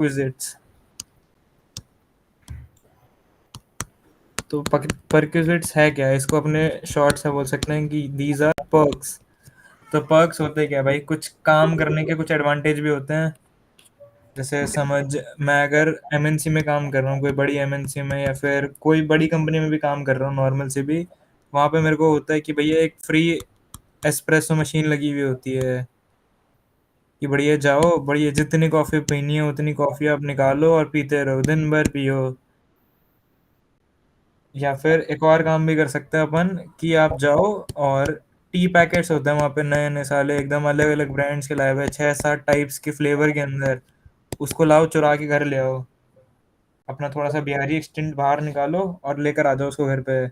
Visits. तो perquisites है क्या, इसको अपने शॉर्ट से बोल सकते हैं कि दीज आर पर्क्स। तो पर्क्स होते क्या भाई, कुछ काम करने के कुछ एडवांटेज भी होते हैं। जैसे समझ, मैं अगर एमएनसी में काम कर रहा हूँ, कोई बड़ी एमएनसी में या फिर कोई बड़ी कंपनी में भी काम कर रहा हूँ नॉर्मल से भी, वहाँ पे मेरे को होता है कि भैया एक फ्री एस्प्रेसो मशीन लगी हुई होती है कि बढ़िया जाओ, बढ़िया जितनी कॉफ़ी पीनी है उतनी कॉफ़ी आप निकालो और पीते रहो, दिन भर पियो। या फिर एक और काम भी कर सकते हैं अपन कि आप जाओ और टी पैकेट्स होते हैं वहाँ पे, नए नए साले एकदम अलग अलग ब्रांड्स के लाए हुए 6-7 टाइप्स के फ्लेवर के अंदर, उसको लाओ चुरा के घर ले आओ, अपना थोड़ा सा बिहारी एक्सटेंट बाहर निकालो और लेकर आ जाओ उसको घर पे।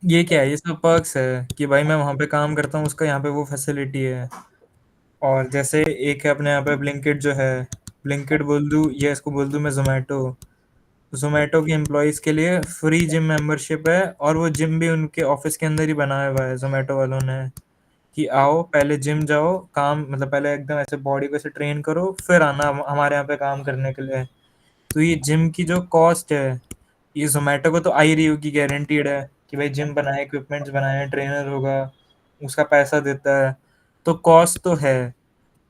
ये क्या है, ये सब पर्क्स है कि भाई मैं वहाँ पे काम करता हूँ, उसका यहाँ पे वो फैसिलिटी है। और जैसे एक है अपने यहाँ पे ब्लिंकिट जो है, ब्लिंकिट बोल दूँ या इसको बोल दूँ मैं जोमेटो। जोमेटो के एम्प्लॉयज़ के लिए फ्री जिम मेंबरशिप है, और वो जिम भी उनके ऑफिस के अंदर ही बनाया हुआ है जोमेटो वालों ने, कि आओ पहले जिम जाओ, काम मतलब पहले एकदम ऐसे बॉडी को ऐसे ट्रेन करो, फिर आना हमारे यहाँ पे काम करने के लिए। तो ये जिम की जो कॉस्ट है, ये जोमेटो को तो आ ही रही होगी, गारंटीड है कि भाई जिम बनाए, इक्विपमेंट्स बनाए, ट्रेनर होगा, उसका पैसा देता है, तो कॉस्ट तो है।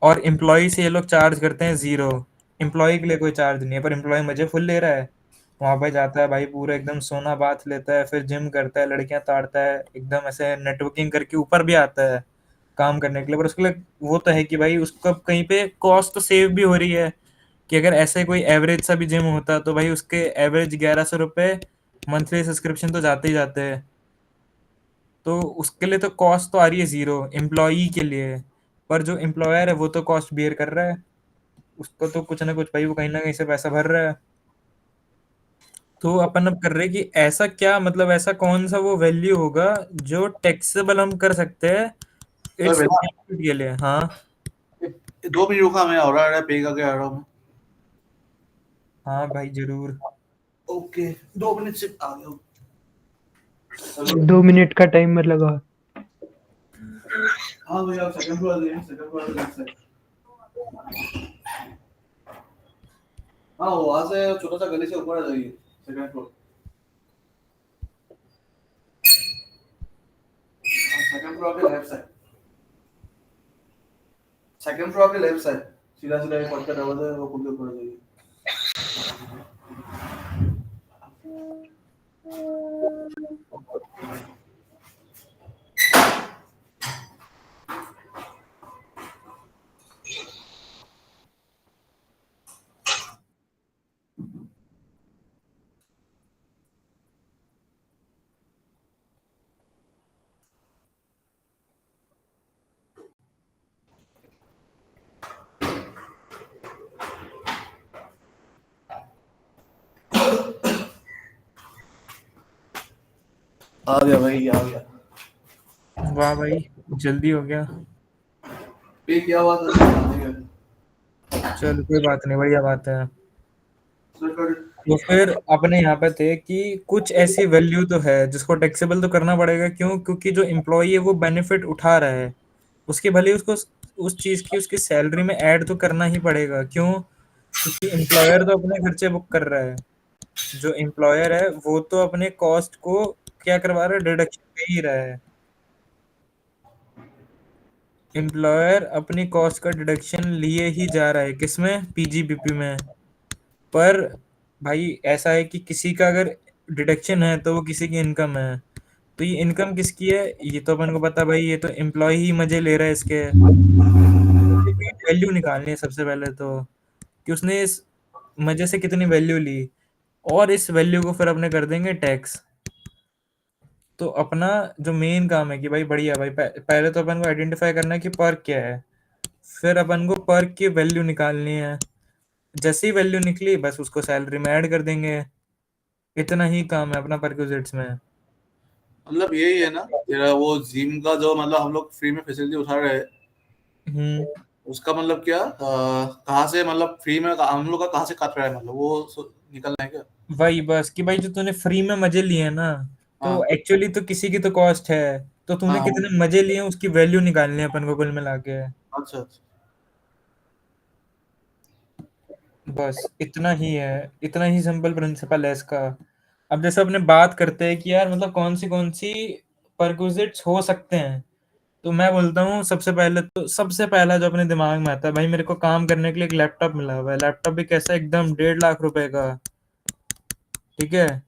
और एम्प्लॉय से ये लोग चार्ज करते हैं जीरो, एम्प्लॉय के लिए कोई चार्ज नहीं है, पर एम्प्लॉय मजे फुल ले रहा है। वहां पे जाता है भाई, पूरा एकदम सोना बाथ लेता है, फिर जिम करता है, लड़कियां ताड़ता है, एकदम ऐसे नेटवर्किंग करके ऊपर भी आता है काम करने के लिए। पर उसके लिए वो तो है कि भाई उसको कहीं पे कॉस्ट तो सेव भी हो रही है, कि अगर ऐसे कोई एवरेज सा भी जिम होता तो भाई उसके एवरेज 1100 रुपये मंथली सब्सक्रिप्शन तो जाते ही जाते हैं। तो उसके लिए तो कॉस्ट तो आ रही है जीरो एम्प्लॉई के लिए, पर जो एम्प्लॉयर है वो तो कॉस्ट बियर कर रहा है, उसको तो कुछ ना कुछ भाई वो कहीं ना कहीं से पैसा भर रहा है। तो अपन अब कर रहे हैं कि ऐसा क्या, मतलब ऐसा कौन सा वो वैल्यू होगा जो टैक्सेबल हम कर सकते हैं तो इट्स बेटा बेनिफिट के लिए। हाँ 2 मिनट रुका, मैं हो रहा है पे करके आ रहा हूँ। हाँ भाई जरूर। ओके, 2 मिनट से आ गया हूँ। हेलो। 2 मिनट का टाइमर लगा। हाँ भैया, सेकंड फ्लोर जाइए, सेकंड फ्लोर लेफ्ट साइड। हाँ, वहाँ से छोटा सा गली से ऊपर आ जाइए, सेकंड फ्लोर। सेकंड फ्लोर के लेफ्ट साइड, सेकंड फ्लोर के लेफ्ट साइड, सीधा सीधा एक फट का दरवाजा है, वो खुल के ऊपर आ जाइए। आ गया भाई, आ गया। वाह भाई, जल्दी हो गया। पे क्या हुआ था, आ गया। चल कोई बात नहीं, बढ़िया बात है। सेकंड। तो फिर अपने यहाँ पे थे कि कुछ ऐसी वैल्यू तो है जिसको टैक्सेबल तो करना पड़ेगा, क्यों, क्योंकि जो एम्प्लॉई है वो बेनिफिट उठा रहा है, उसके भले ही उसको उस चीज की उसकी सैलरी में ऐड तो करना ही पड़ेगा, क्यों, क्योंकि एम्प्लॉयर तो अपने खर्चे बुक कर रहा है। जो एम्प्लॉयर है वो तो अपने कॉस्ट को क्या करवा रहा है, डिडक्शन दे ही रहा है। एम्प्लॉयर अपनी कॉस्ट का डिडक्शन लिए ही जा रहा है, किसमें, पीजीबीपी में। पर भाई ऐसा है कि किसी का अगर डिडक्शन है तो वो किसी की इनकम है, तो ये इनकम किसकी है, ये तो अपन को पता भाई, ये तो एम्प्लॉय ही मजे ले रहा है इसके। वैल्यू निकालनी है सबसे पहले तो, कि उसने इस मजे से कितनी वैल्यू ली, और इस वैल्यू को फिर अपने कर देंगे टैक्स। तो अपना जो मेन काम है कि भाई बढ़िया भाई, पहले तो अपन को आइडेंटिफाई करना है कि पर्क क्या है, फिर अपन को पर्क की वैल्यू निकालनी है। जैसी वैल्यू निकली बस उसको सैलरी में ऐड कर देंगे। इतना ही काम है अपना परक्विजिट्स में। मतलब यही है ना तेरा, वो जिम का जो मतलब हम लोग फ्री में फैसिलिटी उठा रहे हैं, हम्म। उसका मतलब क्या, कहाँ से मतलब फ्री में हम लोग का कहाँ से काट रहा है, मतलब वो निकलना है क्या? वही बस कि भाई जो तूने फ्री में मजे लिए ना, तो हाँ एक्चुअली तो किसी की तो कॉस्ट है, तो तूने हाँ। कितने मजे लिए उसकी वैल्यू निकालनी है अपन को कुल मिला के। अच्छा अच्छा। बस इतना ही है, इतना ही सिंपल प्रिंसिपल है इसका। अब जैसे अपने बात करते हैं कि यार मतलब कौन सी परक्विजिट्स हो सकते हैं, तो मैं बोलता हूँ सबसे पहले तो सबसे पहला जो अपने दिमाग में आता है, भाई मेरे को काम करने के लिए एक लैपटॉप मिला हुआ है। लैपटॉप भी कैसा, एकदम 1.5 लाख रुपए का, ठीक है,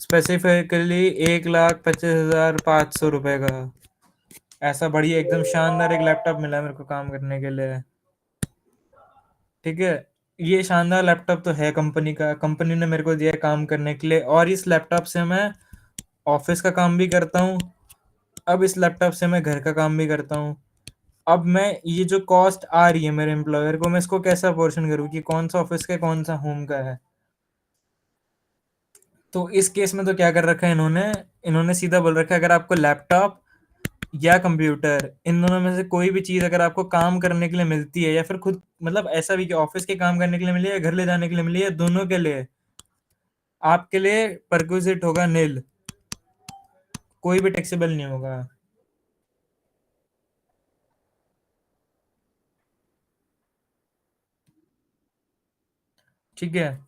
स्पेसिफिकली 1,25,500 रुपए का। ऐसा बढ़िया एकदम शानदार एक लैपटॉप मिला है मेरे को काम करने के लिए, ठीक है। ये शानदार लैपटॉप तो है कंपनी का, कंपनी ने मेरे को दिया है काम करने के लिए, और इस लैपटॉप से मैं ऑफिस का काम भी करता हूँ। अब इस लैपटॉप से मैं घर का काम भी करता हूँ। अब मैं ये जो कॉस्ट आ रही है मेरे एम्प्लॉयर को, मैं इसको कैसे अपोर्शन करूँ कि कौन सा ऑफिस का है, कौन सा होम का है। तो इस केस में तो क्या कर रखा है इन्होंने, इन्होंने सीधा बोल रखा है अगर आपको लैपटॉप या कंप्यूटर, इन दोनों में से कोई भी चीज अगर आपको काम करने के लिए मिलती है, या फिर खुद मतलब ऐसा भी कि ऑफिस के काम करने के लिए मिली है या घर ले जाने के लिए मिली है, दोनों के लिए आपके लिए परक्विजिट होगा नील, कोई भी टैक्सेबल नहीं होगा। ठीक है।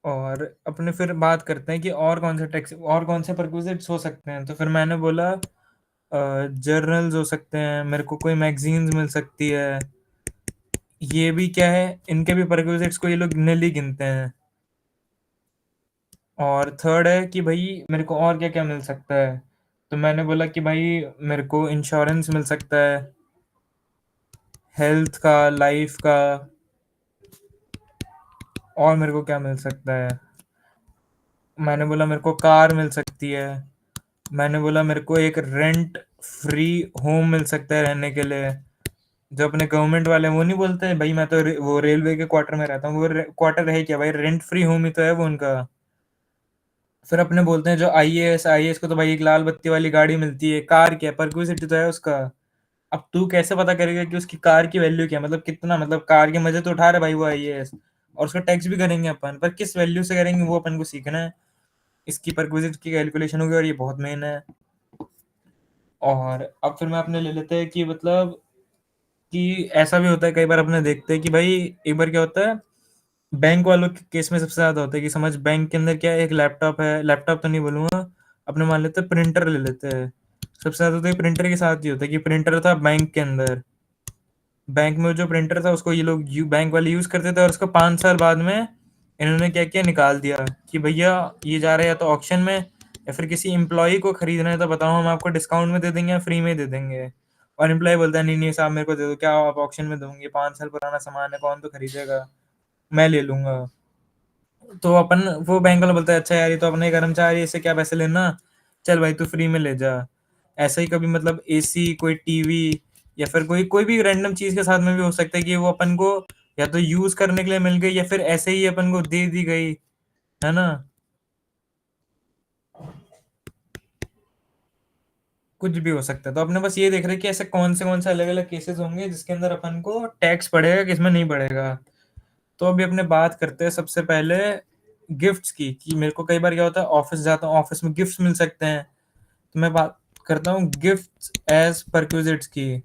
और अपने फिर बात करते हैं कि और कौन से टैक्स और कौन से परक्विजिट्स हो सकते हैं। तो फिर मैंने बोला जर्नल्स हो सकते हैं, मेरे को कोई मैगजीन्स मिल सकती है। ये भी क्या है, इनके भी परक्विजिट्स को ये लोग नील ही गिनते हैं। और थर्ड है कि भाई मेरे को और क्या क्या मिल सकता है। तो मैंने बोला कि भाई मेरे को इंश्योरेंस मिल सकता है, हेल्थ का, लाइफ का। और मेरे को क्या मिल सकता है, मैंने बोला मेरे को कार मिल सकती है। मैंने बोला मेरे को एक रेंट फ्री होम मिल सकता है रहने के लिए। जो अपने गवर्नमेंट वाले वो नहीं बोलते भाई मैं तो वो रेलवे के क्वार्टर में रहता हूँ, वो क्वार्टर है क्या भाई, रेंट फ्री होम ही तो है वो उनका। फिर अपने बोलते हैं जो आईएएस को तो भाई एक लाल बत्ती वाली गाड़ी मिलती है, कार क्या परक्विजिट तो है उसका। अब तू कैसे पता करेगा कि उसकी कार की वैल्यू क्या, मतलब कितना, मतलब कार के मजे तो उठा रहे भाई वो आईएएस, और उसका टैक्स भी करेंगे अपन, पर किस वैल्यू से करेंगे वो अपन को सीखना है। इसकी परक्विजिट की कैलकुलेशन होगी, और ये बहुत मेन है। और अब फिर मैं अपने ले लेते हैं कि मतलब कि ऐसा भी होता है कई बार अपने देखते हैं कि भाई एक बार क्या होता है, बैंक वालों के केस में सबसे ज्यादा होता है कि समझ बैंक के अंदर क्या है, एक लैपटॉप है, लैपटॉप तो नहीं बोलूंगा, अपने मान लेते हैं प्रिंटर ले लेते हैं। सबसे ज्यादा तो ये प्रिंटर के साथ ही होता है कि प्रिंटर था बैंक के अंदर, बैंक में जो प्रिंटर था उसको ये लोग बैंक वाले यूज करते थे, और उसको 5 साल बाद में इन्होंने क्या किया, निकाल दिया कि भैया ये जा रहा है या तो ऑक्शन में, या फिर किसी एम्प्लॉय को खरीदना है तो बताओ हम आपको डिस्काउंट में दे देंगे या फ्री में दे देंगे। और एम्प्लॉय बोलता है नहीं नहीं साहब मेरे को दे दो, क्या आप ऑक्शन में दोगे, 5 साल पुराना सामान है, कौन तो खरीदेगा, मैं ले लूंगा। तो अपन, वो बैंक वाला बोलता है अच्छा यार ये तो अपने कर्मचारी, इससे क्या पैसे लेना, चल भाई तू फ्री में ले जा। ऐसा ही कभी मतलब एसी, कोई टीवी, या फिर कोई कोई भी रैंडम चीज के साथ में भी हो सकता है कि वो अपन को या तो यूज करने के लिए मिल गई, या फिर ऐसे ही अपन को दे दी गई, है ना। कुछ भी हो सकता है। तो अपने बस ये देख रहे हैं कि ऐसे कौन से अलग अलग केसेस होंगे जिसके अंदर अपन को टैक्स पड़ेगा, किसमें नहीं पड़ेगा। तो अभी अपने बात करते हैं सबसे पहले गिफ्ट्स की, कि मेरे को कई बार क्या होता है ऑफिस जाता हूँ, ऑफिस में गिफ्ट्स मिल सकते हैं। तो मैं बात करता हूँ गिफ्ट्स एज परक्विजिट्स की।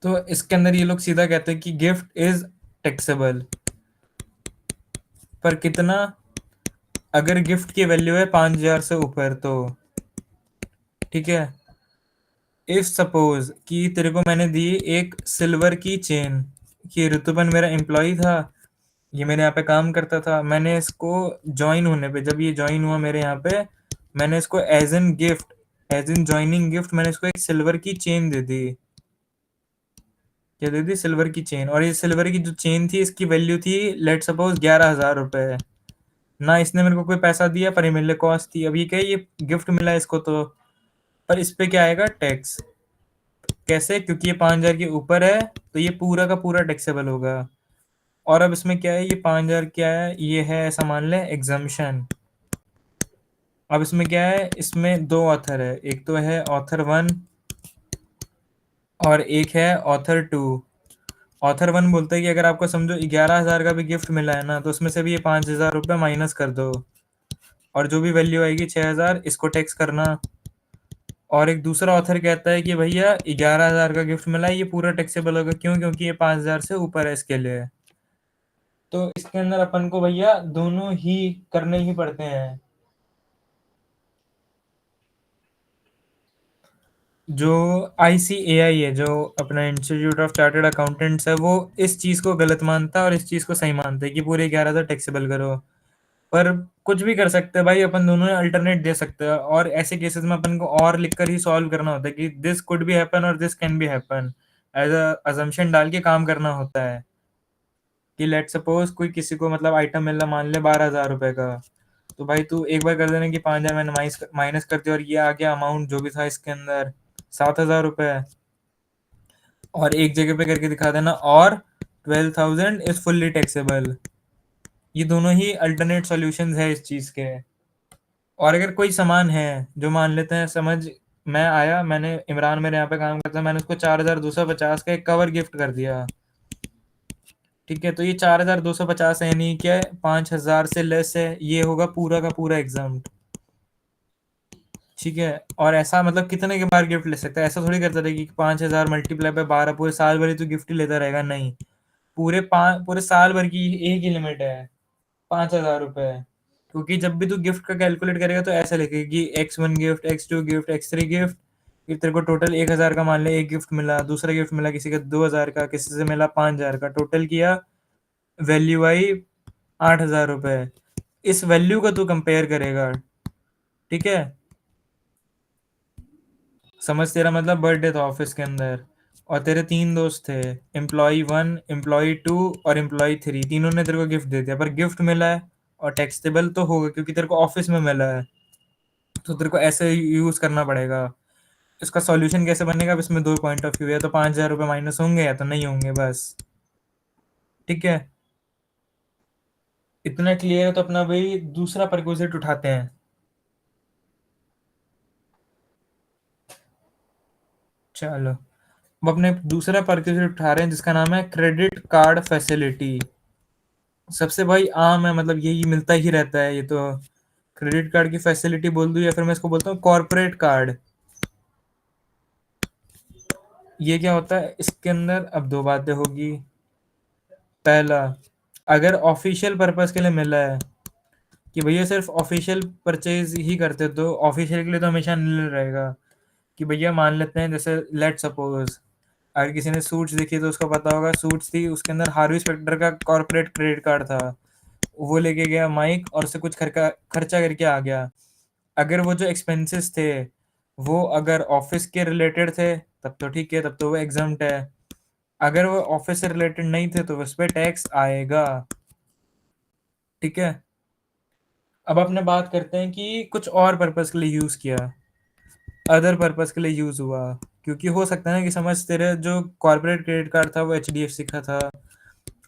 तो इसके अंदर ये लोग सीधा कहते हैं कि गिफ्ट इज टैक्सेबल, पर कितना, अगर गिफ्ट की वैल्यू है 5,000 से ऊपर तो, ठीक है। इफ सपोज कि तेरे को मैंने दी एक सिल्वर की चेन, कि ऋतुपन मेरा एम्प्लॉय था, ये मेरे यहाँ पे काम करता था, मैंने इसको ज्वाइन होने पे, जब ये ज्वाइन हुआ मेरे यहाँ पे, मैंने इसको as an gift, as in joining gift मैंने इसको एक सिल्वर की चेन दे दी। क्या दे दी, सिल्वर की चेन। और ये सिल्वर की जो चेन थी इसकी वैल्यू थी लेट सपोज 11,000 रुपए। ना इसने मेरे को कोई पैसा दिया, पर ये मेरे लिए कॉस्ट थी। अब ये क्या है, ये गिफ्ट मिला इसको तो, पर इस पे क्या आएगा टैक्स। कैसे, क्योंकि ये 5,000 के ऊपर है तो ये पूरा का पूरा टैक्सेबल होगा। और अब इसमें क्या है, ये 5,000 क्या है, ये है ऐसा मान ले एग्जाम्शन। अब इसमें क्या है, इसमें दो ऑथर है, एक तो है ऑथर वन और एक है ऑथर टू। ऑथर वन बोलता है कि अगर आपको समझो 11,000 का भी गिफ्ट मिला है ना, तो उसमें से भी ये 5,000 रुपये माइनस कर दो, और जो भी वैल्यू आएगी 6,000 इसको टैक्स करना। और एक दूसरा ऑथर कहता है कि भैया 11,000 का गिफ्ट मिला है, ये पूरा टैक्सेबल होगा, क्यों? क्योंकि ये 5,000 से ऊपर है इसके लिए। तो इसके अंदर अपन को भैया दोनों ही करने ही पड़ते हैं। जो आईसीएआई है, जो अपना इंस्टीट्यूट ऑफ चार्टर्ड अकाउंटेंट्स है, वो इस चीज को गलत मानता है और इस चीज को सही मानता है कि पूरे 11,000 टैक्सेबल करो। पर कुछ भी कर सकते हैं भाई, अपन दोनों अल्टरनेट दे सकते हैं, और ऐसे केसेस में अपन को और लिखकर ही सॉल्व करना होता है कि दिस कुड बी हैपन और this can be happen. As a assumption डाल के काम करना होता है कि लेट सपोज कोई किसी को मतलब आइटम मिल रहा, मान ले 12,000 रुपए का, तो भाई तू एक बार कर देना कि 5,000 मैंने माइनस कर दिया और ये आ गया अमाउंट जो भी था इसके अंदर, 7,000 रुपए। और एक जगह पे करके दिखा देना, और 12,000 इज फुल्ली टैक्सेबल। ये दोनों ही अल्टरनेट सॉल्यूशंस है इस चीज के। और अगर कोई सामान है, जो मान लेते हैं, समझ, मैं आया, मैंने, इमरान मेरे यहाँ पे काम करता है, मैंने उसको 4,250 का एक कवर गिफ्ट कर दिया। ठीक है, तो ये 4,250 है, नहीं क्या है, 5,000 से लेस है, ये होगा पूरा का पूरा एग्जाम। ठीक है। और ऐसा मतलब कितने के बार गिफ्ट ले सकता है? ऐसा थोड़ी करता रहेगी कि 5,000 मल्टीप्लाई बाय 12 पूरे साल भर ही तो गिफ्ट ही लेता रहेगा, नहीं। पूरे साल भर की एक ही लिमिट है, 5,000 रुपए। क्योंकि जब भी तू गिफ्ट का कैलकुलेट करेगा तो ऐसा लिखेगा कि X1 gift, X2 gift, X3 gift. फिर तेरे को टोटल 1,000 का मान ले एक गिफ्ट मिला, दूसरा गिफ्ट मिला किसी का 2,000 का, किसी से मिला 5,000 का, टोटल किया, वैल्यू आई 8,000 रुपए। इस वैल्यू का तू कंपेयर करेगा। ठीक है। समझ, तेरा मतलब बर्थडे था ऑफिस के अंदर, और तेरे तीन दोस्त थे, एम्प्लॉय 1, एम्प्लॉय 2 और एम्प्लॉय 3, तीनों ने तेरे को गिफ्ट दे दिया, पर गिफ्ट मिला है और टैक्सेबल तो होगा क्योंकि तेरे को ऑफिस में मिला है। तो तेरे को ऐसे यूज करना पड़ेगा। इसका सॉल्यूशन कैसे बनेगा? अब इसमें दो पॉइंट ऑफ व्यू है, तो 5,000 रुपये माइनस होंगे या तो नहीं होंगे, बस। ठीक है। इतना क्लियर है तो अपना भाई दूसरा प्रपोजिट उठाते हैं। चलो, अब अपने दूसरा प्रपोजिट उठा रहे हैं जिसका नाम है क्रेडिट कार्ड फैसिलिटी। सबसे भाई आम है, मतलब यही मिलता ही रहता है ये तो। क्रेडिट कार्ड की फैसिलिटी बोल दूं या फिर मैं इसको बोलता हूँ कॉर्पोरेट कार्ड। ये क्या होता है इसके अंदर? अब दो बातें होगी। पहला, अगर ऑफिशियल पर्पस के लिए मिला है कि भैया सिर्फ ऑफिशियल परचेज ही करते, तो ऑफिशियल के लिए तो हमेशा नील रहेगा। कि भैया मान लेते हैं, जैसे लेट सपोज अगर किसी ने सूट्स देखी तो उसको पता होगा, सूट्स थी उसके अंदर हार्वी स्पेक्टर का कॉर्पोरेट क्रेडिट कार्ड था। वो लेके गया माइक और उससे कुछ खर्चा खर्चा करके आ गया। अगर वो जो एक्सपेंसेस थे वो अगर ऑफिस के रिलेटेड थे तब तो ठीक है, तब तो वो एग्जम्प्ट है। अगर वो ऑफिस से रिलेटेड नहीं थे तो उस पर टैक्स आएगा। ठीक है। अब अपने बात करते हैं कि कुछ और पर्पस के लिए यूज किया, अदर पर्पस के लिए यूज हुआ। क्योंकि हो सकता है ना कि समझ, तेरे जो कॉर्पोरेट क्रेडिट कार्ड था वो HDFC का था।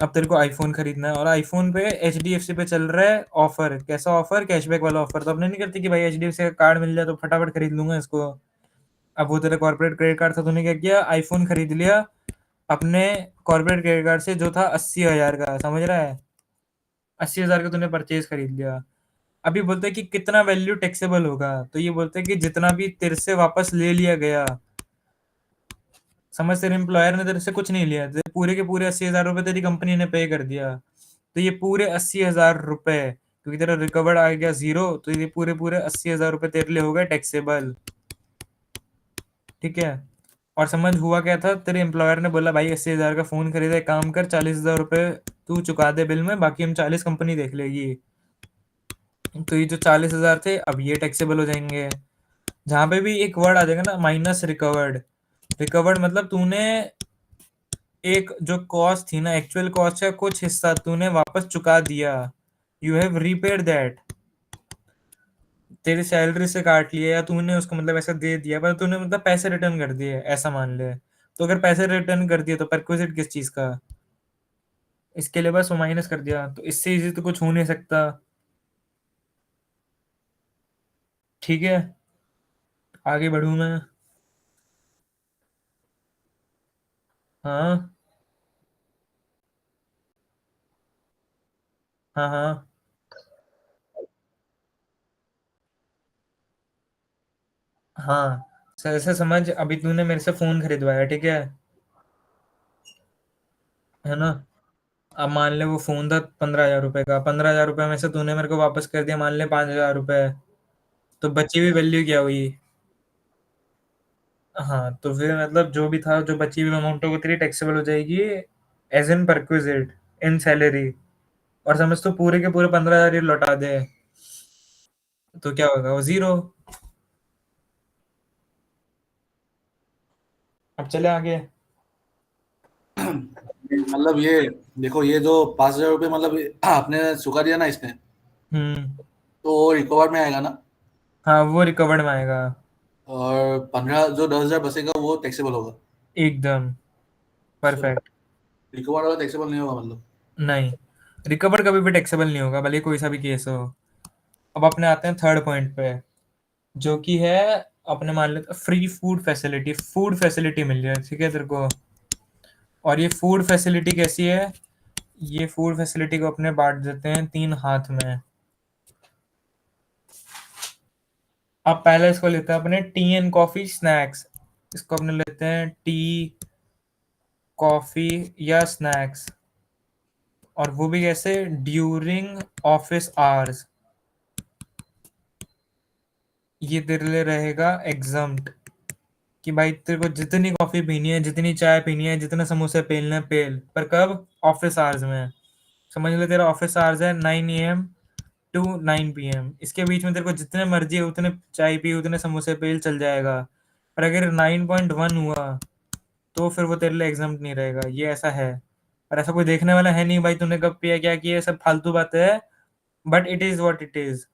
अब तेरे को आईफोन खरीदना है और आईफोन पे HDFC पे चल रहा है ऑफर। कैसा ऑफर? कैशबैक वाला ऑफर। तो अपने नहीं करते कि भाई HDFC का कार्ड मिल जाए तो फटाफट खरीद लूंगा इसको। अब वो तेरा कॉर्पोरेट क्रेडिट कार्ड था, तूने क्या किया? आईफोन खरीद लिया अपने कॉर्पोरेट क्रेडिट कार्ड से, जो था 80,000 का, समझ रहा है? 80,000 का तूने परचेज खरीद लिया। अभी बोलते हैं कि कितना वैल्यू टैक्सेबल होगा, तो ये बोलते हैं कि जितना भी तेरे से वापस ले लिया गया। समझ, तेरे एम्प्लॉयर ने तेरे से कुछ नहीं लिया, तेरे पूरे के पूरे 80,000 रुपए तेरी कंपनी ने पे कर दिया। तो ये पूरे 80,000 रुपए, क्योंकि तेरा रिकवर्ड आ गया जीरो, तो ये पूरे पूरे 80,000 रुपए तेरे लिए हो गए टैक्सेबल। ठीक है। और समझ हुआ क्या था, तेरे एम्प्लॉयर ने बोला भाई 80,000 का फोन खरीदा, एक काम कर, 40,000 रुपए तू चुका दे बिल में, बाकी हम 40 कंपनी देख लेगी। तो ये जो 40,000 थे अब ये टैक्सेबल हो जाएंगे। जहां पे भी एक वर्ड आ जाएगा ना, माइनस रिकवर्ड। रिकवर्ड मतलब तूने एक जो कॉस्ट थी ना, एक्चुअल कॉस्ट का कुछ हिस्सा तूने वापस चुका दिया। You have repaid that. तेरी सैलरी से काट लिया या तूने उसको मतलब ऐसा दे दिया, पर तूने मतलब पैसे रिटर्न कर दिए, ऐसा मान ले। तो अगर पैसे रिटर्न कर दिए तो परक्विजिट किस चीज का? इसके लिए बस वो माइनस कर दिया, तो इससे इजी तो कुछ हो नहीं सकता। ठीक है। आगे बढ़ू मैं? हाँ, हाँ, हाँ, हाँ। हाँ। ऐसे समझ, अभी तूने मेरे से फोन खरीदवाया, ठीक है ना? अब मान ले वो फोन था 15,000 रुपए का, 15,000 रुपए में से तूने मेरे को वापस कर दिया मान ले 5,000 रुपए, तो बची हुई वैल्यू क्या हुई? हाँ, तो फिर मतलब जो भी था, जो बची हुई अमाउंट है वो तेरी टैक्सेबल हो जाएगी as in perquisite in salary. और समझ तो पूरे के पूरे 15,000 ही लौटा दे, तो क्या होगा? वो जीरो। अब चले आगे। मतलब ये देखो, ये जो 5,000 रुपये मतलब आपने चुका दिया ना इसमें, हम्म। तो वो रिकवर में आएगा ना। हाँ, वो रिकवर्ड में आएगा। और 15 जो 10,000 बचेगा वो टैक्सेबल होगा। एकदम अच्छा, परफेक्ट। रिकवर वाला टैक्सेबल नहीं होगा मतलब। नहीं, रिकवर कभी भी टैक्सेबल नहीं होगा, भले कोई सा भी केस हो। अब अपने आते हैं थर्ड पॉइंट पे, जो कि है, अपने मान लेते free food facility. Food facility मिल जाए, ठीक है तेरे को। और ये फूड फैसिलिटी कैसी है? ये फूड फैसिलिटी को अपने बांट देते हैं तीन हाथ में। अब पहले इसको लेते हैं अपने टी एंड कॉफी स्नैक्स। इसको अपने लेते हैं टी, कॉफी या स्नैक्स। और वो भी कैसे? During office hours. ये तेरे लिए रहेगा एग्जम्प्ट, कि भाई तेरे को जितनी कॉफी पीनी है, जितनी चाय पीनी है, जितने समोसे पेलने हैं पेल, पर कब? ऑफिस आवर्स में। समझ ले, तेरा ऑफिस आवर्स है 9 AM टू 9 PM। इसके बीच में तेरे को जितने मर्जी है उतने चाय पी, उतने समोसे पेल, चल जाएगा। पर अगर 9.1 हुआ तो फिर वो तेरे लिए एग्जाम नहीं रहेगा, ये ऐसा है। और ऐसा कोई देखने वाला है नहीं भाई, तूने कब पिया, क्या किया, ये सब फालतू बातें है। But it is what it is,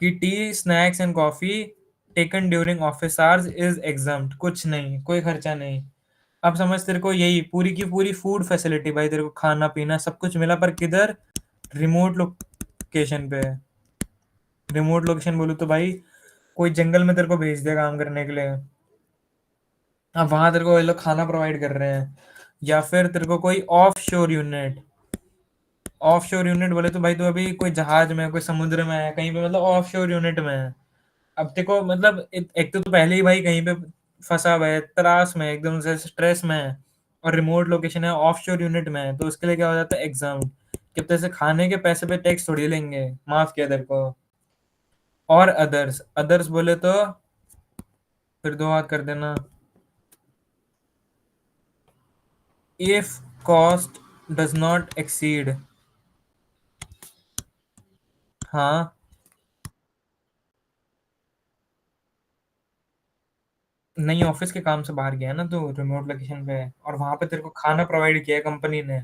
कि tea, snacks and coffee taken during office hours is exempt. कुछ नहीं, कोई खर्चा नहीं। अब समझ, तेरे को यही पूरी की पूरी फूड फैसिलिटी भाई, तेरे को खाना पीना सब कुछ मिला, पर किधर? रिमोट लोकेशन पे। रिमोट लोकेशन बोलूँ तो भाई, कोई जंगल में तेरे को भेज दिया काम करने के लिए, अब वहां तेरे को ये लोग खाना प्रोवाइड कर रहे हैं। या फिर तेरे को कोई ऑफ शोर यूनिट। ऑफ शोर यूनिट बोले तो भाई तू अभी कोई जहाज में, कोई समुद्र में है कहीं पे, मतलब ऑफ शोर यूनिट में है। अब देखो मतलब एक तो तू पहले ही भाई कहीं पे फंसा हुआ है, त्रास में, एकदम से स्ट्रेस में है। और रिमोट लोकेशन है, ऑफ शोर यूनिट में है, तो उसके लिए क्या हो जाता है? एग्जाम। कि तेरे से खाने के पैसे पे टैक्स थोड़ी लेंगे, माफ किया तेरे को। और अदर्स, अदर्स बोले तो फिर दो हाथ कर देना। If cost does not exceed. हाँ, नहीं, ऑफिस के काम से बाहर गया है ना तो रिमोट लोकेशन पे है, और वहां पे तेरे को खाना प्रोवाइड किया है कंपनी ने।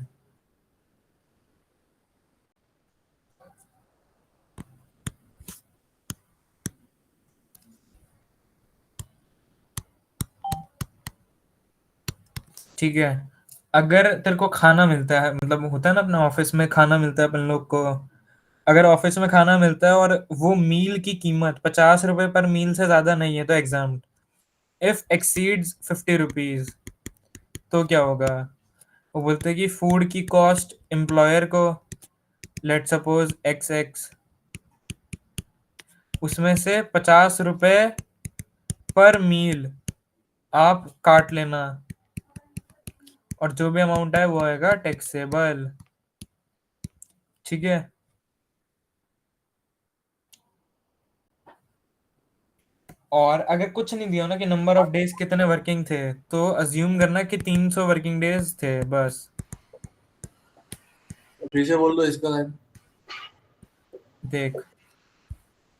ठीक है, अगर तेरे को खाना मिलता है, मतलब होता है ना अपना ऑफिस में खाना मिलता है अपन लोग को, अगर ऑफिस में खाना मिलता है और वो मील की कीमत 50 रुपए पर मील से ज्यादा नहीं है तो एग्जाम। इफ एक्सीड्स 50 रुपीज, तो क्या होगा? वो बोलते हैं कि फूड की कॉस्ट एम्प्लॉयर को, लेट सपोज XX, उसमें से 50 रुपए पर मील आप काट लेना, और जो भी अमाउंट है वो आएगा टैक्सेबल। ठीक है। और अगर कुछ नहीं दिया ना कि नंबर ऑफ डेज कितने वर्किंग थे, तो अज्यूम करना कि 300 वर्किंग डेज थे बस। फिर से बोल दो इसका लाइन। देख,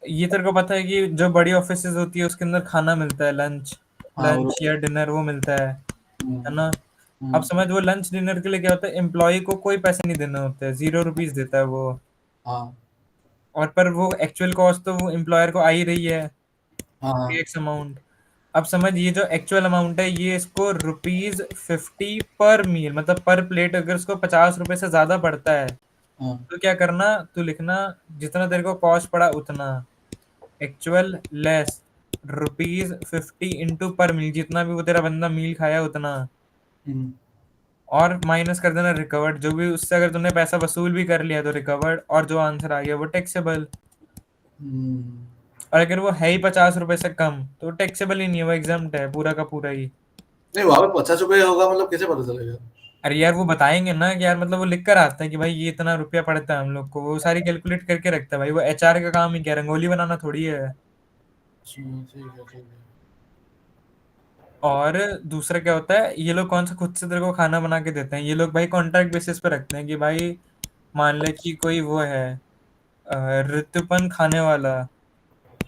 ये तेरे को पता है कि जो बड़ी ऑफिसेज होती है उसके अंदर खाना मिलता है, लंच, हाँ लंच बरोबर। या डिनर वो मिलता है हम्म, ना? अब हम्म, समझ, वो लंच डिनर के लिए क्या होता है, एम्प्लॉय को कोई पैसे नहीं देने होते, 0 रुपीज देता है वो। हाँ और पर वो एक्चुअल कॉस्ट तो वो एम्प्लॉयर को आ ही रही है, हाँ हाँ एक्स अमाउंट। अब समझ, ये जो एक्चुअल अमाउंट है ये इसको ₹50 पर मील, मतलब पर प्लेट, अगर उसको 50 रुपए से ज्यादा पड़ता है हाँ। तो क्या करना, तू लिखना जितना तेरे को कॉस्ट पड़ा उतना, एक्चुअल लेस ₹50 इंटू पर मील, जितना भी वो तेरा बंदा मील खाया उतना। हम्म, और माइनस कर देना रिकवर्ड, जो भी उससे अगर तूने पैसा वसूल भी कर लिया तो रिकवर्ड, और जो आंसर आ गया वो टैक्सेबल। हम्म। और अगर वो है ही 50 रुपए से कम तो टैक्सेबल ही नहीं है, वो एग्जाम्प्ट है पूरा का पूरा ही। नहीं वहां पे 50 रुपये होगा, मतलब कैसे पता चलेगा? अरे यार वो बताएंगे ना कि यार मतलब वो लिख कर आता है कि भाई ये इतना रुपया पड़ता है हम लोग को, वो सारी कैलकुलेट करके रखता है भाई, वो एचआर का काम ही क्या, रंगोली बनाना थोड़ी है। ठीक है, ठीक है। और दूसरा क्या होता है, ये लोग कौन सा खुद से तेरे को खाना बना के देते हैं, ये लोग भाई कॉन्ट्रैक्ट बेसिस पे रखते हैं कि भाई मान ले कि कोई वो है ऋतुपन खाने वाला,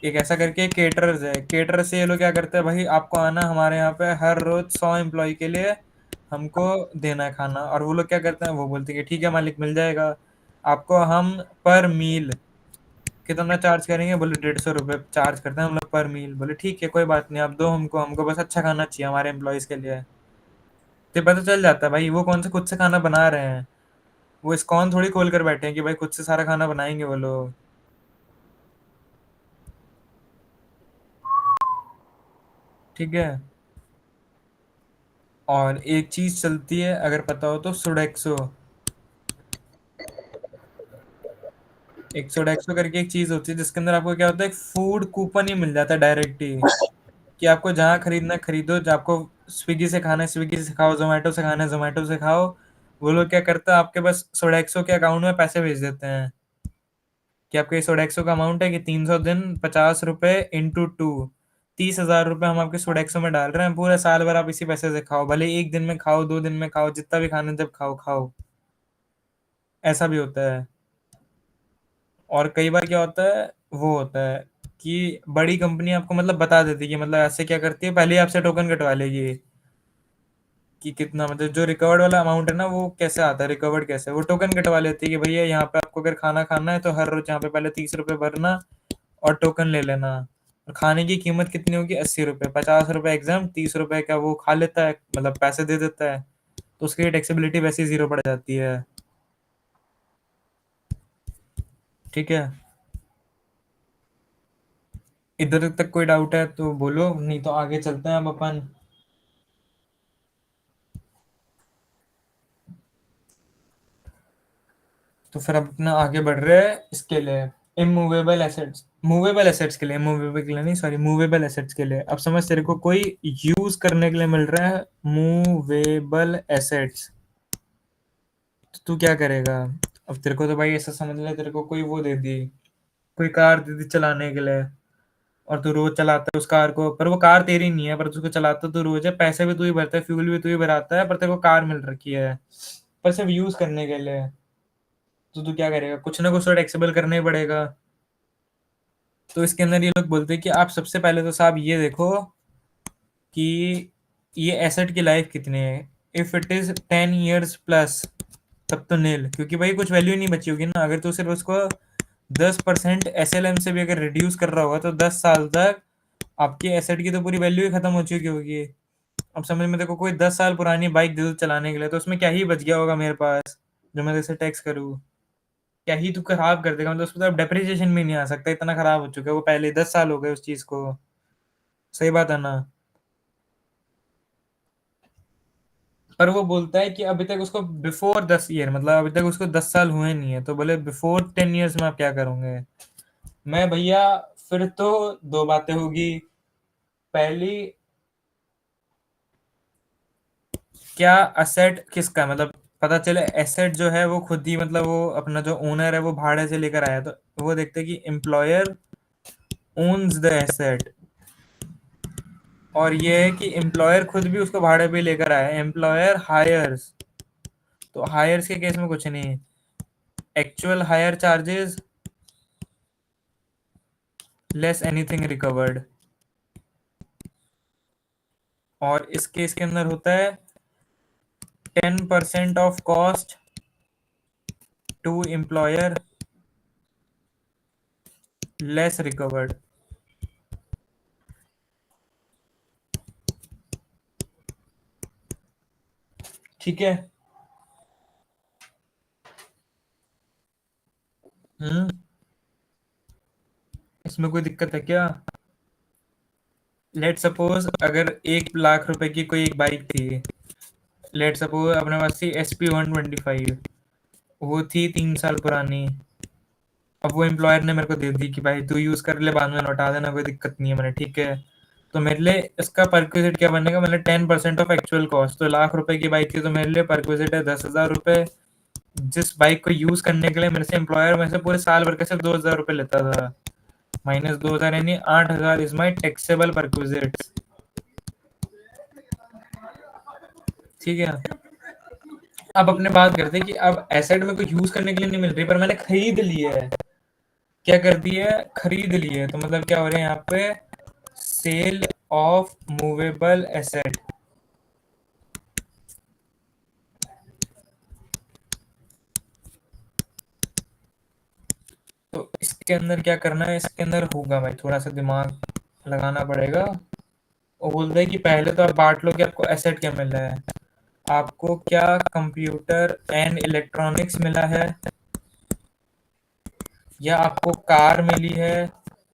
एक ऐसा करके केटरर्स है, केटरर से ये लोग क्या करते हैं भाई, आपको आना हमारे यहाँ पे हर रोज 100 एम्प्लॉय के लिए हमको देना है खाना, और वो लोग क्या करते हैं, वो बोलते हैं कि ठीक है मालिक मिल जाएगा आपको, हम पर मील कितना चार्ज करेंगे, बोले 150 रुपये चार्ज करते हैं हम लोग पर मील, बोले ठीक है कोई बात नहीं आप दो हमको, हमको बस अच्छा खाना चाहिए हमारे एम्प्लॉयज के लिए। तो पता चल जाता है भाई वो कौन सा खुद से खाना बना रहे हैं, वो इस्कॉन थोड़ी खोल कर बैठे हैं कि भाई खुद से सारा खाना बनाएंगे वो लोग। ठीक है। और एक चीज चलती है अगर पता हो तो, सोडेक्सो, एक सोडेक्सो करके एक चीज होती है जिसके अंदर आपको क्या होता है, एक फूड कूपन ही मिल जाता है डायरेक्ट ही, कि आपको जहाँ खरीदना है खरीदो, जो आपको स्विगी से खाना है स्विगी से खाओ, जोमेटो से खाना है जोमेटो से खाओ। वो लोग क्या करते हैं, आपके बस सोडेक्सो के अकाउंट में पैसे भेज देते हैं कि आपके सोडेक्सो का अमाउंट है कि 300 दिन 50 रुपए इंटू टू, 30,000 रुपये हम आपके सोडेक्सो में डाल रहे हैं, पूरे साल भर आप इसी पैसे से खाओ, भले एक दिन में खाओ 2 दिन में खाओ, जितना भी खाना है, जब खाओ खाओ। ऐसा भी होता है। और कई बार क्या होता है, वो होता है कि बड़ी कंपनी आपको मतलब बता देती है कि मतलब ऐसे क्या करती है, पहले ही आपसे टोकन कटवा लेगी कि कितना, मतलब जो रिकवर्ड वाला अमाउंट है ना, वो कैसे आता है, रिकवर्ड कैसे, वो टोकन कटवा लेती है कि भैया यहाँ पे आपको अगर खाना खाना है तो हर रोज यहाँ पे पहले 30 रुपये भरना और टोकन ले लेना। और खाने की कीमत कितनी होगी, 80 रुपये, 50 रुपये एग्जाम, 30 रुपये का वो खा लेता है, मतलब पैसे दे देता है, तो उसकी टैक्सेबिलिटी वैसे ही जीरो पड़ जाती है। ठीक है। इधर तक कोई डाउट है तो बोलो, नहीं तो आगे चलते हैं अब अपन। तो फिर अब अपना आगे बढ़ रहे हैं इसके लिए, इमूवेबल एसेट्स, मूवेबल एसेट्स के लिए, मूवेबल के लिए नहीं सॉरी, मूवेबल एसेट्स के लिए। अब समझ, तेरे को कोई यूज करने के लिए मिल रहा है मूवेबल एसेट्स, तो तू क्या करेगा। अब तेरे को तो भाई ऐसा समझ ले, तेरे को कोई वो दे दी, कोई कार दे दी चलाने के लिए, और तू रोज चलाता है उस कार को, पर वो कार तेरी नहीं है, पर तू उसको चलाता तो रोज है, पैसे भी तू ही भरता है, फ्यूल भी तू ही भराता है, पर तेरे को कार मिल रखी है पर सिर्फ यूज करने के लिए। तो तू क्या करेगा, कुछ ना कुछ तो टैक्सेबल करना ही पड़ेगा। तो इसके अंदर ये लोग बोलते हैं कि आप सबसे पहले तो साहब ये देखो कि ये एसेट की लाइफ कितनी है, if it is 10 years plus तब तो नील, क्योंकि भाई कुछ वैल्यू नहीं बची होगी ना, अगर तू सिर्फ उसको 10% एसएलएम से भी अगर रिड्यूस कर रहा होगा तो 10 साल तक आपकी एसेट की तो पूरी वैल्यू ही खत्म हो चुकी होगी। अब समझ में, देखो कोई 10 साल पुरानी बाइक दे दो चलाने के लिए, तो उसमें क्या ही बच गया होगा मेरे पास जो मैं जैसे टैक्स करूँ, क्या ही तू खराब कर देगा, मतलब उसको तो अब डेप्रिसिएशन भी नहीं आ सकता, इतना खराब हो चुका है वो, पहले 10 साल हो गए उस चीज को। सही बात है ना। पर वो बोलता है कि अभी तक उसको बिफोर 10 ईयर, मतलब अभी तक उसको 10 साल हुए नहीं है, तो बोले बिफोर 10 years में आप क्या करोगे। मैं भैया, फिर तो दो बातें होगी। पहली, क्या असेट किसका, मतलब पता चले एसेट जो है वो खुद ही, मतलब वो अपना जो ओनर है वो भाड़े से लेकर आया, तो वो देखते हैं कि एम्प्लॉयर ओन्स द एसेट, और ये है कि एम्प्लॉयर खुद भी उसको भाड़े पे लेकर आया, एम्प्लॉयर हायर्स, तो हायर्स के केस में कुछ नहीं, actual hire charges less anything recovered. और इस केस के अंदर होता है 10% of cost to employer less recovered. ठीक है। हम्म। इसमें कोई दिक्कत है क्या। लेट सपोज अगर 1 लाख रुपए की कोई एक बाइक थी, लेट सपोज अपने पास थी SP 125, वो थी 3 साल पुरानी, अब वो एम्प्लॉयर ने मेरे को दे दी कि भाई तू यूज़ कर ले, बाद में लौटा देना, कोई दिक्कत नहीं है। मैंने ठीक है। तो मेरे लिए इसका परक्विजिट क्या बनेगा, मतलब 10% ऑफ एक्चुअल कॉस्ट। तो ₹1,00,000 की बाइक थी, तो मेरे लिए परक्विजिट है ₹10,000। जिस बाइक को यूज़ करने के लिए मेरे से एम्प्लॉयर मेरे से पूरे साल भर के सिर्फ ₹2,000 लेता था, माइनस 2,000 यानी 8,000 इज माई टैक्सेबल परक्विजिट्स। ठीक है। अब अपने बात करते हैं कि अब एसेट मेरे को यूज़ करने के लिए नहीं मिल रही, पर मैंने खरीद ली है। क्या कर दी है? खरीद ली है। तो मतलब क्या हो रहा है यहाँ पे, सेल ऑफ मूवेबल एसेट। तो इसके अंदर क्या करना है, इसके अंदर होगा भाई थोड़ा सा दिमाग लगाना पड़ेगा। वो बोलता है कि पहले तो आप बांट लो कि आपको एसेट क्या मिल रहा है। आपको क्या कंप्यूटर एंड इलेक्ट्रॉनिक्स मिला है, या आपको कार मिली है,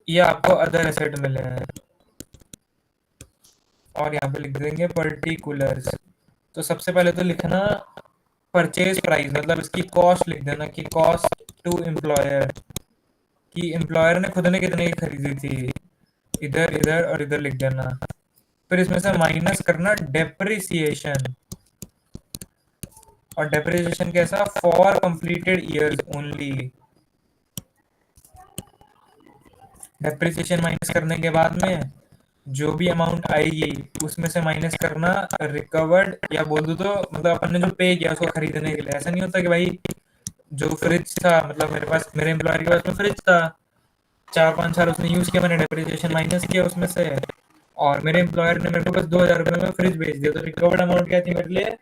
या आपको अदर एसेट मिले हैं। और यहाँ पे लिख देंगे पर्टिकुलर्स। तो सबसे पहले तो लिखना परचेज प्राइस, मतलब इसकी कॉस्ट लिख देना कि कॉस्ट टू एम्प्लॉयर, कि एम्प्लॉयर ने खुद ने कितने की खरीदी थी। इधर इधर और इधर लिख देना। फिर इसमें से माइनस करना डेप्रिसिएशन। और डेप्रिसिएशन कैसा, for completed years only. Depreciation minus करने के बाद में जो भी अमाउंट आएगी उसमें से माइनस करना रिकवर्ड, या बोल दो तो मतलब अपन ने जो पे किया उसको खरीदने के लिए। ऐसा नहीं होता कि भाई जो फ्रिज था, मतलब मेरे पास, मेरे एम्प्लॉयर के पास में फ्रिज था, 4-5 साल उसने यूज किया, मैंने डेप्रिसिएशन माइनस किया उसमें से, और मेरे एम्प्लॉयर ने मेरे को बस ₹2,000 में फ्रिज बेच दिया। तो रिकवर्ड अमाउंट क्या थी मेरे लिए,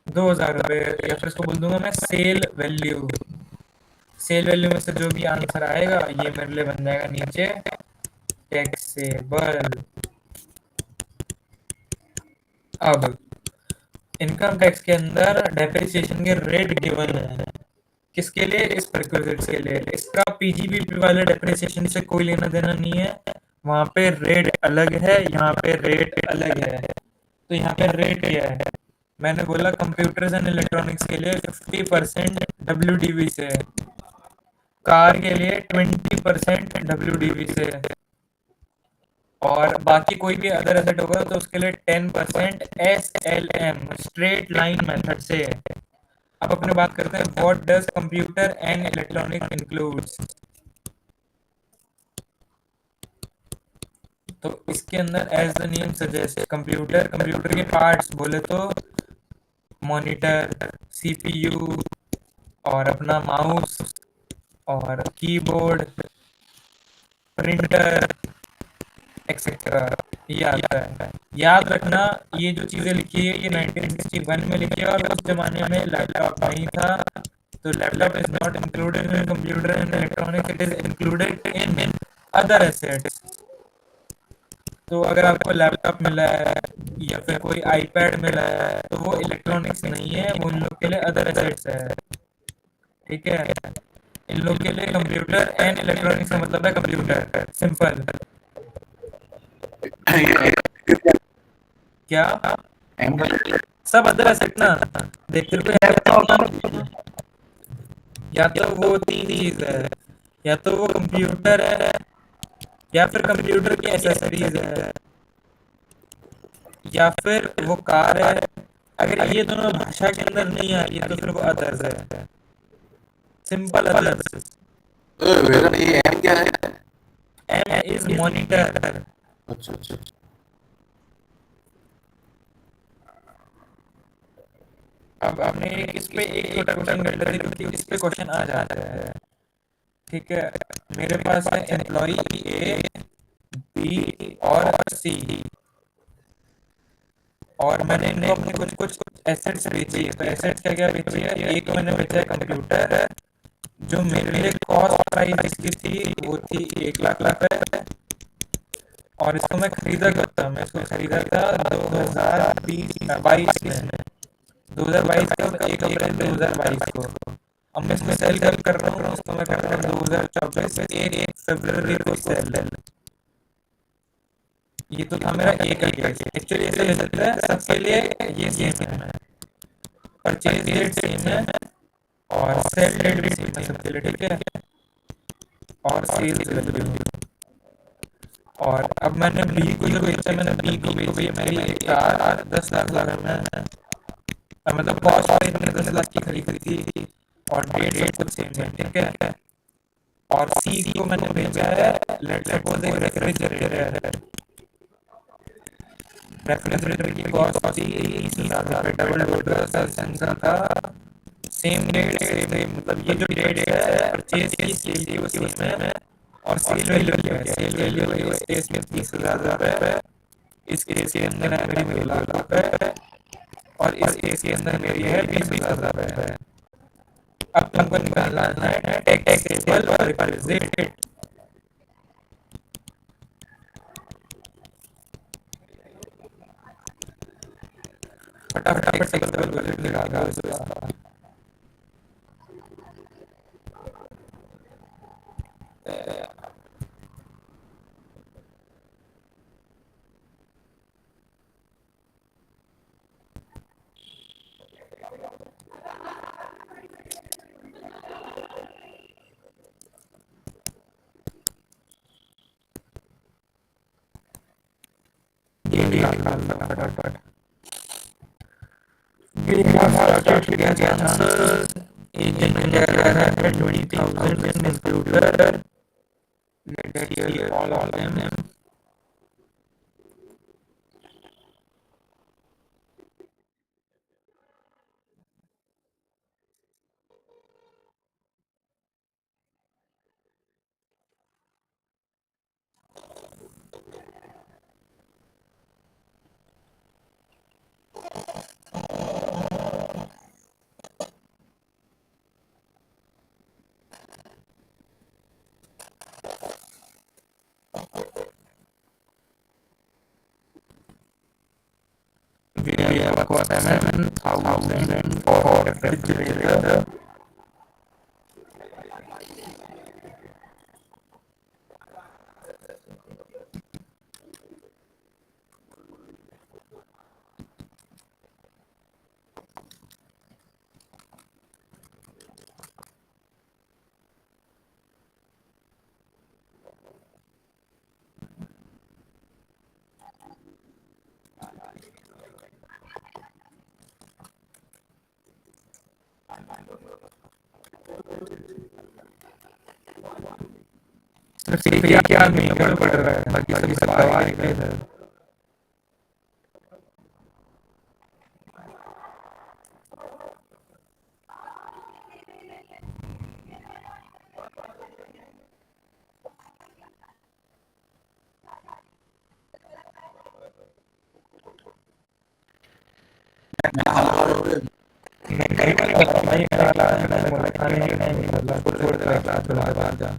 ₹2,000। या फिर इसको बोल दूंगा मैं सेल वैल्यू। सेल वैल्यू में से जो भी आंसर आएगा ये मेरे लिए बन जाएगा नीचे टैक्सेबल। अब इनकम टैक्स के अंदर डेप्रिसिएशन के रेट गिवन है। किसके लिए? इस प्रिक्विजिट्स के लिए। इसका पीजीबीपी वाले डेप्रिसिएशन से कोई लेना देना नहीं है। वहां पे रेट अलग है, यहाँ पे रेट अलग है। तो यहाँ पे रेट क्या है, मैंने बोला कंप्यूटर्स एंड इलेक्ट्रॉनिक्स के लिए 50% WDV से, कार के लिए 20% WDV से, और बाकी कोई भी अदर एसेट होगा तो उसके लिए 10% SLM स्ट्रेट लाइन मेथड से। अब अपने बात करते हैं what does computer and electronic includes. तो इसके अंदर as the name suggest, computer, computer के पार्ट्स बोले तो मॉनिटर, CPU, और अपना माउस, और कीबोर्ड, प्रिंटर, एक्सेट्रा। ये आता है। याद रखना ये जो चीज़ें लिखी है ये 1961 में लिखी है, और उस जमाने में लैपटॉप नहीं था। तो laptop is not included in computer and electronics, it is included in other assets. तो अगर आपको लैपटॉप मिला है या फिर कोई आईपैड मिला है तो वो इलेक्ट्रॉनिक्स नहीं है, वो इन लोग के लिए अदर एसेट्स है। ठीक है। इन लोग के लिए कंप्यूटर एंड इलेक्ट्रॉनिक्स का मतलब है कंप्यूटर, सिंपल। क्या? सब अदर एसेट ना, देख तेरे को या तो वो तीन चीज है, या तो वो कंप्यूटर है, या फिर कंप्यूटर की एसेसरीज है, या फिर वो कार है। अगर ये दोनों भाषा के अंदर नहीं आ रही है तो फिर वो अदर्स है, सिंपल अदर्स। वेदन ये एम क्या है? M is monitor. अच्छा अच्छा। अब आपने इस पे एक छोटा क्वेश्चन कर लेते क्योंकि इस पे क्वेश्चन आ जाता है। ठीक है। मेरे पास है एम्प्लॉई A, B और C, और मैंने इनको अपने कुछ कुछ एसेट्स बेची है। तो एसेट्स क्या क्या बेची है, एक मैंने बेचा है कंप्यूटर, जो मेरे लिए कॉस्ट प्राइस इसकी थी वो थी 1,00,000 रुपए, और इसको मैं खरीदा कब था, मैं इसको खरीदा था 2022 में, 2022 का 1 अप्रैल 2022 को। अब मैं इसमें सेल कब कर रहा हूँ, इसको मैं कर रहा हूँ 2024 1 फरवरी को सेल। ये तो था मेरा एक का केस। एक्चुअली ऐसा हो सकता है सबके लिए ये सेम है, परचेज डेट सेम है, और सेल डेट भी सेम है सबके लिए, ठीक है। और सेल्स वैल्यू, और अब मैंने बी को जो बेचा, मैंने बी को बेची है मेरी एक कार 10 लाख में है। मतलब कॉस्ट प्राइस मैंने 10 लाख की खरीदी थी, और डेट सब कुछ सेम है, ठीक है। और सी को मैंने बेचा है, लेट्स सपोज एक रेफ्रिजरेटर है, रेफ्रिजरेटर की कॉस्ट थी 30,000 रुपये, डबल डोर का सैमसंग था, सेम डेट सेम, मतलब ये जो डेट है परचेज की सेल की वो सेम है। और सेल वैल्यू क्या है, सेल वैल्यू है इस केस में 30,000 रुपये, इस केस के अंदर है मेरी 2 लाख रुपए, और इस केस के अंदर मेरी है 20,000 रुपये। अब तुमको निकालना है टैक्सेबल और रिक्विजिट। फटाफट टैक्सेबल बजट निकाल दो इसका। ये निकाल दो फटाफट। We have started to get answers. Agent error 20,000 in computer. Let's hear all of them. We have got 7,000 for refrigerator. सिर्फ एक ही आदमी गड़बड़ रहा है, बाकी सब सवाल है। नहीं मैं निकाला, मैंने बोला खाने के टाइम निकाला, कुछ छोड़ दे क्लास थोड़ा बाद जा।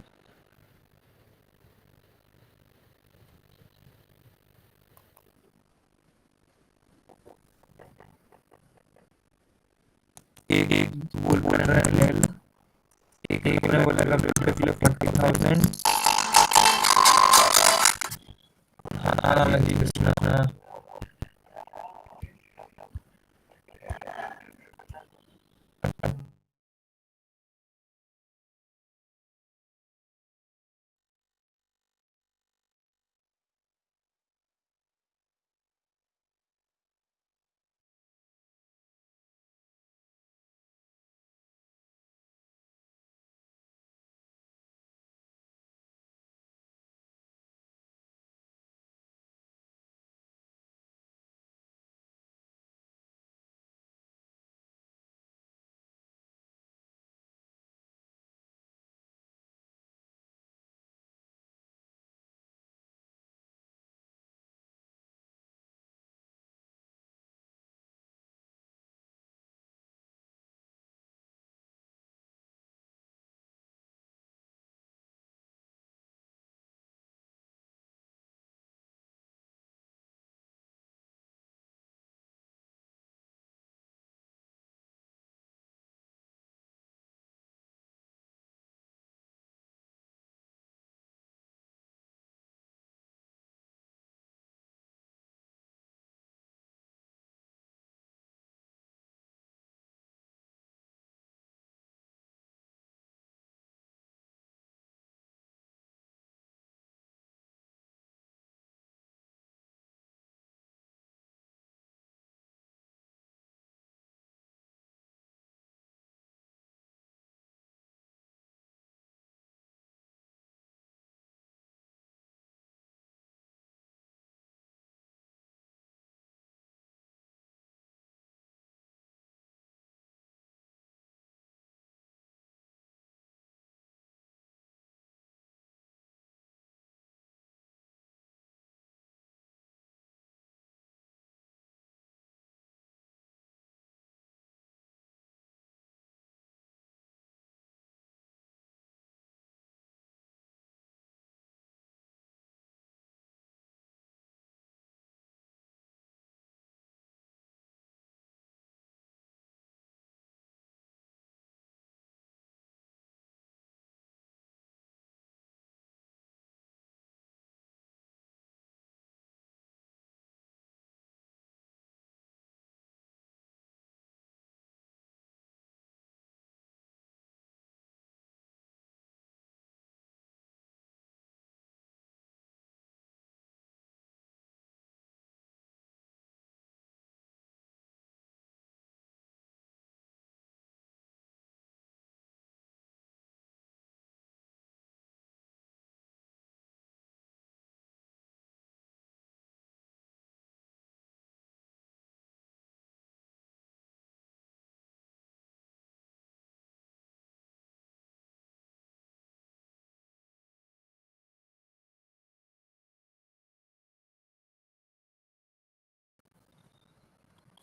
एक एक बोल रहा है, एक एक ने बोला कंप्यूटर 40,000। हाँ मैं जी कृष्णा।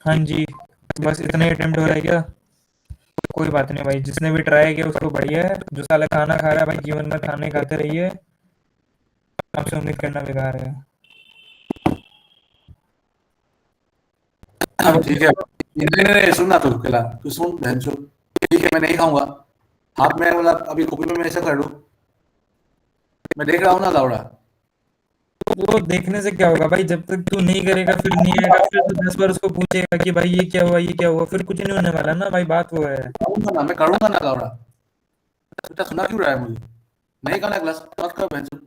हाँ जी, बस इतना ही अटेम्प्ट हो रहा है क्या? कोई बात नहीं भाई, जिसने भी ट्राई किया उसको बढ़िया है, जो साला खाना खा रहा है भाई जीवन में खाने खाते रहिए, आपसे उम्मीद करना बेकार है। अब ठीक है। नहीं नहीं नहीं, सुनना तू अकेला, तू सुन बहन चो। ठीक है, मैं नहीं खाऊंगा। हाथ में मतलब अभी कुपी में मैं ऐसा कर लूं। मैं देख रहा हूँ ना लाउडा। वो देखने से क्या होगा भाई, जब तक तू नहीं करेगा फिर नहीं आएगा, फिर तू 10 बार उसको पूछेगा कि भाई ये क्या हुआ ये क्या हुआ, फिर कुछ नहीं होने वाला ना भाई, बात वो है। करूंगा ना, मैं करूंगा ना लाउडा। बेटा सुना क्यों रहा है मुझे? नहीं करना क्लास, मत कर बहन चो।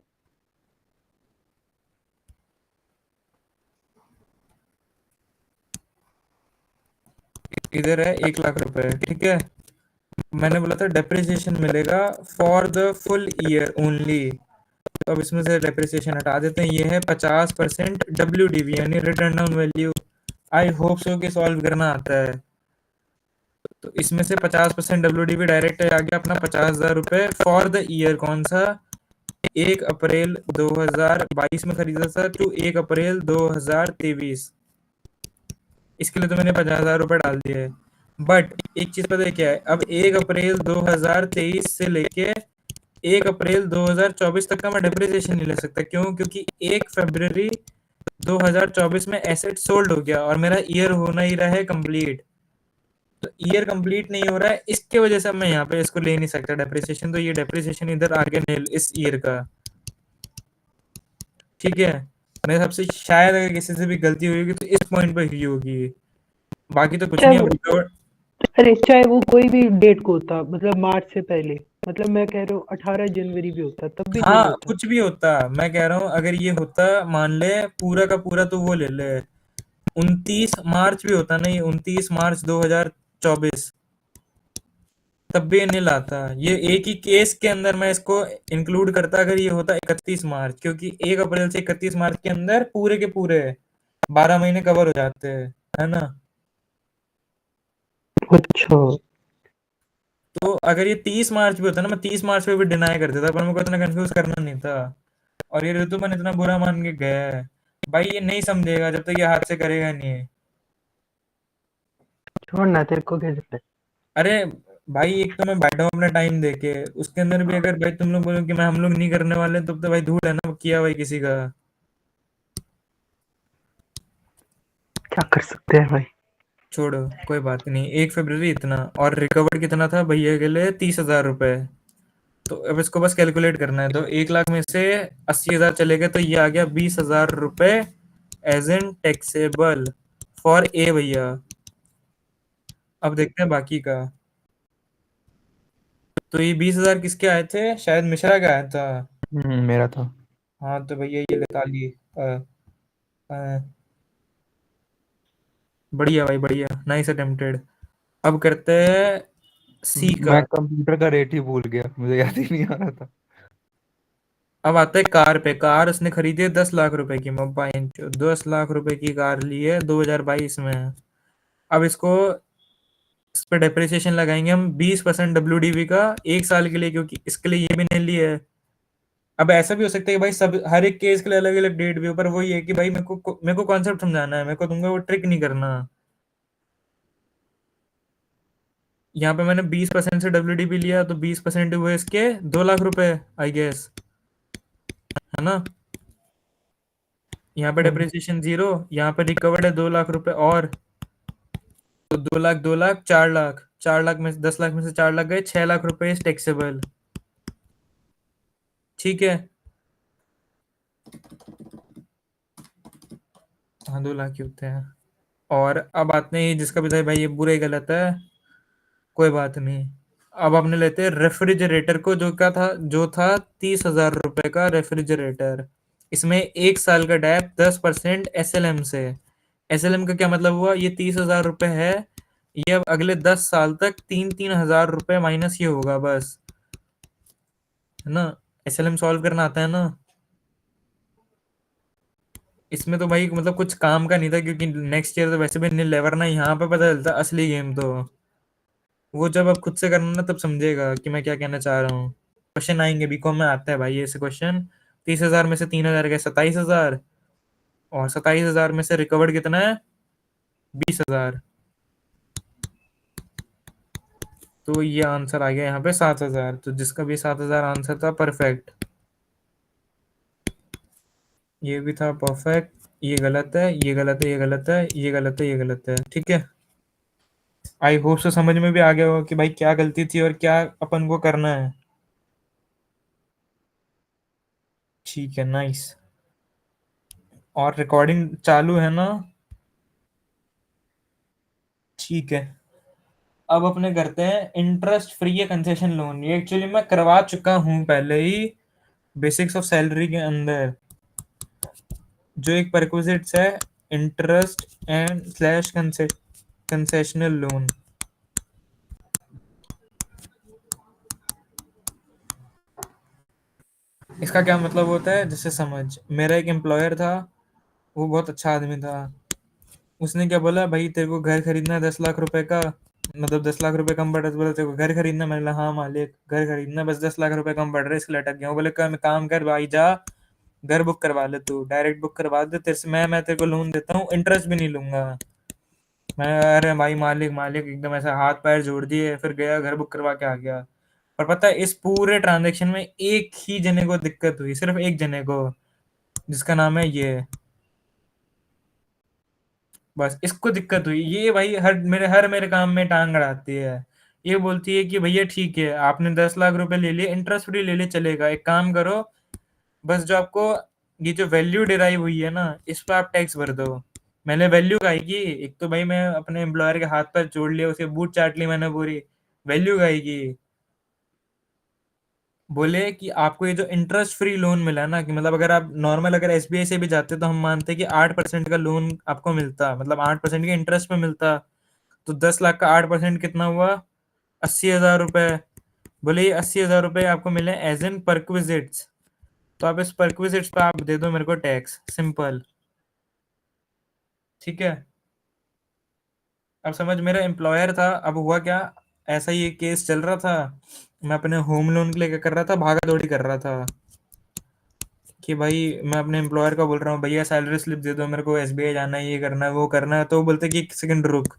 इधर है 1 लाख रुपए, ठीक है। मैंने बोला था डेप्रिसिएशन मिलेगा for the full year only, तो अब इसमें से डेप्रिसिएशन हटा देते हैं। ये है 50% WDV यानी return down value. I hope so कि सॉल्व करना आता है। तो इसमें से 50% WDV डायरेक्ट आ गया अपना 50,000 रुपये फॉर द ईयर, कौन सा? 1 अप्रैल 2022 में खरीदा था टू 1 अप्रैल 2023। इसके लिए तो मैंने 50,000 रुपये डाल दिए है। बट एक चीज पता है क्या है, अब 1 अप्रैल 2023 से लेके 1 अप्रैल 2024 तक का मैं डिप्रिसिएशन नहीं ले सकता। क्यों? क्योंकि 1 फरवरी 2024 में एसेट सोल्ड हो गया और मेरा ईयर होना ही रहा है कंप्लीट। तो ईयर कंप्लीट नहीं हो रहा है, इसके वजह से मैं यहाँ पे इसको ले नहीं सकता डेप्रिसिएशन, तो ये डेप्रिसिएशन इधर आ गया नील इस ईयर का। ठीक है, मेरे हिसाब से शायद अगर किसी से भी गलती हुई होगी तो इस पॉइंट पर हुई होगी, बाकी तो कुछ चाहे नहीं। अब वो रिकवर, अरे चाहे वो कोई भी डेट को होता, मतलब मार्च से पहले, मतलब मैं कह रहा हूँ 18 जनवरी भी होता तब भी नील हाँ होता। कुछ भी होता, मैं कह रहा हूँ अगर ये होता, मान ले पूरा का पूरा, तो वो ले ले 29 मार्च भी होता, नहीं 29 मार्च 2024, तब भी ये नहीं लाता। ये एक ही केस के अंदर मैं इसको इंक्लूड करता अगर ये होता 31 मार्च, क्योंकि 1 अप्रैल से 31 मार्च के अंदर पूरे के पूरे 12 महीने कवर हो जाते हैं, है ना। अच्छा। तो अगर ये 30 मार्च भी होता ना, मैं 30 मार्च पे भी डिनाई कर देता, पर मेरे को इतना कंफ्यूज करना नहीं था। और ये ऋतुमन इतना बुरा मान के गया है भाई, ये नहीं समझेगा जब तक ये हाथ से करेगा नहीं। छोड़ना, तेरे को क्या दिक्कत अरे भाई, एक तो मैं बैठा हूँ अपना टाइम देके, उसके अंदर भी अगर भाई तुम लोग बोलो कि मैं हम लोग नहीं करने वाले, तब तो भाई धूल है ना किया भाई किसी का। क्या कर सकते हैं भाई। छोड़ो, कोई बात नहीं। 1 फरवरी इतना, और रिकवर्ड कितना था भैया के लिए? 30,000 रुपये। तो अब इसको बस कैलकुलेट करना है, तो 1 लाख में से 80,000 चले गए, तो ये आ गया 20,000 रुपये as an taxable for a भैया। अब देखते हैं बाकी का। तो ये 20,000 किसके आए थे? शायद मिश्रा का आया था। मेरा था। हाँ तो भैया ये लेता ली। बढ़िया भाई बढ़िया, नाइस अटेम्प्टेड। अब करते हैं सी का। मैं कंप्यूटर का रेट ही भूल गया, मुझे याद ही नहीं आ रहा था। अब आता है कार पे। कार उसने खरीदी है 10 लाख रुपए की, मोबाइल 10 लाख रुपए की कार ली है 2022 में। अब इसको, इस पे डेप्रिसिएशन लगाएंगे हम 20% WDV का 1 साल के लिए, क्योंकि इसके लिए ये भी नहीं लिया है। अब ऐसा भी हो सकता है कि भाई सब हर एक केस के लिए अलग अलग डेट भी हो, पर वही है कि भाई मेरे को कॉन्सेप्ट समझाना है, मेरे को तुमको वो ट्रिक नहीं करना। यहाँ पे मैंने 20% से WDV लिया, तो 20% हुए इसके 2 लाख रुपए, आई गेस, है ना। यहाँ पे डेप्रिसिएशन 0, यहाँ पे रिकवर्ड है 2 लाख रुपए और, तो 2 लाख 2 लाख 4 लाख, 4 लाख में 10 लाख में से 4 लाख गए, 6 लाख रुपए टैक्सेबल। ठीक है, हाँ 2 लाख ही होते हैं। और अब आते हैं जिसका भी था भाई ये बुरा ही गलत है, कोई बात नहीं। अब अपने लेते हैं रेफ्रिजरेटर को, जो क्या था, जो था 30,000 रुपए का रेफ्रिजरेटर। इसमें 1 साल का डैप 10% SLM से। SLM का क्या मतलब हुआ? ये 30,000 रुपए है, ये अब अगले 10 साल तक 3-3 हजार रुपए माइनस ये होगा बस, है ना। SLM सॉल्व करना आता है ना। इसमें तो भाई मतलब कुछ काम का नहीं था, क्योंकि नेक्स्ट ईयर तो वैसे भी नील लेवर ना, यहाँ पे पता चलता असली गेम तो। वो जब अब खुद से करना ना तब समझेगा कि मैं क्या कहना चाह रहा हूँ। क्वेश्चन आएंगे, बीकॉम में आता है भाई ऐसे क्वेश्चन। 30,000 में से 3,000 गए 27,000, और 27,000 में से रिकवर्ड कितना है? 20,000, तो ये आंसर आ गया यहाँ पे 7,000। तो जिसका भी 7,000 आंसर था परफेक्ट, ये भी था परफेक्ट, ये गलत है, ये गलत है, ये गलत है, ये गलत है, ये गलत है। ठीक है, आई होप सो समझ में भी आ गया होगा कि भाई क्या गलती थी और क्या अपन को करना है। ठीक है, नाइस। और रिकॉर्डिंग चालू है ना? ठीक है, अब अपने करते हैं इंटरेस्ट फ्री या कंसेशन लोन। ये एक्चुअली मैं करवा चुका हूं पहले ही, बेसिक्स ऑफ सैलरी के अंदर, जो एक परक्विजिट्स है, interest and slash concessional loan. इसका क्या मतलब होता है, जैसे समझ, मेरा एक एम्प्लॉयर था, वो बहुत अच्छा आदमी था। उसने क्या बोला, भाई तेरे को घर खरीदना है 10 लाख रुपए का, मतलब 10 लाख रुपए कम पड़ रहे, तो बोला तेरे को घर खरीदना। मैंने बोला हाँ मालिक, घर खरीदना, बस 10 लाख रुपए कम पड़ रहे, इसलिए अटक गया हूँ। बोले काम कर भाई, जा घर बुक करवा ले, तू डायरेक्ट बुक करवा दे, तेरे से मैं तेरे को लोन देता हूँ, इंटरेस्ट भी नहीं लूंगा। मैं, अरे भाई मालिक मालिक, एकदम ऐसा हाथ पैर जोड़ दिए, फिर गया घर बुक करवा के आ गया। पर पता है, इस पूरे ट्रांजेक्शन में एक ही जने को दिक्कत हुई, सिर्फ एक जने को, जिसका नाम है ये, बस इसको दिक्कत हुई। ये भाई हर मेरे काम में टांग अड़ाती है। ये बोलती है कि भैया ठीक है, आपने 10 लाख रुपए ले लिए, इंटरेस्ट फ्री ले लिए, चलेगा, एक काम करो, बस जो आपको ये जो वैल्यू डिराइव हुई है ना, इस पर आप टैक्स भर दो। मैंने वैल्यू खाएगी, एक तो भाई मैं अपने एम्प्लॉयर के हाथ पर जोड़ लिया, उसके बूट चाट ली मैंने पूरी, वैल्यू खाएगी। बोले कि आपको ये जो इंटरेस्ट फ्री लोन मिला ना, कि मतलब अगर आप नॉर्मल अगर एसबीआई से भी जाते तो हम मानते कि 8% का लोन आपको मिलता, मतलब 8% के इंटरेस्ट में मिलता, तो 10 लाख का 8% कितना हुआ, 80,000 रुपए। बोले ये 80,000 रुपए आपको मिले एज एन परक्विजिट्स, तो आप इस परक्विजिट्स पे आप दे दो मेरे को टैक्स, सिंपल। ठीक है, अब समझ, मेरा एम्प्लॉयर था, अब हुआ क्या, ऐसा ही एक केस चल रहा था, मैं अपने होम लोन के लिए क्या कर रहा था, भागा दौड़ी कर रहा था, कि भाई मैं अपने एम्प्लॉयर का बोल रहा हूँ, भैया सैलरी स्लिप दे दो मेरे को, एसबीआई जाना है, ये करना है, वो करना है, तो वो बोलते कि एक सेकंड रुक।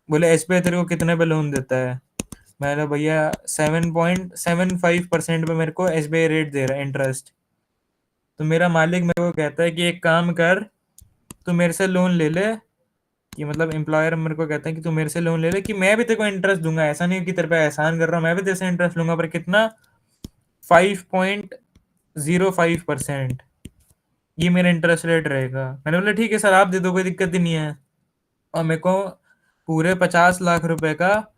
बोले एसबीआई तेरे को कितने पे लोन देता है? मैंने, भैया 7.75% पे मेरे को एसबीआई रेट दे रहा है इंटरेस्ट। तो मेरा मालिक मेरे को कहता है कि एक काम कर, तू मेरे से लोन ले ले, कि मतलब एम्प्लॉयर मेरे को कहता है कि तू मेरे से लोन ले ले, कि मैं भी तेरे को इंटरेस्ट दूंगा, ऐसा नहीं कि तेरे पे एहसान कर रहा हूँ, मैं भी तेरे से इंटरेस्ट लूंगा, पर कितना, 5.05%, ये मेरा इंटरेस्ट रेट रहेगा। मैंने बोला ठीक है सर, आप दे दो, कोई दिक्कत ही नहीं है। और मेरे को पूरे 50 लाख रुपए का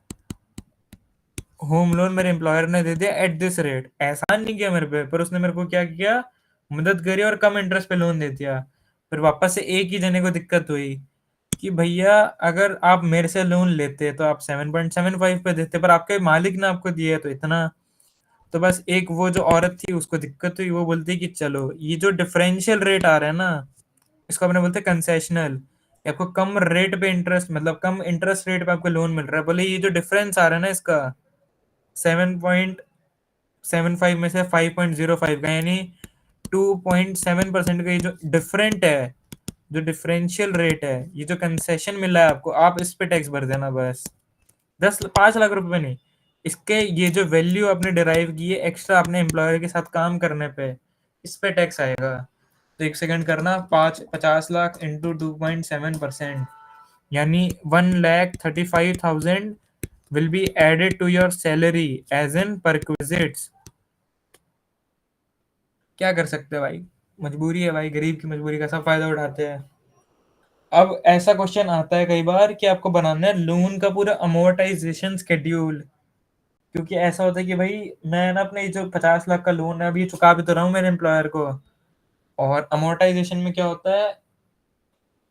होम लोन मेरे एम्प्लॉयर ने दे दिया एट दिस रेट। एहसान नहीं किया मेरे पे, पर उसने मेरे को क्या किया, मदद करी और कम इंटरेस्ट पे लोन दे दिया। फिर वापस से एक ही जने को दिक्कत हुई, कि भैया अगर आप मेरे से लोन लेते तो आप 7.75 पे देते, पर आपके मालिक ने आपको दिया है तो इतना। तो बस एक वो जो औरत थी उसको दिक्कत हुई, वो बोलती कि चलो ये जो डिफरेंशियल रेट आ रहा है ना, इसको अपने बोलते हैं कंसेशनल, आपको कम रेट पे इंटरेस्ट, मतलब कम इंटरेस्ट रेट पे आपको लोन मिल रहा है। बोले ये जो डिफरेंस आ रहा है ना इसका, 7.75 में से 5.05 का, यानी 2.7% का, ये जो डिफरेंट है, जो डिफरेंशियल रेट है, ये जो कंसेशन मिला है आपको, आप इस पे टैक्स भर देना बस। 5 लाख रुपए नहीं, इसके ये जो वैल्यू आपने डिराइव की है एक्स्ट्रा अपने एम्प्लॉयर के साथ काम करने पे, इस पे टैक्स आएगा। तो एक सेकंड करना, 50 लाख इंटू 2.7%, यानी 1,35,000 will be added to your salary as in perquisites। क्या कर सकते हैं भाई, मजबूरी है भाई, गरीब की मजबूरी का सब फायदा उठाते हैं। अब ऐसा क्वेश्चन आता है कई बार कि आपको बनाना है लोन का पूरा अमोर्टाइजेशन स्केड्यूल, क्योंकि ऐसा होता है कि भाई मैं ना अपने ये जो 50 लाख का लोन है अभी चुका भी तो रहा हूँ मेरे एम्प्लॉयर को, और अमोर्टाइजेशन में क्या होता है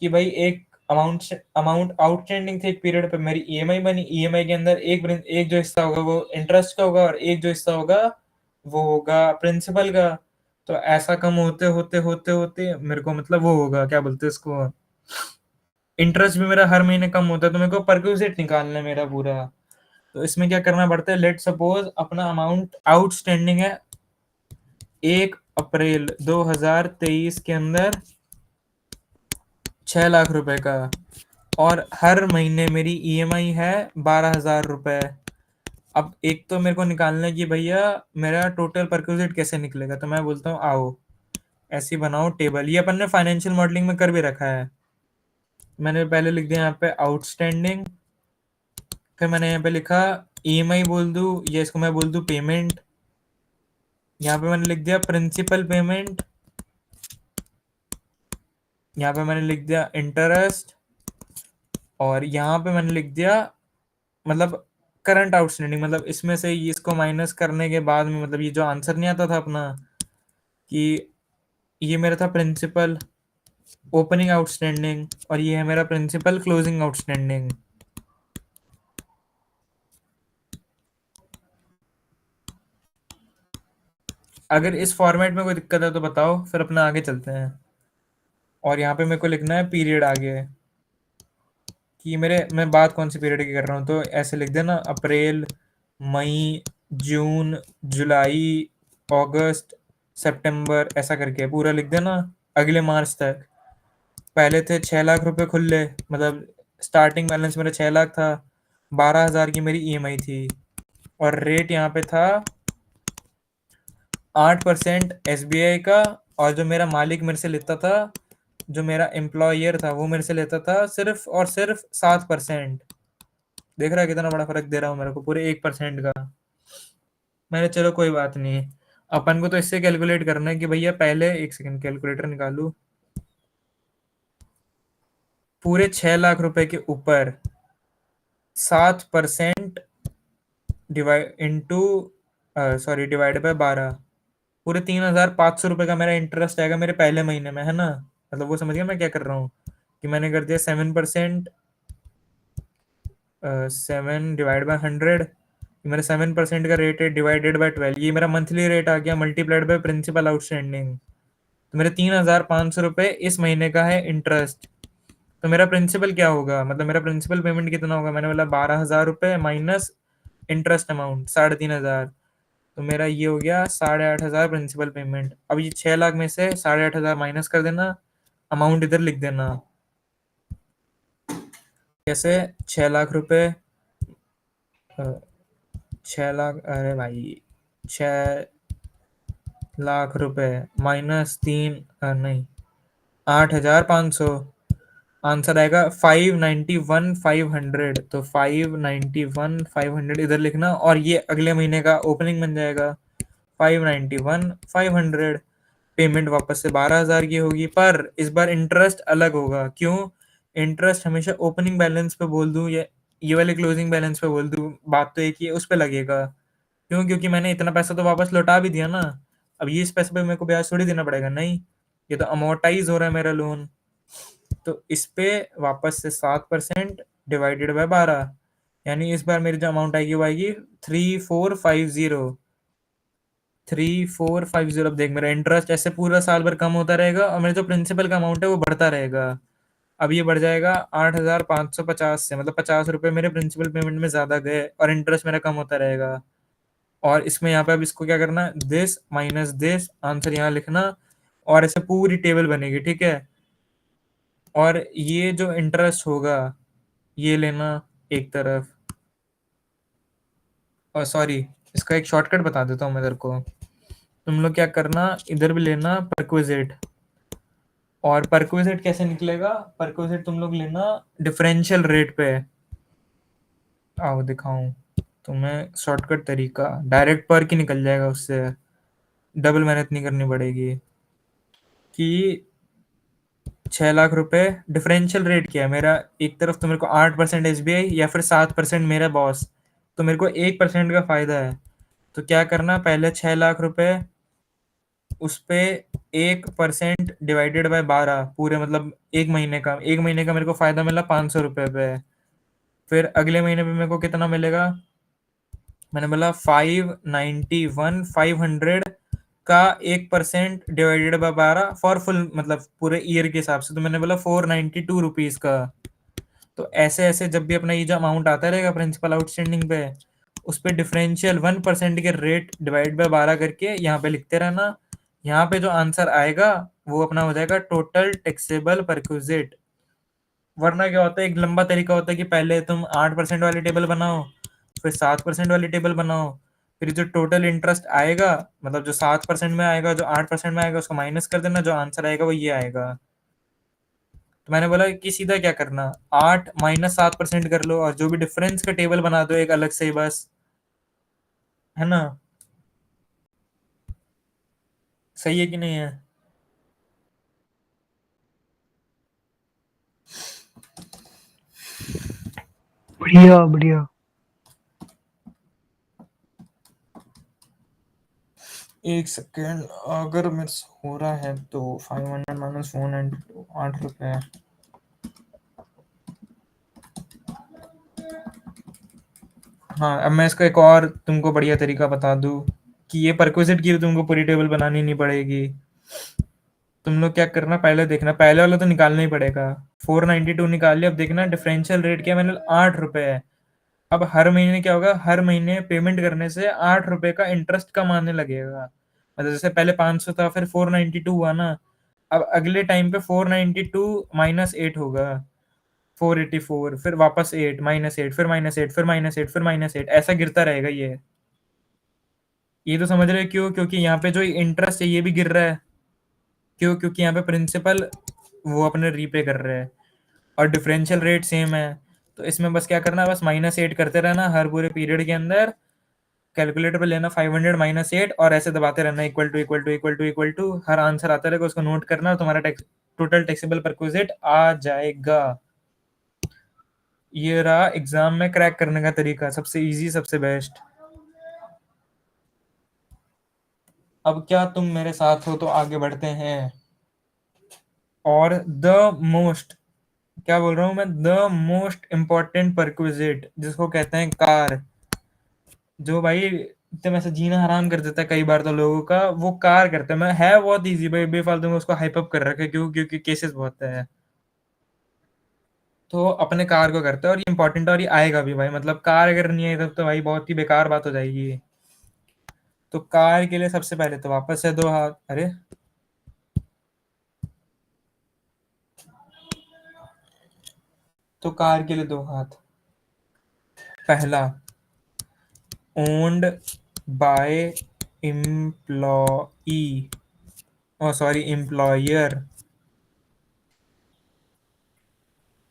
कि भाई एक अमाउंट अमाउंट आउटस्टैंडिंग थे एक पीरियड पे, मेरी ईएमआई बनी, ईएमआई के अंदर एक जो हिस्सा होगा वो इंटरेस्ट का होगा, और एक जो हिस्सा होगा वो होगा प्रिंसिपल का। तो ऐसा कम होते होते होते होते मेरे को, मतलब वो होगा, क्या बोलते हैं इसको, इंटरेस्ट भी मेरा हर महीने कम होता है, तो मेरे को परक्यूजिट निकालना है मेरा पूरा। तो इसमें क्या करना पड़ता है, लेट सपोज अपना अमाउंट आउटस्टैंडिंग है 1 अप्रैल 2023 के अंदर 6 लाख रुपए का, और हर महीने मेरी ईएमआई है 12,000 रुपए। अब एक तो मेरे को निकालना है कि भैया मेरा टोटल परक्विजिट कैसे निकलेगा, तो मैं बोलता हूँ आओ ऐसी बनाओ टेबल। ये अपन ने फाइनेंशियल मॉडलिंग में कर भी रखा है। मैंने पहले लिख दिया यहाँ पे आउटस्टैंडिंग, फिर मैंने यहाँ पे लिखा ईएमआई बोल दूँ या इसको मैं बोल दूँ पेमेंट। यहाँ पे मैंने लिख दिया प्रिंसिपल पेमेंट, यहाँ पे मैंने लिख दिया इंटरेस्ट, और यहाँ पे मैंने लिख दिया मतलब करंट आउटस्टैंडिंग। मतलब इसमें से इसको माइनस करने के बाद में मतलब ये जो आंसर नहीं आता था अपना कि ये मेरा था प्रिंसिपल ओपनिंग आउटस्टैंडिंग और ये है मेरा प्रिंसिपल क्लोजिंग आउटस्टैंडिंग। अगर इस फॉर्मेट में कोई दिक्कत है तो बताओ, फिर अपना आगे चलते हैं। और यहाँ पे मेरे को लिखना है पीरियड आगे कि मैं बात कौन सी पीरियड की कर रहा हूँ, तो ऐसे लिख देना अप्रैल, मई, जून, जुलाई, अगस्त, सितंबर, ऐसा करके पूरा लिख देना अगले मार्च तक। पहले थे 6 लाख रुपए खुले, मतलब स्टार्टिंग बैलेंस मेरा 6 लाख था, 12,000 की मेरी ईएमआई थी, और रेट यहाँ पे था 8% एसबीआई का। और जो मेरा मालिक मेरे से लेता था, जो मेरा एम्प्लॉयर था, वो मेरे से लेता था सिर्फ और सिर्फ 7%। देख रहा है कितना बड़ा फर्क दे रहा हूँ मेरे को, पूरे 1% का। मैंने चलो कोई बात नहीं, अपन को तो इससे कैलकुलेट करना है कि भैया पहले, एक सेकंड कैलकुलेटर निकालू, पूरे 6 लाख रुपए के ऊपर 7% divide into sorry divide by 12, पूरे 3,500 रुपए का मेरा इंटरेस्ट आएगा मेरे पहले महीने में, है ना। मतलब वो समझ गया मैं क्या कर रहा हूँ, कि मैंने कर दिया 7%, 7/100, मेरा 7% का रेट है डिवाइडेड बाय 12, ये मेरा मंथली रेट आ गया मल्टीप्लाइड बाय प्रिंसिपल आउटस्टैंडिंग। तो मेरे 3,500 रुपए इस महीने का है इंटरेस्ट। तो मेरा प्रिंसिपल क्या होगा, मतलब मेरा प्रिंसिपल पेमेंट कितना होगा, मैंने बोला 12,000 रुपए माइनस इंटरेस्ट अमाउंट 3,500। तो मेरा ये हो गया 8,500 प्रिंसिपल पेमेंट। अब ये 6 लाख में से 8,500 माइनस कर देना, अमाउंट इधर लिख देना। जैसे 6 लाख रुपए, 6 लाख, अरे भाई 6 लाख रुपए माइनस 3, नहीं 8,500, आंसर आएगा 591,500। तो 591,500 इधर लिखना, और ये अगले महीने का ओपनिंग बन जाएगा 591,500। पेमेंट वापस से 12,000 की होगी, पर इस बार इंटरेस्ट अलग होगा। क्यों? इंटरेस्ट हमेशा ओपनिंग बैलेंस पे बोल दूं या ये वाले क्लोजिंग बैलेंस पे बोल दूं, बात तो एक ही है, उस पे लगेगा। क्यों? क्योंकि मैंने इतना पैसा तो वापस लौटा भी दिया ना। अब ये इस पैसे पे मेरे को ब्याज थोड़ी देना पड़ेगा, नहीं, ये तो अमोर्टाइज हो रहा है मेरा लोन। तो इस पे वापस से 7% डिवाइडेड बाय 12, यानी इस बार मेरी जो अमाउंट आएगी वो आएगी 3,450। अब देख मेरा इंटरेस्ट ऐसे पूरा साल भर कम होता रहेगा, और मेरा जो प्रिंसिपल का अमाउंट है वो बढ़ता रहेगा। अब ये बढ़ जाएगा 8,550 से, मतलब 50 रुपए मेरे प्रिंसिपल पेमेंट में ज्यादा गए, और इंटरेस्ट मेरा कम होता रहेगा। और इसमें यहाँ पे अब इसको क्या करना, दिस माइनस दिस, आंसर यहाँ लिखना, और ऐसे पूरी टेबल बनेगी, ठीक है। और ये जो इंटरेस्ट होगा ये लेना एक तरफ, और सॉरी इसका एक शॉर्टकट बता देता हूँ मैं तेरे को। तुम लोग क्या करना, इधर भी लेना परक्विजिट। और परक्विजिट कैसे निकलेगा, परक्विजिट तुम लोग लेना डिफरेंशियल रेट पे। आओ दिखाऊं तुम्हें शॉर्टकट तरीका, डायरेक्ट पर की निकल जाएगा उससे, डबल मेहनत नहीं करनी पड़ेगी। कि 6 लाख रुपए डिफरेंशियल रेट क्या है मेरा, एक तरफ तो मेरे को 8% एसबीआई या फिर 7% मेरा बॉस, तो मेरे को 1% का फायदा है। तो क्या करना, पहले 6 लाख रुपए उस पे 1% डिवाइडेड बाय 12, पूरे मतलब एक महीने का मेरे को फायदा मिला 500 रुपए पे। फिर अगले महीने पे मेरे को कितना मिलेगा, मैंने बोला 591,500 का 1% डिवाइडेड बाय 12 फॉर फुल, मतलब पूरे ईयर के हिसाब से, तो मैंने बोला 492 रुपीज का। तो ऐसे ऐसे जब भी अपना ये जो अमाउंट आता रहेगा प्रिंसिपल आउटस्टैंडिंग पे, उस पे डिफरेंशियल 1% के रेट डिवाइड बाय 12 करके यहाँ पे लिखते रहना। यहाँ पे जो आंसर आएगा वो अपना हो जाएगा टोटल टैक्सेबल परक्विजिट। वरना क्या होता है, एक लंबा तरीका होता है कि पहले तुम 8% वाली टेबल बनाओ, फिर 7% वाली टेबल बनाओ, फिर जो टोटल इंटरेस्ट आएगा, मतलब जो 7% में आएगा, जो 8% में आएगा, उसको माइनस कर देना, जो आंसर आएगा वो ये आएगा। तो मैंने बोला कि सीधा क्या करना, 8 - 7% कर लो, और जो भी डिफरेंस का टेबल बना दो एक अलग से ही, बस, है ना? सही है कि नहीं है? बढ़िया बढ़िया। एक सेकेंड, अगर मेरे से हो रहा है तो 500 माइनस 492, 8 रुपए। हाँ, अब मैं इसका एक और तुमको बढ़िया तरीका बता दूं कि ये परक्विजिट की तुमको पूरी टेबल बनानी नहीं पड़ेगी। तुम लोग क्या करना, पहले देखना, पहले वाला तो निकालना ही पड़ेगा। 492 निकाल लिया, अब देखना डिफरेंशियल रेट क्या है, मैंने 8 रुपए है। अब हर महीने क्या होगा, हर महीने पेमेंट करने से 8 रुपए का इंटरेस्ट कम आने लगेगा। मतलब जैसे पहले 500 था, फिर 492 हुआ ना, अब अगले टाइम पे 492 -8 होगा, 484, फिर वापस 8 -8, फिर -8, फिर -8, फिर -8, ऐसा गिरता रहेगा ये तो समझ रहे हो क्यों? क्योंकि यहाँ पे जो इंटरेस्ट है ये भी गिर रहा है। क्यों? क्योंकि यहाँ पे प्रिंसिपल वो अपने रीपे कर रहे हैं, और डिफरेंशियल रेट सेम है। तो इसमें बस क्या करना है, बस -8 करते रहना हर पूरे पीरियड के अंदर। कैलकुलेटर पे लेना 500 -8, और ऐसे दबाते रहना, equal to equal to equal to equal to, हर आंसर आता रहेगा, उसको नोट करना, और तुम्हारा टोटल टैक्सेबल परक्विजिट आ जाएगा। ये रहा एग्जाम में क्रैक करने का तरीका, सबसे इजी, सबसे बेस्ट। अब क्या तुम मेरे साथ हो तो आगे बढ़ते हैं। और द मोस्ट, क्या बोल रहा हूं मैं, द मोस्ट इम्पोर्टेंट परक्विजिट, जिसको कहते हैं कार, जो भाई एकदम ऐसा जीना हराम कर देता है कई बार तो लोगों का, वो कार करते हैं। मैं है बहुत इजी भाई, बेफालतू में उसको हाइप अप कर रखा है, क्यों? क्योंकि केसेस बहुत है। तो अपने कार को करते हैं, और ये इंपॉर्टेंट, और ये आएगा भी भाई, मतलब कार अगर नहीं आई तब तो भाई बहुत ही बेकार बात हो जाएगी। तो कार के लिए सबसे पहले तो वापस से दो हाथ, अरे तो कार के लिए दो हाथ। पहला, owned by employee, oh sorry employer.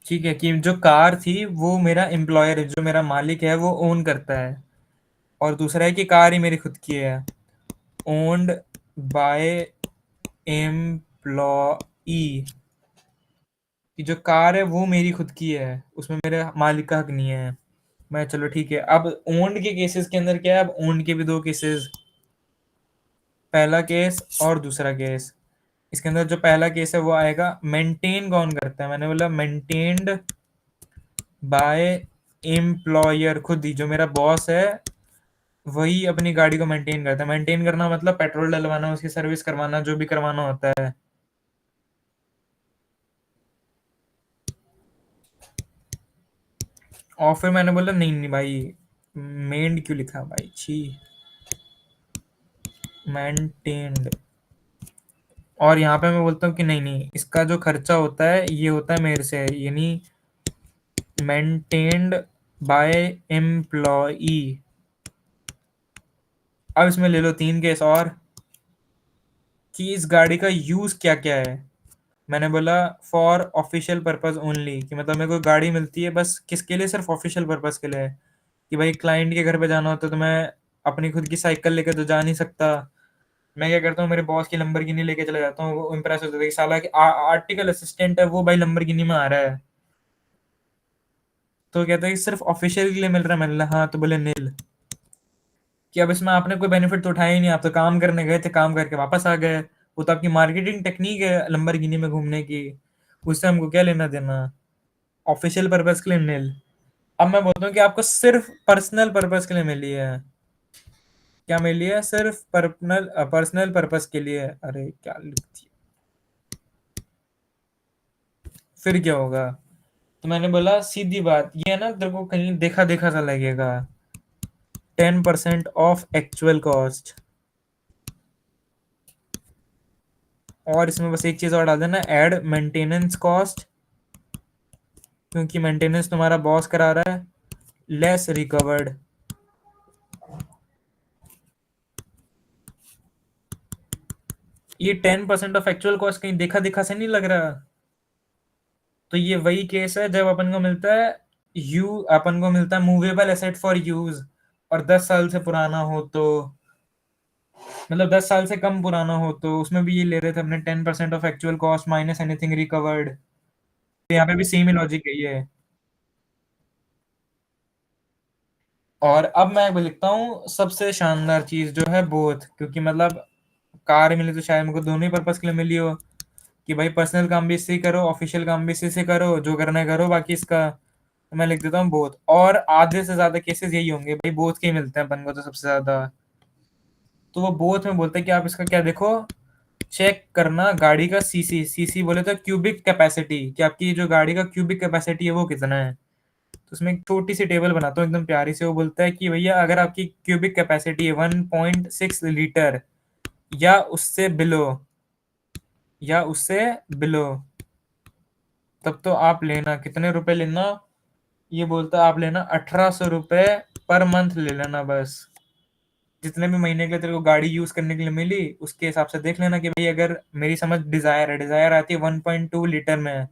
ठीक है, कि जो कार थी वो मेरा एम्प्लॉयर है, जो मेरा मालिक है वो ओन करता है। और दूसरा है कि कार ही मेरी खुद की है, ओन्ड बाय एम्प्लॉई, कि जो कार है वो मेरी खुद की है, उसमें मेरे मालिक का हक नहीं है। मैं, चलो ठीक है। अब ओन्ड के केसेस के अंदर क्या है, अब ओन्ड के भी दो केसेस, पहला केस और दूसरा केस। इसके अंदर जो पहला केस है वो आएगा, मेंटेन कौन करता है, मैंने बोला मेंटेन्ड बाय एम्प्लॉयर, खुद ही जो मेरा बॉस है वही अपनी गाड़ी को मेंटेन करता है। मेंटेन करना मतलब पेट्रोल डलवाना, उसकी सर्विस करवाना, जो भी करवाना होता है। और फिर मैंने बोला नहीं नहीं भाई, मेंड क्यों लिखा भाई, छी, मेंटेन्ड। और यहाँ पे मैं बोलता हूँ कि नहीं नहीं, इसका जो खर्चा होता है ये होता है मेरे से, यानी मेंटेन्ड बाय एम्प्लॉई। अब इसमें ले लो 3 केस और, कि इस गाड़ी का यूज क्या क्या है। मैंने बोला फॉर ऑफिशियल पर्पस ओनली, कि मतलब मेरे को गाड़ी मिलती है बस किसके लिए, सिर्फ ऑफिशियल पर्पस के लिए। कि भाई क्लाइंट के घर पे जाना होता है तो मैं अपनी खुद की साइकिल लेके तो जा नहीं सकता। मैं क्या करता हूँ, मेरे बॉस की लंबरगिनी लेके चला जाता हूँ, वो इम्प्रेस हो जाता है कि साला कि आर्टिकल असिस्टेंट है वो भाई लंबरगिनी में आ रहा है। तो कहता है कि सिर्फ ऑफिशियल के लिए मिल रहा है। मैंने बोला हाँ, तो बोले नील, कि अब इसमें आपने कोई बेनिफिट तो उठाया ही नहीं, आप तो काम करने गए थे, काम करके वापस आ गए। वो तो आपकी मार्केटिंग टेक्निक है लंबरगिनी में घूमने की, उससे हमको क्या लेना देना। ऑफिशियल पर्पस के लिए नील। अब मैं बोलता हूँ कि आपको सिर्फ पर्सनल पर्पस के लिए मिली है। क्या मिली है? सिर्फ पर्सनल पर्पस के लिए। अरे क्या लिखती है, फिर क्या होगा? तो मैंने बोला सीधी बात ये है ना, तेरे को कहीं देखा देखा सा लगेगा, 10% ऑफ एक्चुअल कॉस्ट। और इसमें बस एक चीज और डाल देना, एड मेंटेनेंस कॉस्ट क्योंकि मेंटेनेंस तुम्हारा बॉस करा रहा है, लेस रिकवर्ड। ये 10% ऑफ एक्चुअल कॉस्ट कहीं देखा दिखा से नहीं लग रहा? तो ये वही केस है जब अपन को मिलता है अपन को मिलता है मूवेबल एसेट फॉर यूज, और 10 साल से पुराना हो तो, मतलब 10 साल से कम पुराना हो तो उसमें भी ये ले रहे थे अपने 10% of actual cost minus anything recovered. तो यहाँ पे भी सेम ही लॉजिक यही है। और अब मैं लिखता हूँ सबसे शानदार चीज जो है बोथ, क्योंकि मतलब कार मिली तो शायद मेरे को दोनों ही पर्पज के लिए मिली हो, कि भाई पर्सनल काम भी इससे ही करो, ऑफिशियल काम भी इसी से करो, जो करना है करो, बाकी इसका। तो मैं लिख देता हूँ बोथ, और आधे से ज्यादा केसेस यही होंगे भाई, बोथ के ही मिलते हैं अपन को तो सबसे ज्यादा। तो वो बोथ में बोलते हैं कि आप इसका क्या देखो, चेक करना गाड़ी का सीसी। सीसी बोले तो क्यूबिक कैपेसिटी, कि आपकी जो गाड़ी का क्यूबिक कैपेसिटी है वो कितना है। तो उसमें एक छोटी सी टेबल बनाता हूँ एकदम प्यारी से। वो बोलता है कि भैया अगर आपकी क्यूबिक कैपेसिटी है 1.6 लीटर या उससे बिलो, या उससे बिलो, तब तो आप लेना कितने रुपए लेना। ये बोलता है आप लेना 1800 रुपए पर मंथ ले लेना बस। जितने भी महीने के लिए तेरे को गाड़ी यूज करने के लिए मिली उसके हिसाब से देख लेना कि भाई अगर मेरी समझ डिजायर है, डिजायर आती है 1.2 लीटर में,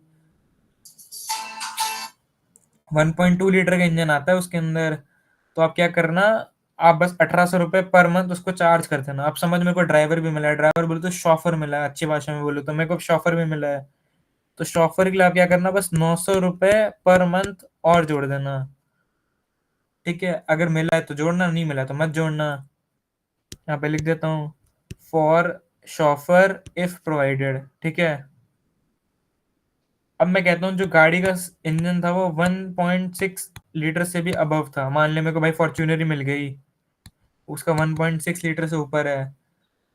1.2 लीटर का इंजन आता है उसके अंदर। तो आप क्या करना, आप बस 1800 रुपये पर मंथ उसको चार्ज कर देना। आप समझ, मेरे को ड्राइवर भी मिला है, ड्राइवर बोले तो शॉफर मिला है, अच्छी भाषा में बोलो तो मेरे को शॉफर भी मिला है। तो शॉफर के लिए आप क्या करना, बस 900 रुपये पर मंथ और जोड़ देना। ठीक है, अगर मिला है तो जोड़ना, नहीं मिला तो मत जोड़ना। यहाँ पे लिख देता हूँ फॉर शॉफर इफ प्रोवाइडेड। ठीक है, अब मैं कहता हूँ जो गाड़ी का इंजन था वो 1.6 लीटर से भी अबव था। मान ले मेरे को भाई फॉर्च्यूनर ही मिल गई, उसका 1.6 लीटर से ऊपर है।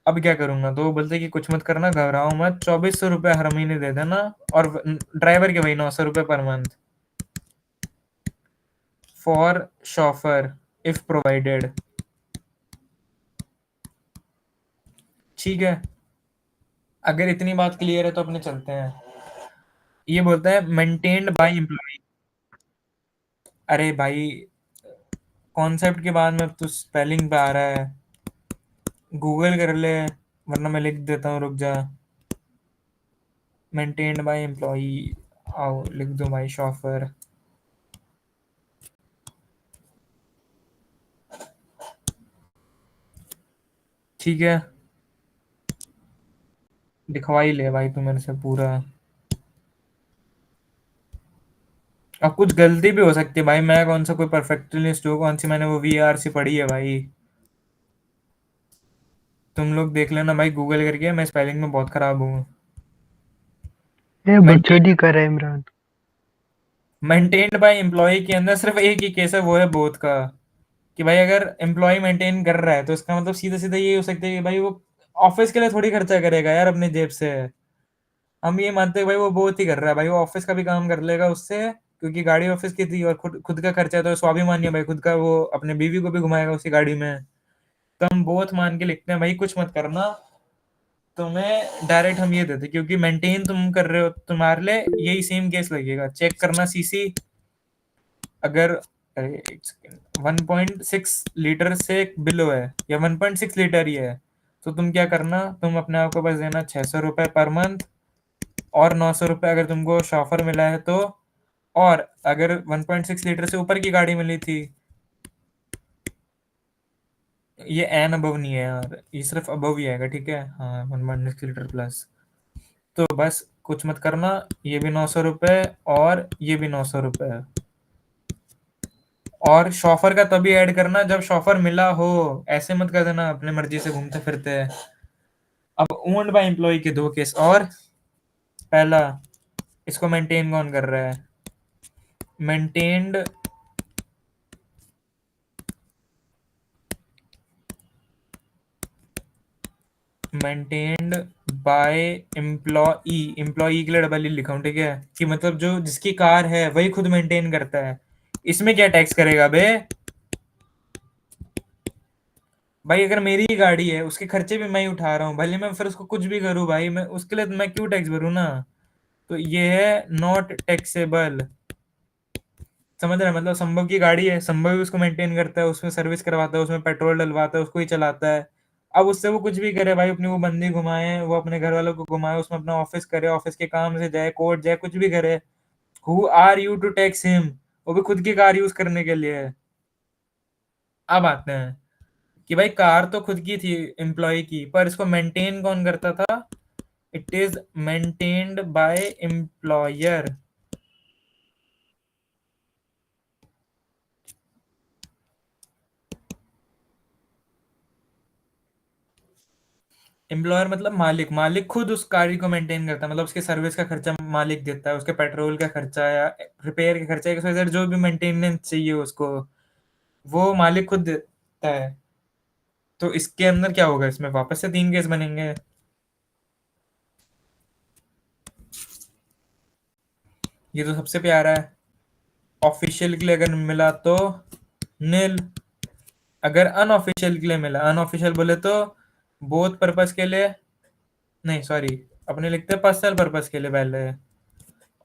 अब क्या करूंगा, तो वो बोलते कि कुछ मत करना, घबराओ मत, 2400 रुपये हर महीने दे देना, और ड्राइवर के भाई 900 रुपये per month for chauffeur if provided. ठीक है, अगर इतनी बात क्लियर है तो अपने चलते हैं। ये बोलता है मेंटेन्ड बाय एम्प्लॉय। अरे भाई, कॉन्सेप्ट के बाद में अब तो स्पेलिंग पे आ रहा है, गूगल कर ले, वरना मैं लिख देता हूँ, रुक जा। मेंटेन्ड बाय एम्प्लॉय, आओ लिख दो भाई शॉफर। ठीक है, दिखवा ही ले भाई तू मेरे से पूरा। अब कुछ गलती भी हो सकती है भाई, मैं कौन सा कोई परफेक्टलिस्ट हूँ, कौन सी मैंने वो वीआर सी पढ़ी है भाई। तुम लोग देख लेना भाई गूगल करके, मैं स्पेलिंग में बहुत खराब हूँ। ये मेंटेन बकचोदी कर रहा है इमरान। मेंटेन्ड बाय एम्प्लॉय के अंदर सिर्फ एक ही केस है, वो है बोथ का। कि भाई अगर एम्प्लॉय मेंटेन कर रहा है तो इसका मतलब सीधा सीधा ये हो सकता है कि भाई वो ऑफिस के लिए थोड़ी खर्चा करेगा यार अपने जेब से। हम ये मानते हैं भाई वो बहुत ही कर रहा है, भाई वो ऑफिस का भी काम कर लेगा उससे, क्योंकि गाड़ी ऑफिस की थी और खुद खुद का खर्चा है, तो स्वाभिमानी है भाई खुद का, वो अपने बीवी को भी घुमाएगा उसी गाड़ी में। तो हम बहुत मान के लिखते हैं भाई कुछ मत करना। तुम्हें डायरेक्ट हम ये देते, क्योंकि मेंटेन तुम कर रहे हो, तुम्हारे लिए यही सेम केस लगेगा। चेक करना सीसी, अगर, अरे एक सेकेंड, 1.6 लीटर से बिलो है या 1.6 लीटर ही है, तो तुम क्या करना, तुम अपने आप को बस देना 600 रुपये पर मंथ, और 900 रुपये अगर तुमको शॉफर मिला है तो। और अगर 1.6 लीटर से ऊपर की गाड़ी मिली थी, ये एन अबव नहीं है यार, ये सिर्फ अबव ही आएगा। ठीक है, हाँ 1.6 लीटर प्लस। तो बस कुछ मत करना, ये भी 900 रुपये और ये भी 900 रुपये। और शॉफर का तभी ऐड करना जब शॉफर मिला हो, ऐसे मत कर देना अपने मर्जी से घूमते फिरते। अब ओन्ड बाय एम्प्लॉय के दो केस और। पहला, इसको मेंटेन कौन कर रहा है, maintained maintained by employee. Employee के लिए डबल ई लिखा हूं, ठीक है, कि मतलब जो जिसकी कार है वही खुद मेंटेन करता है। इसमें क्या टैक्स करेगा बे भाई, अगर मेरी ही गाड़ी है उसके खर्चे भी मैं ही उठा रहा हूँ, भले मैं फिर उसको कुछ भी करूँ भाई, मैं उसके लिए मैं क्यों टैक्स भरूँ ना। तो ये है नॉट टैक्सेबल समझ रहे हैं? मतलब संभव की गाड़ी है, संभव भी उसको मेंटेन करता है, उसमें सर्विस करवाता है, उसमें पेट्रोल डलवाता है, उसको ही चलाता है। अब उससे वो कुछ भी करे भाई, अपनी वो बंदी घुमाए, वो अपने घर वालों को घुमाए, उसमें अपना ऑफिस करे, ऑफिस के काम से जाए, कोर्ट जाए, कुछ भी करे। Who are you to tax him? वो भी खुद की कार यूज करने के लिए है। अब आते हैं कि भाई कार तो खुद की थी एम्प्लॉय की, पर इसको मेंटेन कौन करता था? It is maintained by employer. Employer मतलब मालिक, मालिक खुद उस गाड़ी को मेंटेन करता है, मतलब उसके सर्विस का खर्चा मालिक देता है, उसके पेट्रोल का खर्चा या रिपेयर के खर्चा या जो भी मेंटेनेंस चाहिए उसको, वो मालिक खुद देता है। तो इसके अंदर क्या होगा, इसमें वापस से 3 केस बनेंगे। ये तो सबसे प्यारा है। ऑफिशियल के लिए अगर मिला तो नील, अगर अनऑफिशियल के लिए मिला, अनऑफिशियल बोले तो बोथ पर्पस के लिए, नहीं सॉरी, अपने लिखते हैं पर्सनल पर्पस के लिए पहले,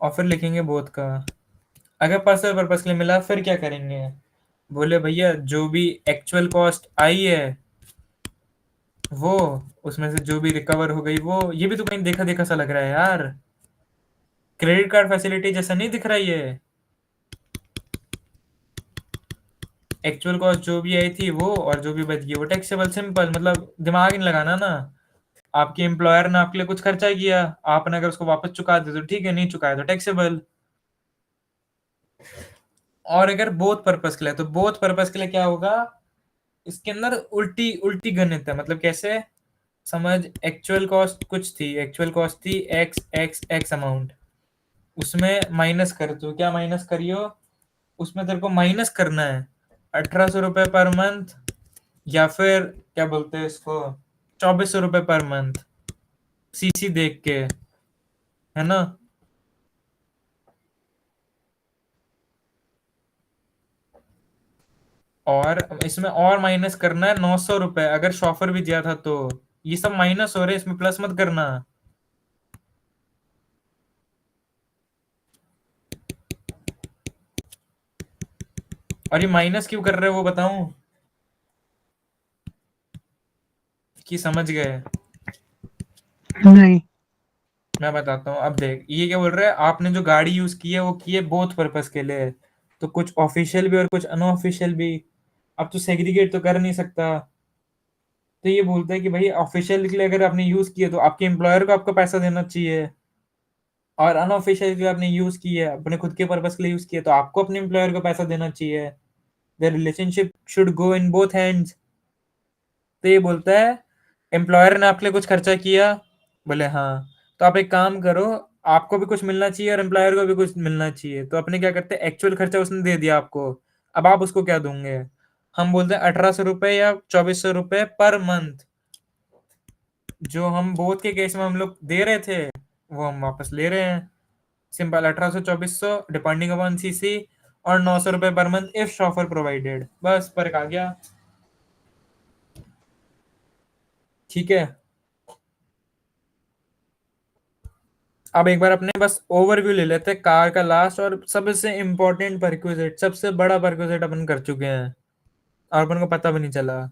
और फिर लिखेंगे बोथ का। अगर पर्सनल पर्पस के लिए मिला फिर क्या करेंगे? बोले भैया जो भी एक्चुअल कॉस्ट आई है वो, उसमें से जो भी रिकवर हो गई वो, ये भी तो कहीं देखा देखा सा लग रहा है यार, क्रेडिट कार्ड फैसिलिटी जैसा नहीं दिख रहा ये। एक्चुअल कॉस्ट जो भी आई थी वो, और जो भी बच गई वो टैक्सेबल, सिंपल, मतलब दिमाग नहीं लगाना ना। आपके एम्प्लॉयर ने आपके लिए कुछ खर्चा किया, आपने अगर उसको वापस चुका दे तो ठीक है, नहीं चुकाया तो टैक्सेबल। और अगर बोथ पर्पस के लिए, तो बोथ पर्पस के लिए क्या होगा, इसके अंदर उल्टी उल्टी गणित है। मतलब कैसे? समझ, एक्चुअल कॉस्ट कुछ थी, एक्चुअल कॉस्ट थी एक्स एक्स एक्स अमाउंट, उसमें माइनस कर, तो क्या माइनस करियो, उसमें तेरे को माइनस करना है 1800 रुपये पर मंथ, या फिर क्या बोलते हैं इसको, 2400 रुपये पर मंथ, सीसी देख के, है ना। और इसमें और माइनस करना है 900 रुपये, अगर शॉफर भी दिया था तो। ये सब माइनस हो रहे हैं, इसमें प्लस मत करना। और ये माइनस क्यों कर रहे हो वो बताऊं, कि समझ गए? नहीं। मैं बताता हूँ, अब देख ये क्या बोल रहा है, आपने जो गाड़ी यूज की है वो की है बोथ पर्पस के लिए, तो कुछ ऑफिशियल भी और कुछ अनऑफिशियल भी। अब तो सेग्रीगेट तो कर नहीं सकता, तो ये बोलता है कि भाई ऑफिशियल के लिए अगर आपने यूज किया तो आपके एम्प्लॉयर को आपको पैसा देना चाहिए, और अनऑफिशियल के लिए आपने यूज किया, अपने खुद के पर्पस के लिए यूज किया, तो आपको अपने एम्प्लॉयर को पैसा देना चाहिए। The relationship should go in both hands. तो ये बोलता है एम्प्लॉयर ने आपके लिए कुछ खर्चा किया, बोले हाँ, तो आप एक काम करो, आपको भी कुछ मिलना चाहिए और एम्प्लॉयर को भी कुछ मिलना चाहिए, तो अपने क्या करते हैं, एक्चुअल खर्चा उसने दे दिया आपको, अब आप उसको क्या दोगे? हम बोलते हैं 1800 रुपये या 2400 रुपये पर मंथ, जो हम बोथ के केस में हम लोग दे रहे थे वो हम वापस ले रहे हैं। सिंपल, 1800 2400 डिपेंडिंग अपॉन सीसी, और 900 रुपये per month if chauffeur provided, बस फर्क आ गया। ठीक है, अब एक बार अपने बस ओवरव्यू ले लेते हैं कार का, लास्ट और सबसे इम्पोर्टेंट परक्विजिट, सबसे बड़ा परक्विजिट अपन कर चुके हैं और अपन को पता भी नहीं चला,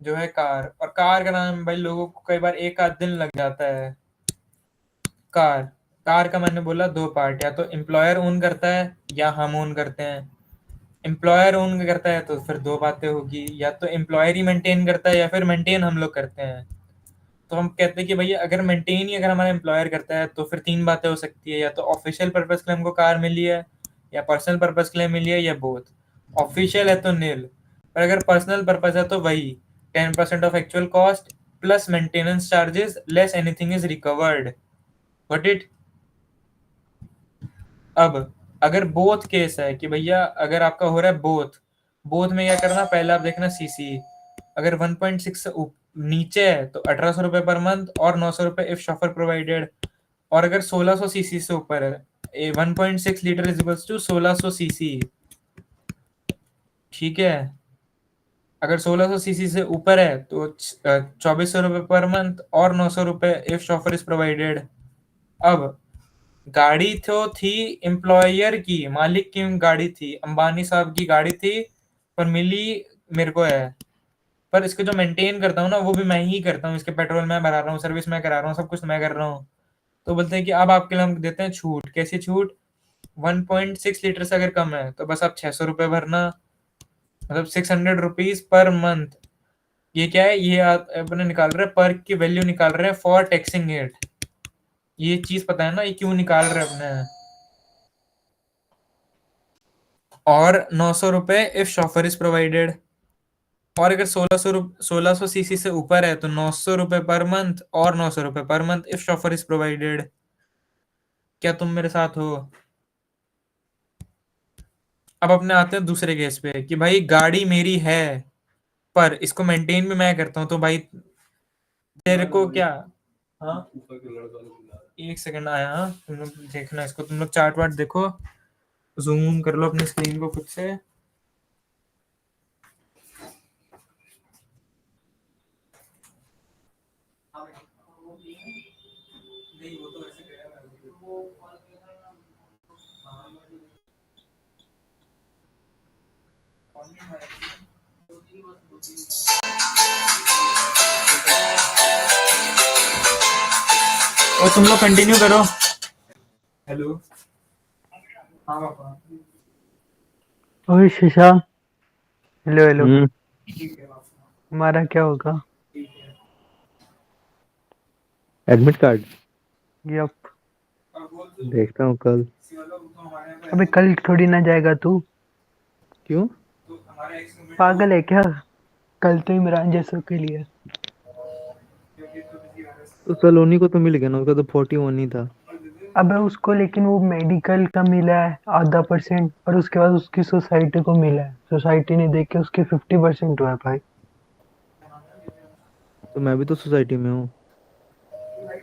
जो है कार। और कार का नाम भाई लोगों को कई बार एक आध दिन लग जाता है। कार, कार का मैंने बोला दो पार्ट, या तो एम्प्लॉयर ओन करता है या हम ओन करते हैं। एम्प्लॉयर ओन करता है तो फिर दो बातें होगी, या तो एम्प्लॉयर ही मेंटेन करता है या फिर मेंटेन हम लोग करते हैं। तो हम कहते हैं कि भैया अगर मेंटेन ही अगर हमारा एम्प्लॉयर करता है तो फिर 3 बातें हो सकती है, या तो ऑफिशियल पर्पस के लिए हमको कार मिली है, या पर्सनल पर्पस के लिए मिली है, या बोथ। ऑफिशियल है तो नील, पर अगर पर्सनल पर्पस है तो वही 10% of actual cost plus maintenance charges less anything is recovered. What it. अब अगर बोथ केस है कि भैया अगर आपका हो रहा है बोथ, बोथ में क्या करना, पहले आप देखना सीसी, अगर 1.6 से नीचे है तो 1800 रुपये पर मंथ और 900 रुपये इफ शॉफर प्रोवाइडेड, और अगर 1600 सीसी से ऊपर है, 1.6 litre is equals to 1600 CC. ठीक है, अगर 1600 सीसी से ऊपर है तो 2400 रुपये पर मंथ और 900 रुपये इफ शॉफर इज प्रोवाइडेड। अब गाड़ी तो थी एम्प्लॉयर की, मालिक की गाड़ी थी, अंबानी साहब की गाड़ी थी, पर मिली मेरे को है। पर इसको जो मेंटेन करता हूँ ना वो भी मैं ही करता हूँ, इसके पेट्रोल मैं भरा रहा हूँ, सर्विस मैं करा रहा हूँ, सब कुछ मैं कर रहा हूँ। तो बोलते हैं कि अब आपके लिए हम देते हैं छूट। कैसी छूट? 1.6 लीटर से अगर कम है तो बस आप 600 रुपये भरना, मतलब 600 रुपीज पर मंथ। ये क्या है, ये अपने निकाल रहे हैं पर की वैल्यू निकाल रहे हैं फॉर टैक्सिंग इट। ये चीज पता है ना ये क्यों निकाल रहे हैं अपने? और 900 रुपये इफ शॉफर इज प्रोवाइडेड। और अगर 1600 सीसी से ऊपर है तो 900 रुपये पर मंथ, और 900 रुपये per month if chauffeur is provided. क्या तुम मेरे साथ हो? अब अपने आते हैं दूसरे केस पे कि भाई गाड़ी मेरी है पर इसको मेंटेन भी मैं करता हूँ, तो भाई तेरे को क्या? हाँ, एक सेकंड आया। हाँ, तुम लोग देखना इसको, तुम लोग चार्ट वार्ट देखो, जूम कर लो अपनी स्क्रीन को खुद से। और तुम लोग कंटिन्यू करो। हेलो। हाँ पापा। ओए शशांक, हेलो हेलो। ठीक है पापा। हमारा क्या होगा? ठीक है। Admit card yup. और बोल तो देखता हूँ कल। किसी वाला वो तो हमारे यहाँ पे अबे कल थोड़ी ना जाएगा तू, क्यों? तो हमारा एक्सपेरिमेंट पागल है क्या? कल तो इमरान जैसों के लिए। क्योंकि तो किसी वजह से तो सलोनी को तो मिल गया ना, उसका तो 41 ही था। अबे उसको लेकिन वो मेडिकल का मिला है ½ %, और उसके बाद उसकी सोसाइटी को मिला है, सोसाइटी ने देख के उसके 50% हुआ है भाई। तो मैं भी तो सोसाइटी में हूँ।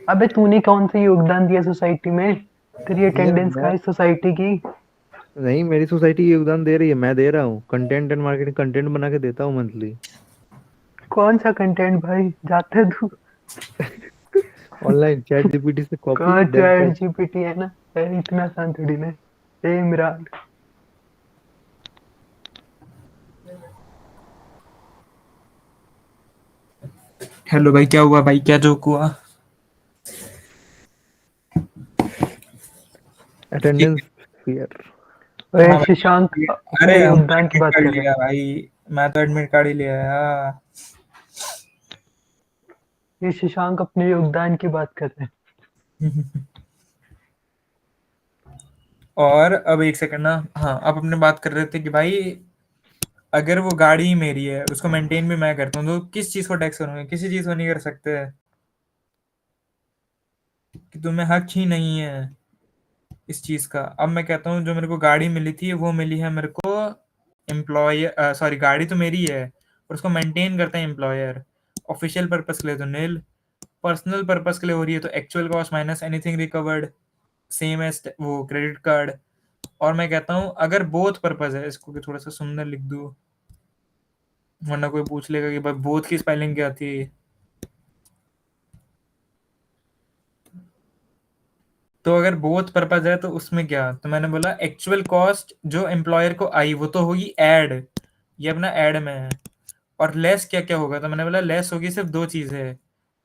अबे तूने कौन सा योगदान दिया सोसाइटी में? तेरी यार अटेंडेंस मैं कहाँ है सोसाइटी की? नहीं, मेरी सोसाइटी योगदान दे रही है, मैं दे रहा हूँ। कंटेंट एंड मार्केटिंग कंटेंट बना के देता हूँ मंथली। कौन सा कंटेंट भाई, जाता है तू? ऑनलाइन चैट जीपीटी से कॉपी कहाँ देन चैट पेस्ट। जीपीटी है ना? यार इतना आसान थोड़ी ना है। ए इमरान, हेलो भाई, क्या हुआ भाई, क्या जोक हुआ? ठीक अटेंडेंस है। फियर। ओए हाँ शशांक, भाई, अपने अरे हम तो योगदान की एडमिट बात कार्ड कर रहे लिया भाई, मैं तो एडमिट कार्ड ही लिया है। हैं। ये शशांक अपने योगदान की बात कर रहे हैं। और अब एक सेकंड ना, हाँ अब अपने बात कर रहे थे कि भाई अगर वो गाड़ी मेरी है, उसको मेंटेन भी मैं करता हूँ, तो किस चीज को टैक्स करूंगे? किसी चीज को नहीं कर सकते, कि तुम्हें हक ही नहीं है इस चीज का। अब मैं कहता हूँ जो मेरे को गाड़ी मिली थी वो मिली है मेरे को एम्प्लॉयर, सॉरी गाड़ी तो मेरी है और उसको मेंटेन करता है एम्प्लॉयर। ऑफिशियल पर्पस के लिए तो नील, पर्सनल पर्पस के लिए हो रही है तो actual cost minus anything recovered, same as वो क्रेडिट कार्ड। और मैं कहता हूँ अगर बोथ पर्पस है, इसको कि थोड़ा सा सुंदर लिख दूँ वरना कोई पूछ लेगा कि भाई बोथ की स्पेलिंग क्या थी। तो अगर बोथ पर्पज है तो उसमें क्या, तो मैंने बोला एक्चुअल कॉस्ट जो एम्प्लॉयर को आई वो तो होगी ऐड, ये अपना ऐड में है। और लेस क्या क्या होगा, तो मैंने बोला लेस होगी सिर्फ दो चीजें,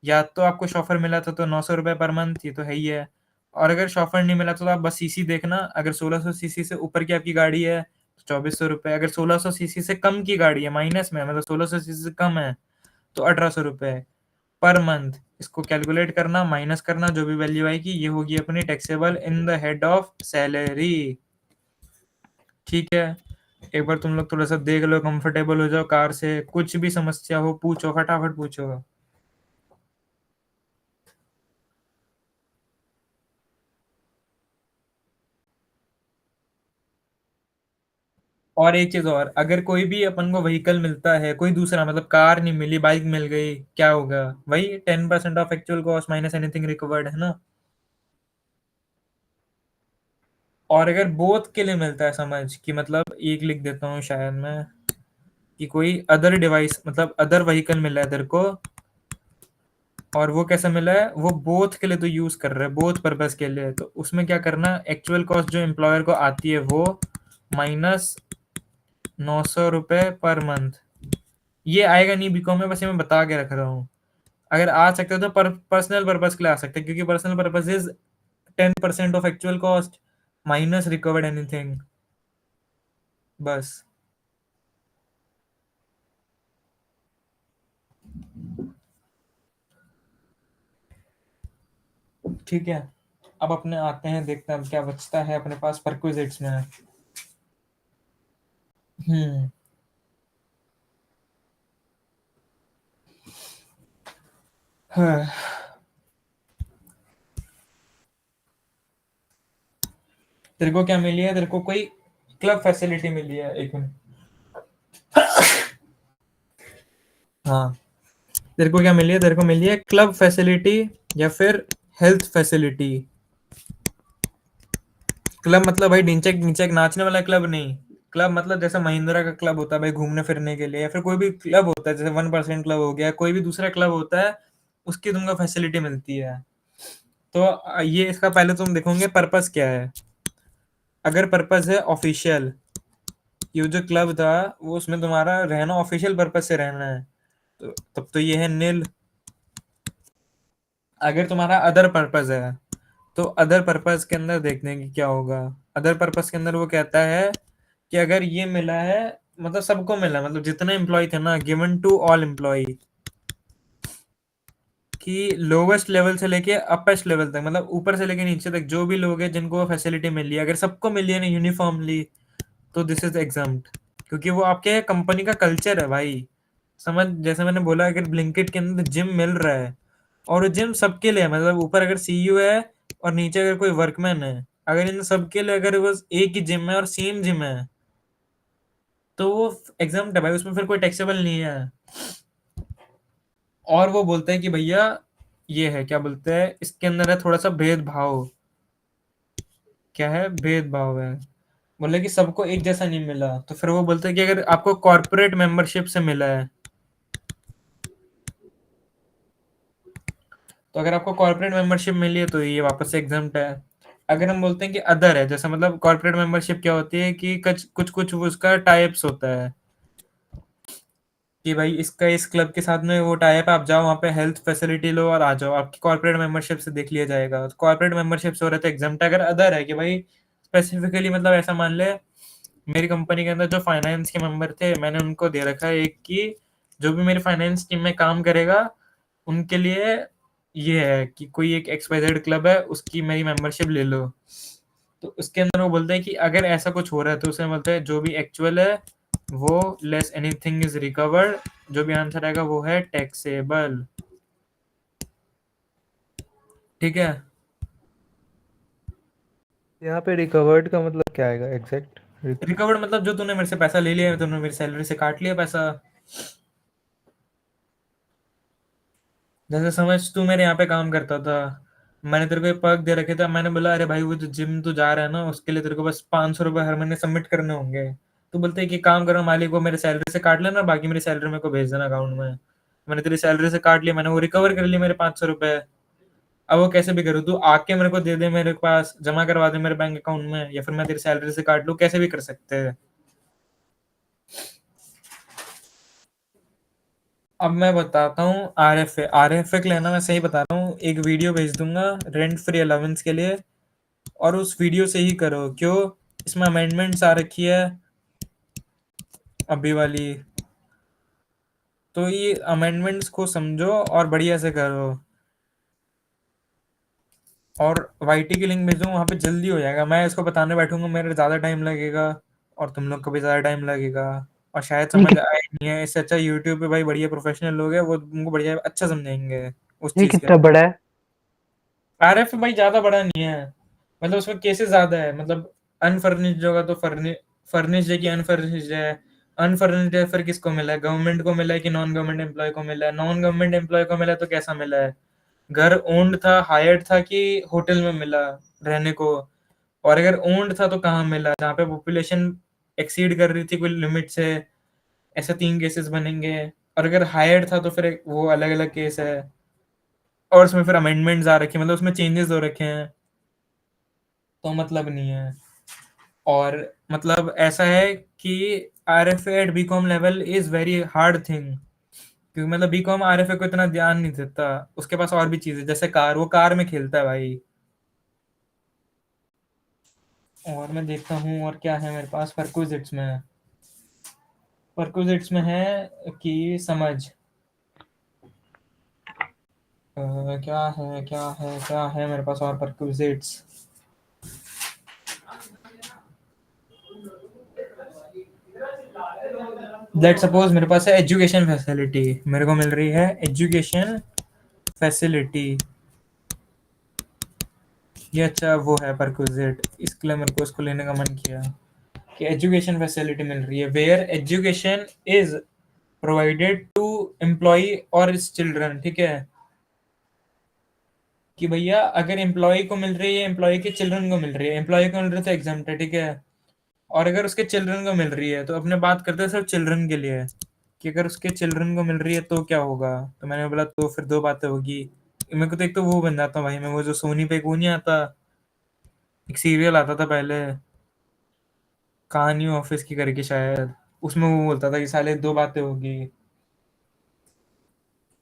या तो आपको शॉफर मिला था तो 900 रुपये पर मंथ, ये तो है ही है। और अगर शॉफर नहीं मिला तो आप बस सीसी देखना, अगर 1600 सीसी से ऊपर की आपकी गाड़ी है तो 2400 रुपये, अगर 1600 सीसी से कम की गाड़ी है माइनस में, मतलब 1600 सीसी से कम है तो 1800 रुपये पर मंथ। इसको कैलकुलेट करना, माइनस करना, जो भी वैल्यू आएगी ये होगी अपनी taxable in the head of salary. ठीक है, एक बार तुम लोग थोड़ा सा देख लो, कंफर्टेबल हो जाओ कार से, कुछ भी समस्या हो पूछो, फटाफट पूछो। और एक चीज और, अगर कोई भी अपन को व्हीकल मिलता है, कोई दूसरा मतलब कार नहीं मिली, बाइक मिल गई, क्या होगा? वही 10% of actual cost minus anything recovered, है ना? और अगर बोथ के लिए मिलता है, समझ कि मतलब एक लिख देता हूँ शायद मैं, कि कोई अदर डिवाइस मतलब अदर व्हीकल मिला है तेरे को, और वो कैसे मिला है, वो बोथ के लिए तो यूज कर रहे हैं, बोथ पर्पस के लिए। तो उसमें क्या करना, एक्चुअल कॉस्ट जो एम्प्लॉयर को आती है वो माइनस 900 रुपये पर मंथ। ये आएगा नहीं बीकॉम में, बस ये मैं बता के रख रहा हूँ। अगर आ सकते हो तो पर्सनल पर्पस के लिए आ सकते हैं, क्योंकि personal purpose is 10% of actual cost minus recovered anything, बस। ठीक है, अब अपने आते हैं, देखते हैं अब क्या बचता है अपने पास परक्विजिट्स में। हम्म हाँ। तेरे को क्या मिली है, तेरे को कोई क्लब फैसिलिटी मिली है, एक मिनट। हाँ, तेरे को क्या मिली है, तेरे को मिली है क्लब फैसिलिटी या फिर हेल्थ फैसिलिटी। क्लब मतलब भाई ढिंचैक ढिंचैक नाचने वाला क्लब नहीं। क्लब मतलब जैसे महिंद्रा का क्लब होता है भाई घूमने फिरने के लिए, या फिर कोई भी क्लब होता है जैसे 1% क्लब हो गया, कोई भी दूसरा क्लब होता है, उसकी तुमको फैसिलिटी मिलती है। तो ये इसका पहले तुम देखोगे पर्पस क्या है। अगर पर्पस है ऑफिशियल, ये जो क्लब था वो उसमें तुम्हारा रहना ऑफिशियल पर्पस से रहना है, तो तब तो ये है नील। अगर तुम्हारा अदर पर्पस है, तो अदर पर्पस के अंदर देखते हैं कि क्या होगा। अदर पर्पस के अंदर वो कहता है कि अगर ये मिला है, मतलब सबको मिला, मतलब जितने एम्प्लॉय थे ना, गिवन टू ऑल एम्प्लॉय, कि लोवेस्ट लेवल से लेके अपेस्ट लेवल तक, मतलब ऊपर से लेके नीचे तक जो भी लोग हैं जिनको वो फैसिलिटी मिली है, अगर सबको मिली है ना यूनिफॉर्मली, तो दिस इज एग्जाम्प्ट। क्योंकि वो आपके कंपनी का कल्चर है भाई। समझ, जैसे मैंने बोला, अगर ब्लिंकिट के अंदर जिम मिल रहा है, और जिम सबके लिए है, मतलब ऊपर अगर सीईओ है और नीचे अगर कोई वर्कमैन है, अगर इन सबके लिए अगर बस एक ही जिम है और सेम जिम है, तो वो एग्जाम है भाई, उसमें फिर कोई टैक्सेबल नहीं है। और वो बोलते हैं कि भैया ये है, क्या बोलते हैं, इसके अंदर है थोड़ा सा भेदभाव। क्या है, भेदभाव है। बोले कि सबको एक जैसा नहीं मिला, तो फिर वो बोलते हैं कि अगर आपको कॉर्पोरेट मेंबरशिप से मिला है, तो अगर आपको कॉर्पोरेट मेंबरशिप मिली है तो ये वापस से एग्जाम्प्ट है। अगर हम बोलते हैं कि अदर है, जैसे मतलब कॉर्पोरेट मेंबरशिप क्या होती है कि कुछ कुछ कुछ वो उसका टाइप्स होता है, कि भाई इसका इस क्लब के साथ में वो टाइप है, आप जाओ वहाँ पे हेल्थ फैसिलिटी लो और आ जाओ, आपकी कॉर्पोरेट मेंबरशिप से देख लिया जाएगा। तो कॉर्पोरेट मेंबरशिप से हो रहा था एग्जाम्प्ट। अगर अदर है कि भाई स्पेसिफिकली, मतलब ऐसा मान ले मेरी कंपनी के अंदर जो फाइनेंस के मेंबर थे, मैंने उनको दे रखा है एक की, जो भी मेरी फाइनेंस टीम में काम करेगा उनके लिए ये है कि कोई एक XYZ क्लब है, उसकी मेरी मेंबरशिप ले लो। तो उसके अंदर वो बोलते हैं कि अगर ऐसा कुछ हो रहा है तो उसे बोलते हैं जो भी एक्चुअल है वो लेस एनीथिंग इज रिकवर्ड, जो भी आंसर आएगा वो है टैक्सेबल। ठीक है, यहाँ पे रिकवर्ड का मतलब क्या आएगा एग्जैक्ट? रिकवर्ड मतलब जो तूने मेरे से पैसा ले लिया, तूने मेरी सैलरी से काट लिया पैसा। जैसे समझ, तू मेरे यहाँ पे काम करता था, मैंने तेरे को एक पर्क दे रखे था, मैंने बोला अरे भाई वो जो जिम तू जा रहा है ना, उसके लिए तेरे को बस 500 रुपये हर महीने सबमिट करने होंगे। तू बोलते है कि काम करो मालिक, वो मेरे सैलरी से काट लेना, बाकी मेरी सैलरी मेरे को भेज देना अकाउंट में। मैंने तेरी सैलरी से काट लिया, मैंने वो रिकवर कर लिया मेरे 500 रुपये। अब वो कैसे भी करूँ, तू आके मेरे को दे दे, मेरे पास जमा करवा दे मेरे बैंक अकाउंट में, या फिर मैं तेरी सैलरी से काट लूँ, कैसे भी कर सकते हैं। अब मैं बताता हूँ आर एफ ए के लेना, मैं सही बता रहा हूँ, एक वीडियो भेज दूंगा रेंट फ्री अलाउंस के लिए, और उस वीडियो से ही करो। क्यों, इसमें अमेंडमेंट्स आ रखी है अभी वाली, तो ये अमेंडमेंट्स को समझो और बढ़िया से करो। और वाईटी की लिंक भेजूंगा, वहाँ पे जल्दी हो जाएगा। मैं इसको बताने बैठूंगा मेरे ज़्यादा टाइम लगेगा, और तुम लोग को भी ज़्यादा टाइम लगेगा, और शायद ये समझ कित, आए नहीं है। इससे अच्छा यूट्यूब पे भाई बढ़िया प्रोफेशनल लोग हैं, वो तुमको बढ़िया अच्छा समझाएंगे उस ये चीज़ के। कितना बड़ा है? आरएफ भाई ज्यादा बड़ा नहीं है, मतलब उसमें केसेस ज्यादा है, मतलब अनफर्निश्ड होगा तो फर्निश्ड है कि अनफर्निश्ड है। अनफर्निश्ड है फिर किसको मिला है, गवर्नमेंट को मिला है कि नॉन गवर्नमेंट एम्प्लॉय को मिला है, नॉन गवर्नमेंट एम्प्लॉय को मिला है तो कैसा मिला है, घर ओन्ड था, हायर्ड था, कि होटल में मिला रहने को। और अगर ओन्ड था तो कहाँ मिला, जहाँ पे पॉपुलेशन एक्सीड कर रही थी कोई लिमिट से, ऐसे 3 केसेस बनेंगे। और अगर हायर्ड था तो फिर वो अलग अलग केस है। और उसमें फिर अमेंडमेंट्स आ रखे हैं, मतलब उसमें चेंजेस हो रखे हैं, तो मतलब नहीं है। और मतलब ऐसा है कि RFA at BCom level is very hard thing, क्योंकि मतलब बीकॉम आरएफए को इतना ध्यान नहीं देता, उसके पास और भी चीजें, जैसे कार, वो कार में खेलता है भाई। और मैं देखता हूँ और क्या है मेरे पास परक्विजिट्स में। परक्विजिट्स में है कि समझ, क्या है मेरे पास और परक्विजिट्स। लेट सपोज मेरे पास है एजुकेशन फैसिलिटी, मेरे को मिल रही है एजुकेशन फैसिलिटी, ये अच्छा वो है परक्विजिट, इसके लिए मेरे को इसको लेने का मन किया कि एजुकेशन फैसिलिटी मिल रही है where education is provided to employ और इस चिल्ड्रन। ठीक है, कि भैया अगर एम्प्लॉय को मिल रही है, एम्प्लॉय के चिल्ड्रन को मिल रही है, एम्प्लॉय को मिल रही है तो एग्जाम्प्ट है, ठीक है। और अगर उसके चिल्ड्रन को मिल रही है, तो अपने बात करते हैं सिर्फ चिल्ड्रन के लिए, कि अगर उसके चिल्ड्रन को मिल रही है तो क्या होगा। तो मैंने बोला तो फिर दो बातें होगी। मेरे को तो एक तो वो बन जाता हूँ भाई, मैं वो जो सोनी पे को नहीं आता, एक सीरियल आता था पहले, कहानी ऑफिस की करके शायद, उसमें वो बोलता था कि साले दो बातें होगी,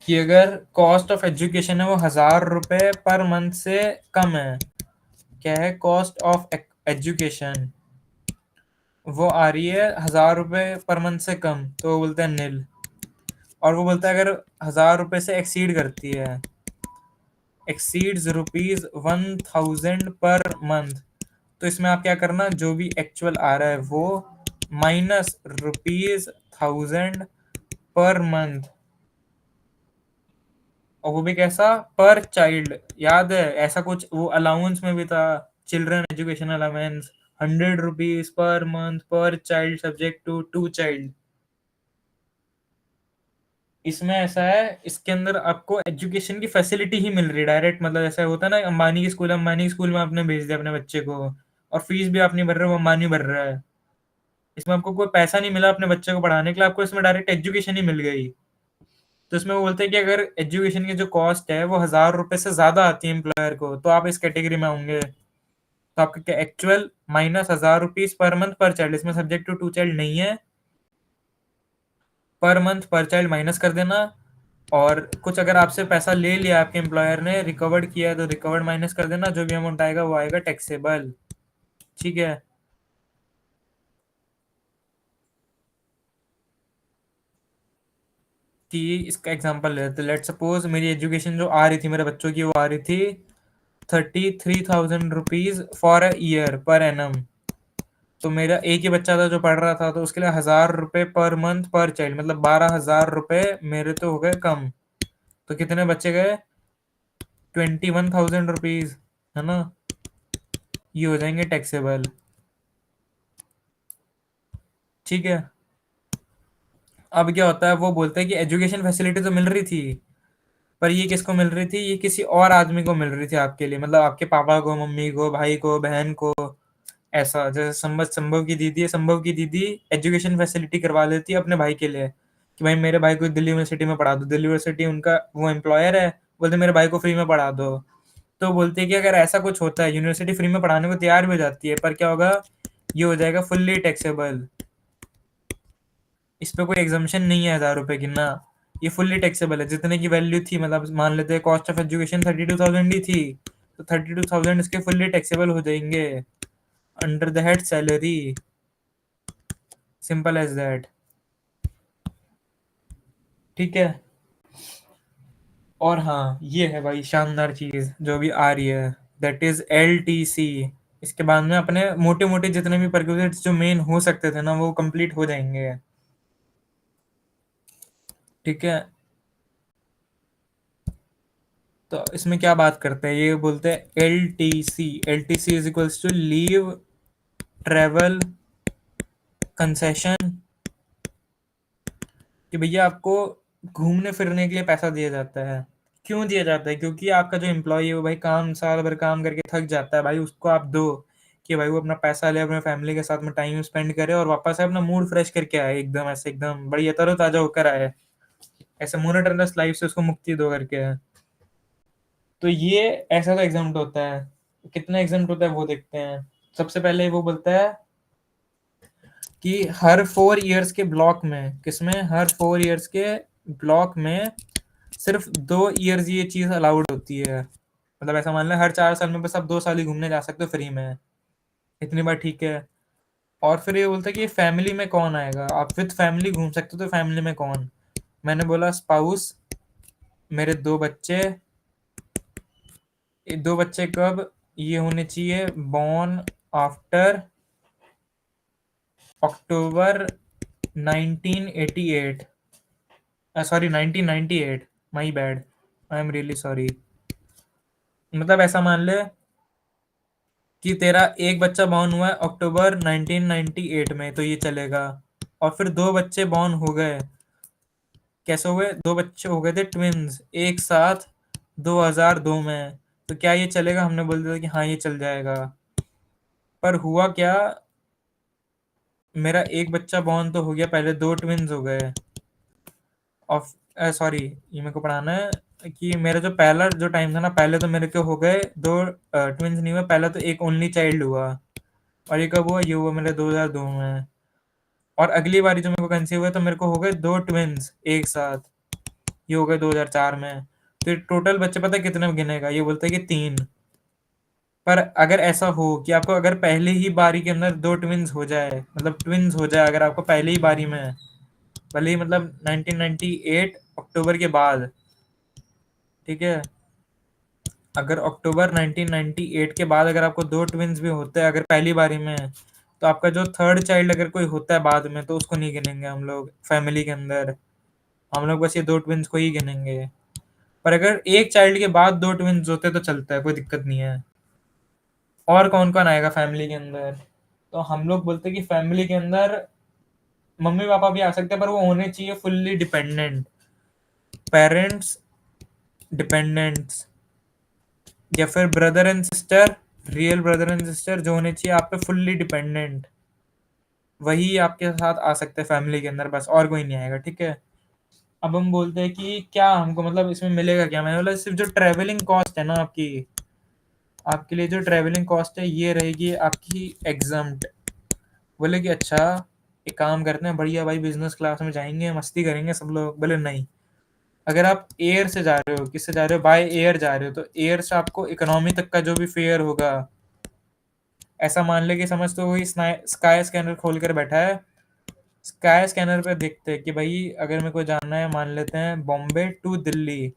कि अगर कॉस्ट ऑफ एजुकेशन है वो 1,000 रुपए पर मंथ से कम है, क्या है कॉस्ट ऑफ एजुकेशन, वो आ रही है 1,000 रुपए पर मंथ से कम, तो वो बोलता है नील। और वो बोलता है अगर 1,000 रुपए से एक्सीड करती है, एक्सीड्स ₹1,000 पर मंथ, तो इसमें आप क्या करना, जो भी एक्चुअल आ रहा है वो माइनस ₹1,000 पर मंथ, और वो भी कैसा, पर चाइल्ड। याद है ऐसा कुछ वो अलाउंस में भी था, children education allowance, ₹100 per month per child subject to to child. इसमें ऐसा है, इसके अंदर आपको एजुकेशन की फैसिलिटी ही मिल रही है डायरेक्ट, मतलब ऐसा होता है ना, अंबानी के स्कूल में आपने भेज दिया अपने बच्चे को, और फीस भी आप नहीं भर रहे हो, वो अंबानी भर रहा है। इसमें आपको कोई पैसा नहीं मिला अपने बच्चे को पढ़ाने के लिए, आपको इसमें डायरेक्ट एजुकेशन ही मिल गई। तो इसमें वो बोलते हैं कि अगर एजुकेशन की जो कॉस्ट है वो 1,000 रुपए से ज्यादा आती है एम्प्लॉयर को, तो आप इस कैटेगरी में होंगे। तो आपका क्या एक्चुअल माइनस ₹1,000 पर मंथ पर चाइल्ड, इसमें सब्जेक्ट टू टू चाइल्ड नहीं है, पर मंथ पर चाइल्ड माइनस कर देना। और कुछ अगर आपसे पैसा ले लिया आपके एम्प्लॉयर ने, रिकवर्ड किया है, तो रिकवर्ड माइनस कर देना, जो भी अमाउंट आएगा वो आएगा टैक्सेबल। ठीक है, कि इसका एग्जांपल लेते, लेट सपोज मेरी एजुकेशन जो आ रही थी मेरे बच्चों की, वो आ रही थी 33,000 rupees for a year per annum. तो मेरा एक ही बच्चा था जो पढ़ रहा था, तो उसके लिए 1,000 रुपए पर मंथ पर चाइल्ड, मतलब 12,000 रुपए मेरे तो हो गए कम। तो कितने बच्चे गए, 21,000 रुपीज, है ना, ये हो जाएंगे टैक्सेबल। ठीक है, अब क्या होता है, वो बोलते हैं कि एजुकेशन फैसिलिटी तो मिल रही थी, पर ये किसको मिल रही थी, ये किसी और आदमी को मिल रही थी आपके लिए, मतलब आपके पापा को, मम्मी को, भाई को, बहन को। ऐसा जैसे संभव की दीदी है, संभव की दीदी एजुकेशन फैसिलिटी करवा लेती है अपने भाई के लिए, कि भाई मेरे भाई को दिल्ली यूनिवर्सिटी में पढ़ा दो, दिल्ली यूनिवर्सिटी उनका वो एम्प्लॉयर है, बोलते मेरे भाई को फ्री में पढ़ा दो। तो बोलते हैं कि अगर ऐसा कुछ होता है, यूनिवर्सिटी फ्री में पढ़ाने को तैयार भी हो जाती है, पर क्या होगा, ये हो जाएगा फुल्ली टैक्सेबल। इस पे कोई एग्जामेशन नहीं है 1,000 रुपए की ना, ये फुल्ली टैक्सेबल है, जितने की वैल्यू थी, मतलब मान लेते हैं कॉस्ट ऑफ एजुकेशन 32,000 ही थी, तो 32,000 इसके फुल्ली टैक्सेबल हो जाएंगे under the head salary, simple as that. ठीक है, और हाँ ये है भाई शानदार चीज जो भी आ रही है, दैट इज LTC। इसके बाद में अपने मोटे मोटे जितने भी परक्विजिट्स जो मेन हो सकते थे ना, वो कंप्लीट हो जाएंगे। ठीक है, तो इसमें क्या बात करते हैं, ये बोलते हैं LTC is equals to leave travel concession, कि भैया आपको घूमने फिरने के लिए पैसा दिया जाता है। क्यों दिया जाता है, क्योंकि आपका जो एम्प्लॉय है वो भाई काम साल भर काम करके थक जाता है भाई, उसको आप दो कि भाई वो अपना पैसा ले, अपने फैमिली के साथ में टाइम स्पेंड करे, और वापस से अपना मूड फ्रेश करके आए, एकदम ऐसे एकदम बढ़िया तरोताजा होकर आए, ऐसे मोनोटोनस लाइफ से उसको मुक्ति दो करके। तो ये ऐसा तो एग्जाम्प्ट होता है। कितना एग्जाम्प्ट होता है वो देखते हैं। सबसे पहले वो बोलता है कि हर 4 इयर्स के ब्लॉक में, किसमें, हर 4 इयर्स के ब्लॉक में सिर्फ 2 इयर्स ये चीज अलाउड होती है। मतलब ऐसा मान लें हर 4 साल में बस आप 2 साल ही घूमने जा सकते हो फ्री में, इतनी बार ठीक है। और फिर ये बोलता है कि फैमिली में कौन आएगा, आप विद फैमिली घूम सकते हो, तो फैमिली में कौन। मैंने बोला स्पाउस, मेरे 2 बच्चे। 2 बच्चे कब ये होने चाहिए, born after October 1988, sorry 1998, my bad, I am really sorry. मतलब ऐसा मान ले कि तेरा एक बच्चा बॉर्न हुआ है अक्टूबर 1998 में, तो ये चलेगा। और फिर 2 बच्चे बॉर्न हो गए, कैसे हुए, 2 बच्चे हो गए थे ट्विन्स एक साथ 2002 में, तो क्या ये चलेगा। हमने बोल दिया कि हाँ ये चल जाएगा। पर हुआ क्या, मेरा एक बच्चा बॉर्न तो हो गया, पहले 2 ट्विन्स हो गए। और सॉरी, ये मेरे को पढ़ाना है कि मेरा जो पहला जो टाइम था ना, पहले तो मेरे को हो गए 2 ट्विन्स नहीं हुए, पहला तो एक ओनली चाइल्ड हुआ। और ये कब हुआ, ये हुआ मेरे 2002 में। और अगली बारी जो मेरे को कंसीव हुआ तो मेरे को हो गए 2 ट्विन्स एक साथ, ये हो गए 2004 में। तो टोटल बच्चे पता है कितने गिनेगा, ये बोलते हैं कि 3। पर अगर ऐसा हो कि आपको अगर पहले ही बारी के अंदर 2 ट्विन्स हो जाए, मतलब ट्विन्स हो जाए अगर आपको पहले ही बारी में, भले ही मतलब 1998 अक्टूबर के बाद, ठीक है, अगर अक्टूबर 1998 के बाद अगर आपको 2 ट्विन्स भी होते हैं अगर पहली बारी में, तो आपका जो थर्ड चाइल्ड अगर कोई होता है बाद में, तो उसको नहीं गिनेंगे हम लोग फैमिली के अंदर। हम लोग बस ये 2 ट्विन्स को ही गिनेंगे। पर अगर एक चाइल्ड के बाद 2 ट्विन्स होते तो चलता है, कोई दिक्कत नहीं है। और कौन कौन आएगा फैमिली के अंदर, तो हम लोग बोलते हैं कि फैमिली के अंदर मम्मी पापा भी आ सकते हैं, पर वो होने चाहिए फुल्ली डिपेंडेंट, पेरेंट्स डिपेंडेंट्स, या फिर brother and sister, real brother and sister जो होने चाहिए आप पे फुल्ली डिपेंडेंट, वही आपके साथ आ सकते हैं फैमिली के अंदर, बस और कोई नहीं आएगा, ठीक है। अब हम बोलते हैं कि क्या हमको मतलब इसमें मिलेगा क्या, मैंने बोला सिर्फ जो ट्रैवलिंग कॉस्ट है ना आपकी, आपके लिए जो ट्रैवलिंग कॉस्ट है ये रहेगी आपकी एग्जम्प्ट। बोले कि अच्छा, एक काम करते हैं बढ़िया भाई, बिजनेस क्लास में जाएंगे, मस्ती करेंगे सब लोग। बोले नहीं, अगर आप एयर से जा रहे हो, किससे जा रहे हो, बाय एयर जा रहे हो, तो एयर से आपको इकोनॉमी तक का जो भी फेयर होगा, ऐसा मान ले कि समझ, तो वही स्काई स्कैनर खोल कर बैठा है, स्काई स्कैनर पे देखते हैं कि भाई अगर मेरे को जाना है, मान लेते हैं बॉम्बे टू दिल्ली,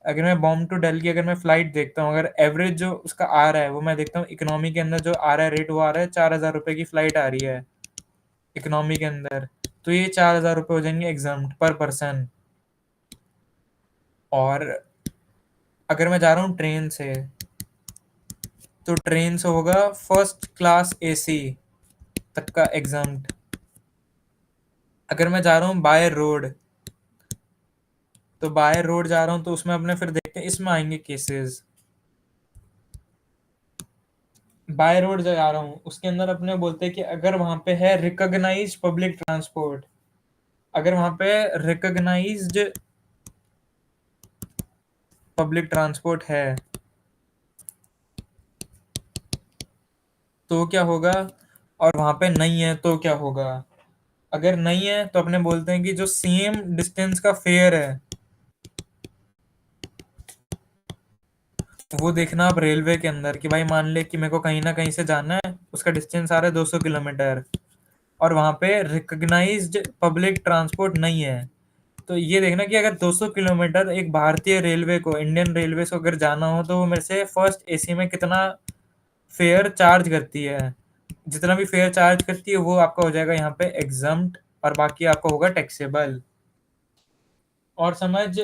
अगर मैं बॉम्बे टू दिल्ली की अगर मैं फ्लाइट देखता हूँ, अगर एवरेज जो उसका आ रहा है वो मैं देखता हूँ, इकोनॉमी के अंदर जो आ रहा है रेट, वो आ रहा है 4,000 रुपये की फ्लाइट आ रही है इकोनॉमी के अंदर, तो ये 4,000 रुपये हो जाएंगे एग्जाम पर पर्सन। और अगर मैं जा रहा हूँ ट्रेन से, तो ट्रेन से होगा फर्स्ट क्लास एसी तक का एग्जाम। अगर मैं जा रहा हूँ बाय रोड, तो बाय रोड जा रहा हूँ तो उसमें अपने फिर देखते हैं, इसमें आएंगे केसेस। बाय रोड जा रहा हूँ उसके अंदर अपने बोलते हैं कि अगर वहां पे है रिकॉग्नाइज्ड पब्लिक ट्रांसपोर्ट, अगर वहां पे रिकॉग्नाइज्ड पब्लिक ट्रांसपोर्ट है तो क्या होगा, और वहां पे नहीं है तो क्या होगा। अगर नहीं है तो अपने बोलते हैं कि जो सेम डिस्टेंस का फेयर है वो देखना आप रेलवे के अंदर, कि भाई मान ले कि मेरे को कहीं ना कहीं से जाना है, उसका डिस्टेंस आ रहा है 200 किलोमीटर, और वहां पे रिकॉग्नाइज्ड पब्लिक ट्रांसपोर्ट नहीं है, तो ये देखना कि अगर 200 किलोमीटर एक भारतीय रेलवे को, इंडियन रेलवे को अगर जाना हो, तो वो मेरे से फर्स्ट एसी में कितना फेयर चार्ज करती है। जितना भी फेयर चार्ज करती है वो आपका हो जाएगा यहाँ पे एग्जम्प्ट, और बाकी आपका होगा टैक्सेबल। और समझ,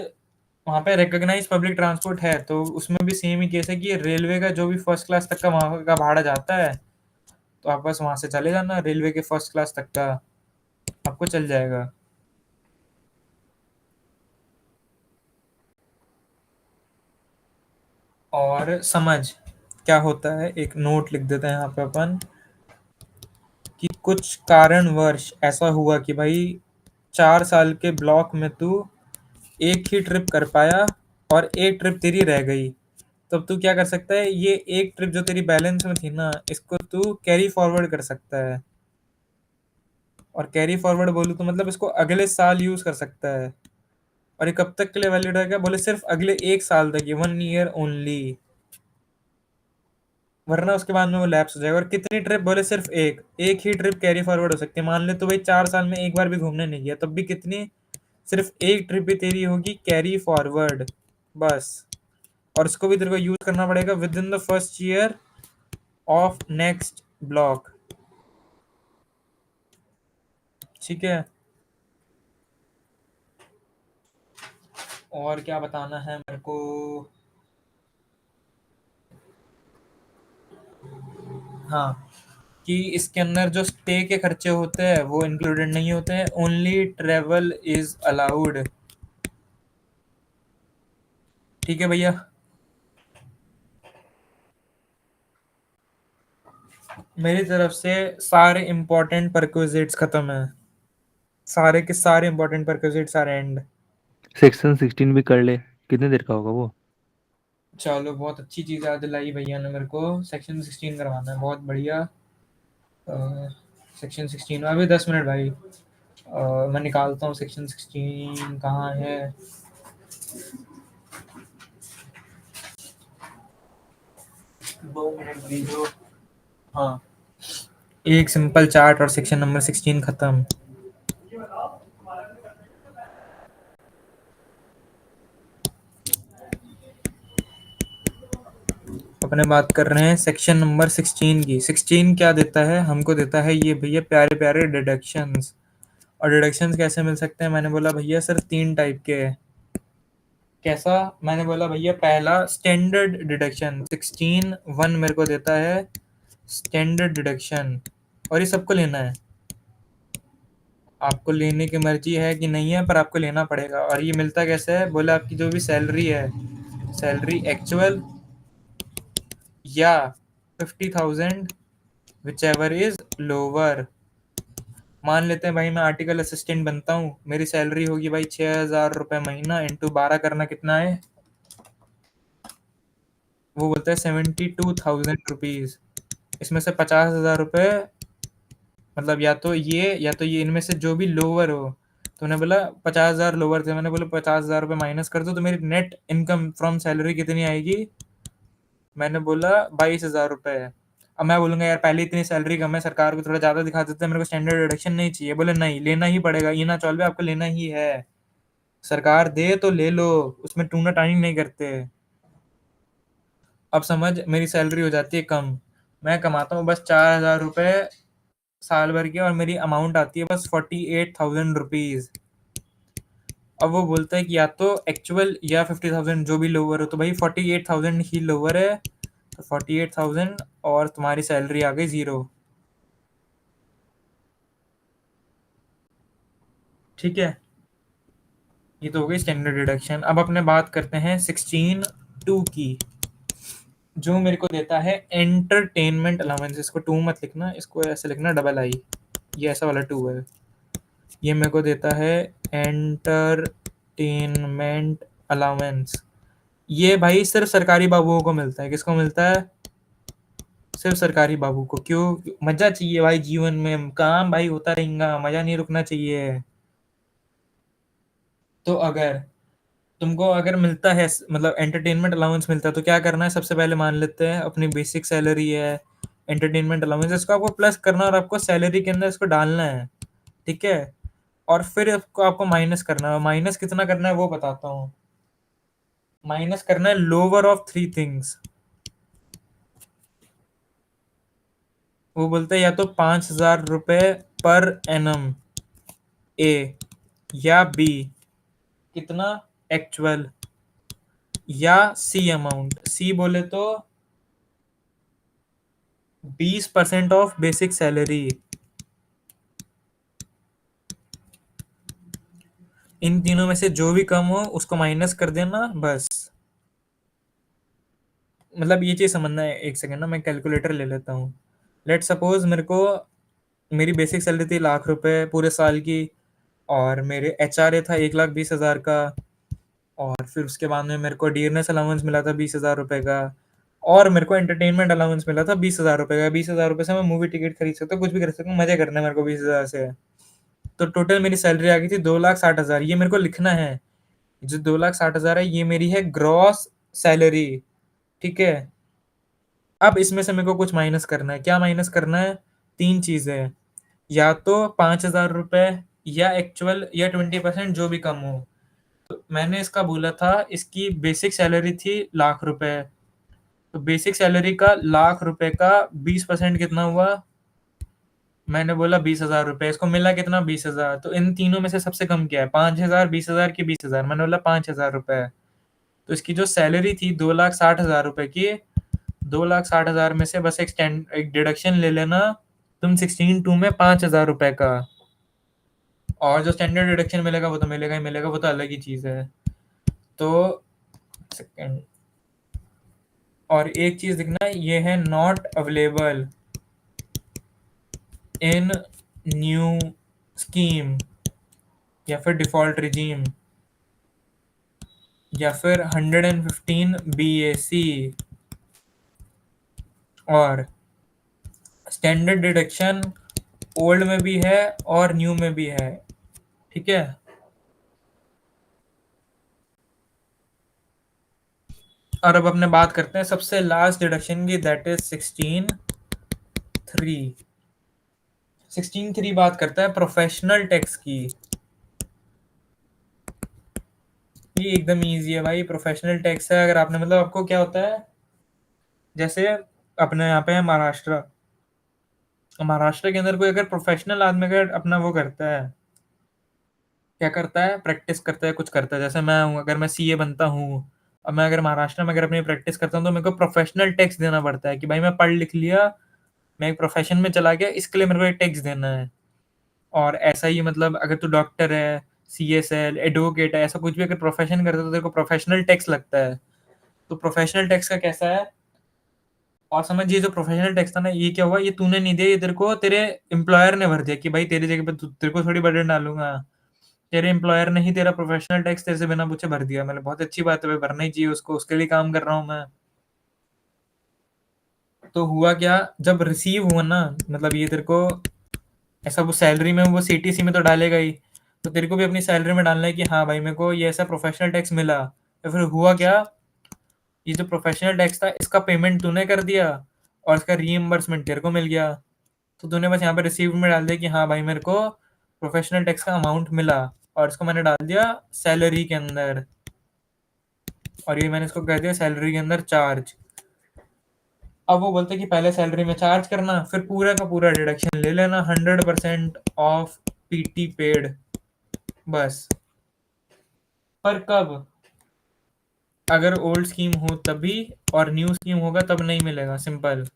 वहाँ पे रिकॉग्नाइज पब्लिक ट्रांसपोर्ट है तो उसमें भी सेम ही केस है कि रेलवे का जो भी फर्स्ट क्लास तक का वहाँ का भाड़ा जाता है, तो आप बस वहाँ से चले जाना, रेलवे के फर्स्ट क्लास तक का आपको चल जाएगा। और समझ क्या होता है, एक नोट लिख देते हैं यहाँ पे अपन, कि कुछ कारणवश ऐसा हुआ कि भाई 4 साल के ब्लॉक में तू एक ही ट्रिप कर पाया, और एक ट्रिप तेरी रह गई, तब तू क्या कर सकता है, ये एक ट्रिप जो तेरी बैलेंस में थी ना, इसको तू कैरी फॉरवर्ड कर सकता है। और कैरी फॉरवर्ड बोलूँ तो मतलब इसको अगले साल यूज कर सकता है। और ये कब तक के लिए वैलिड रहेगा, बोले सिर्फ अगले 1 साल तक, ये 1 ईयर ओनली, वरना उसके बाद में वो लैप्स हो जाएगा। और कितनी ट्रिप, बोले सिर्फ एक एक ही ट्रिप कैरी फॉरवर्ड हो सकती है। मान ले तो भाई 4 साल में एक बार भी घूमने नहीं गया, तब भी कितनी, सिर्फ एक ट्रिप भी तेरी होगी कैरी फॉरवर्ड, बस। और इसको भी तेरे को यूज करना पड़ेगा with in the first year of next block, ठीक है। और क्या बताना है मेरे को, हाँ, कि इसके अंदर जो स्टे के खर्चे होते हैं वो इंक्लूडेड नहीं होते हैं, ओनली ट्रेवल इज अलाउड, ठीक है भैया। मेरी तरफ से सारे इंपॉर्टेंट परक्विजिट्स खत्म है, सारे के सारे important perquisites are end. Section 16 भी कर ले, कितनी देर का होगा वो? चलो, बहुत अच्छी चीज़ याद दिलाई भैया ने मेरे को, सेक्शन 16 करवाना है, बहुत बढ़िया। सेक्शन 16 अभी 10 मिनट भाई, मैं निकालता हूँ सेक्शन 16 कहाँ है। दो मिनट भाई दो। हाँ, एक सिंपल चार्ट और सेक्शन नंबर 16 खत्म। अपने बात कर रहे हैं सेक्शन नंबर 16 की। 16 क्या देता है हमको, देता है ये भैया प्यारे प्यारे डिडक्शंस। और डिडक्शंस कैसे मिल सकते हैं, मैंने बोला भैया सिर्फ 3 टाइप के हैं। कैसा, मैंने बोला भैया पहला स्टैंडर्ड डिडक्शन, 16(1) मेरे को देता है स्टैंडर्ड डिडक्शन, और ये सबको लेना है। आपको लेने की मर्जी है कि नहीं है, पर आपको लेना पड़ेगा। और ये मिलता कैसे है, बोले आपकी जो भी सैलरी है, सैलरी एक्चुअल या 50,000 विच एवर इज लोअर। मान लेते हैं भाई मैं आर्टिकल असिस्टेंट बनता हूँ, मेरी सैलरी होगी भाई 6,000 रुपये महीना, इंटू 12 करना कितना है, वो बोलता है 72,000 रुपीज़। इसमें से 50,000 रुपये, मतलब या तो ये इनमें से जो भी लोअर हो। तो उन्होंने बोला 50,000 लोअर थे, मैंने बोला 50,000 रुपये माइनस कर दो, तो मेरी नेट इनकम फ्रॉम सैलरी कितनी आएगी, मैंने बोला 22,000 रुपये। अब मैं बोलूँगा यार पहले इतनी सैलरी कम है, सरकार को थोड़ा ज़्यादा दिखा देते हैं, मेरे को स्टैंडर्ड डिडक्शन नहीं चाहिए। बोले नहीं, लेना ही पड़ेगा, ये ना चॉल्व आपको लेना ही है, सरकार दे तो ले लो, उसमें टूना टाइम नहीं करते। अब समझ, मेरी सैलरी हो जाती है कम, मैं कमाता हूँ बस 4,000 रुपये साल भर की, और मेरी अमाउंट आती है बस 48,000 रुपीज़। अब वो बोलता है कि या तो एक्चुअल या 50,000 जो भी लोअर हो, तो भाई 48,000 ही लोअर है, तो 48,000 और तुम्हारी सैलरी आ गई 0, ठीक है। ये तो हो गई स्टैंडर्ड डिडक्शन। अब अपने बात करते हैं 16(2) की, जो मेरे को देता है एंटरटेनमेंट अलाउंस। इसको 2 मत लिखना, इसको ऐसे लिखना डबल आई, ये ऐसा वाला 2 है। ये मेरे को देता है एंटरटेनमेंट अलाउंस। ये भाई सिर्फ सरकारी बाबुओं को मिलता है। किसको मिलता है, सिर्फ सरकारी बाबू को। क्यों, मजा चाहिए भाई जीवन में, काम भाई होता रहेगा, मजा नहीं रुकना चाहिए। तो अगर तुमको अगर मिलता है, मतलब एंटरटेनमेंट अलाउंस मिलता है, तो क्या करना है, सबसे पहले मान लेते हैं अपनी बेसिक सैलरी है, एंटरटेनमेंट अलाउंस, इसको आपको प्लस करना और आपको सैलरी के अंदर इसको डालना है, ठीक है। और फिर इसको आपको माइनस करना है। माइनस कितना करना है वो बताता हूँ। माइनस करना है लोअर ऑफ 3 थिंग्स। वो बोलते हैं या तो 5,000 रुपये पर एनम, ए, या बी कितना एक्चुअल, या सी अमाउंट। सी बोले तो 20% ऑफ बेसिक सैलरी। इन तीनों में से जो भी कम हो उसको माइनस कर देना बस। मतलब ये चीज समझना है, एक सेकंड ना, मैं कैलकुलेटर ले लेता हूँ। लेट सपोज मेरे को, मेरी बेसिक सैलरी थी 1,00,000 रुपए पूरे साल की, और मेरे एचआरए था 1,20,000 का, और फिर उसके बाद में मेरे को डियरनेस अलाउंस मिला था 20,000 रुपए का, और मेरे को एंटरटेनमेंट अलाउंस मिला था 20,000 रुपए का। 20,000 रुपए से मैं मूवी टिकट खरीद सकता हूँ, कुछ भी कर सकता हूँ, मजे करने हैं मेरे को 20,000 से। तो टोटल मेरी सैलरी आ गई थी 2,60,000। ये मेरे को लिखना है, जो 2,60,000 है ये मेरी है ग्रॉस सैलरी, ठीक है। अब इसमें से मेरे को कुछ माइनस करना है। क्या माइनस करना है? तीन चीजें, या तो 5,000 रुपए, या एक्चुअल, या 20% जो भी कम हो। तो मैंने इसका बोला था, इसकी बेसिक सैलरी थी लाख रुपए, तो बेसिक सैलरी का लाख रुपए का 20% कितना हुआ? मैंने बोला 20,000 रुपए। इसको मिला कितना? 20,000। तो इन तीनों में से सबसे कम क्या है? 5,000, 20,000 की 20,000? मैंने बोला 5,000 रुपए। तो इसकी जो सैलरी थी 2,60,000 रुपए की, 2,60,000 में से बस एक डिडक्शन ले लेना तुम 16(2) में 5,000 रुपए का, और जो स्टैंडर्ड डिडक्शन मिलेगा वो तो मिलेगा ही मिलेगा, वो तो अलग ही चीज है। तो सेकंड, और एक चीज दिखना, ये है not available in new scheme, या फिर डिफॉल्ट रिजीम, या फिर 115 BAC, और स्टैंडर्ड डिडक्शन ओल्ड में भी है और न्यू में भी है, ठीक है। और अब अपने बात करते हैं सबसे लास्ट डिडक्शन की, दैट इज 16(3). 16(3 बात करता है प्रोफेशनल टैक्स की। ये एकदम इजी है भाई, प्रोफेशनल टैक्स है। अगर आपने, मतलब आपको क्या होता है, जैसे अपने यहाँ पे है महाराष्ट्र, महाराष्ट्र के अंदर कोई अगर प्रोफेशनल आदमी अगर अपना वो करता है, क्या करता है, प्रैक्टिस करता है, कुछ करता है, जैसे मैं हूँ, अगर मैं CA बनता हूँ, अब मैं अगर महाराष्ट्र में अगर अपनी प्रैक्टिस करता हूँ, तो मेरे को प्रोफेशनल टैक्स देना पड़ता है कि भाई मैं पढ़ लिख लिया, मैं एक प्रोफेशन में चला गया, इसके लिए मेरे को एक टैक्स देना है। और ऐसा ही, मतलब अगर तू डॉक्टर है, CSL, एडवोकेट है, ऐसा कुछ भी अगर प्रोफेशन करता है तो तेरे को प्रोफेशनल टैक्स लगता है। तो प्रोफेशनल टैक्स का कैसा है, और समझ, ये जो प्रोफेशनल टैक्स था ना, ये क्या हुआ, ये तूने नहीं दिया, ये तेरे को तेरे एम्प्लॉयर ने भर दिया कि भाई तेरी जगह पे तेरे को थोड़ी बर्डन डालूंगा। तेरे एम्प्लॉयर ने ही तेरा प्रोफेशनल टैक्स तेरे से बिना पूछे भर दिया। मैंने, बहुत अच्छी बात है भाई, भरना ही चाहिए उसको, उसके लिए काम कर रहा हूँ मैं। तो हुआ क्या, जब रिसीव हुआ ना, मतलब ये तेरे को ऐसा, वो सैलरी में वो CTC में तो डालेगा ही, तो तेरे को भी अपनी सैलरी में डालना है कि हाँ भाई मेरे को ये ऐसा प्रोफेशनल टैक्स मिला। तो फिर हुआ क्या, ये जो प्रोफेशनल टैक्स था इसका पेमेंट तूने कर दिया, और इसका रीइंबर्समेंट तेरे को मिल गया। तो तूने बस यहाँ पे रिसीव में डाल दिया कि हाँ भाई मेरे को प्रोफेशनल टैक्स का अमाउंट मिला, और इसको मैंने डाल दिया सैलरी के अंदर, और ये मैंने इसको कह दिया सैलरी के अंदर चार्ज। अब वो बोलते कि पहले सैलरी में चार्ज करना, फिर पूरा का पूरा डिडक्शन ले लेना, 100% ऑफ PT पेड, बस। पर कब? अगर ओल्ड स्कीम हो तभी, और न्यू स्कीम होगा तब नहीं मिलेगा, सिंपल।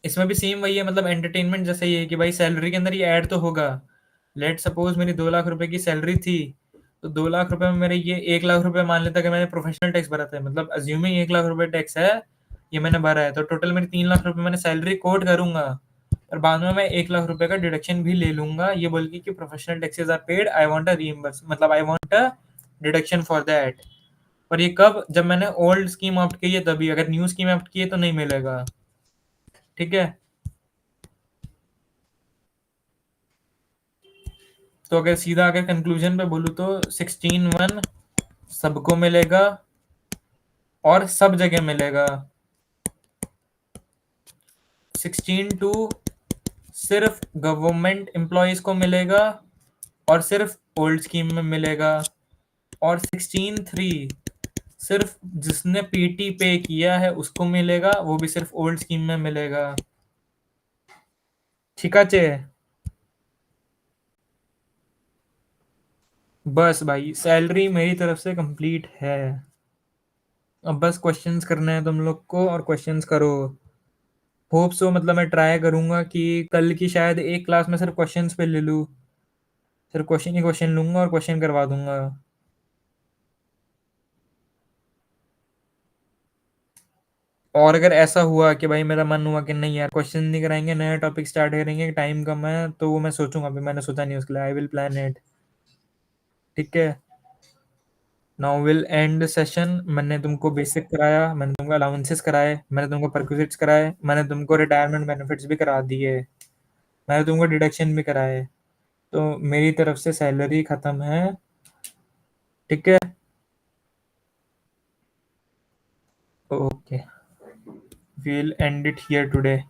इसमें भी सेम वही है, मतलब एंटरटेनमेंट जैसे ही है कि भाई सैलरी के अंदर ये ऐड तो होगा। लेट सपोज मेरी 2 लाख रुपए की सैलरी थी, तो 2 लाख रुपए में मेरे ये 1 लाख रुपए मान लेता कि मैंने प्रोफेशनल टैक्स भरा था, मतलब अज्यूमिंग 1 लाख रुपए टैक्स है, ये मैंने भरा है, तो टोटल मेरी 3 लाख रुपए मैंने सैलरी कोट करूंगा, और बाद में मैं 1 लाख रुपए का डिडक्शन भी ले लूंगा, ये बोल के कि professional taxes are paid, I want a reimburse, मतलब I want a deduction for that. पर ये कब? जब मैंने ओल्ड स्कीम ऑप्ट की है तभी, अगर न्यू स्कीम ऑप्ट की है तो नहीं मिलेगा, ठीक है। तो अगर सीधा अगर कंक्लूजन पे बोलूँ तो 16(1) सबको मिलेगा और सब जगह मिलेगा। 16(2) सिर्फ गवर्नमेंट एम्प्लॉयज को मिलेगा और सिर्फ ओल्ड स्कीम में मिलेगा, और 16(3) सिर्फ जिसने PT पे किया है उसको मिलेगा, वो भी सिर्फ ओल्ड स्कीम में मिलेगा, ठीक है। बस भाई, सैलरी मेरी तरफ से कंप्लीट है। अब बस क्वेश्चंस करने हैं तुम लोग को, और क्वेश्चंस करो। होप सो, मतलब मैं ट्राई करूंगा कि कल की शायद एक क्लास में सिर्फ क्वेश्चंस पे ले लूँ, सिर्फ क्वेश्चन ही क्वेश्चन लूंगा और क्वेश्चन करवा दूंगा। और अगर ऐसा हुआ कि भाई मेरा मन हुआ कि नहीं यार क्वेश्चन नहीं कराएंगे, नया टॉपिक स्टार्ट करेंगे, टाइम कम है, तो वो मैं सोचूंगा, अभी मैंने सोचा नहीं उसके लिए, आई विल प्लान इट, ठीक है। Now will and session. मैंने तुमको बेसिक कराया, मैंने तुमको अलाउंसेस कराए, मैंने तुमको परक्विजिट्स कराए, मैंने तुमको रिटायरमेंट बेनिफिट्स भी करा दिए, मैंने तुमको डिडक्शन भी कराए। तो मेरी तरफ से सैलरी खत्म है, ठीक है। Okay, we'll end it here today.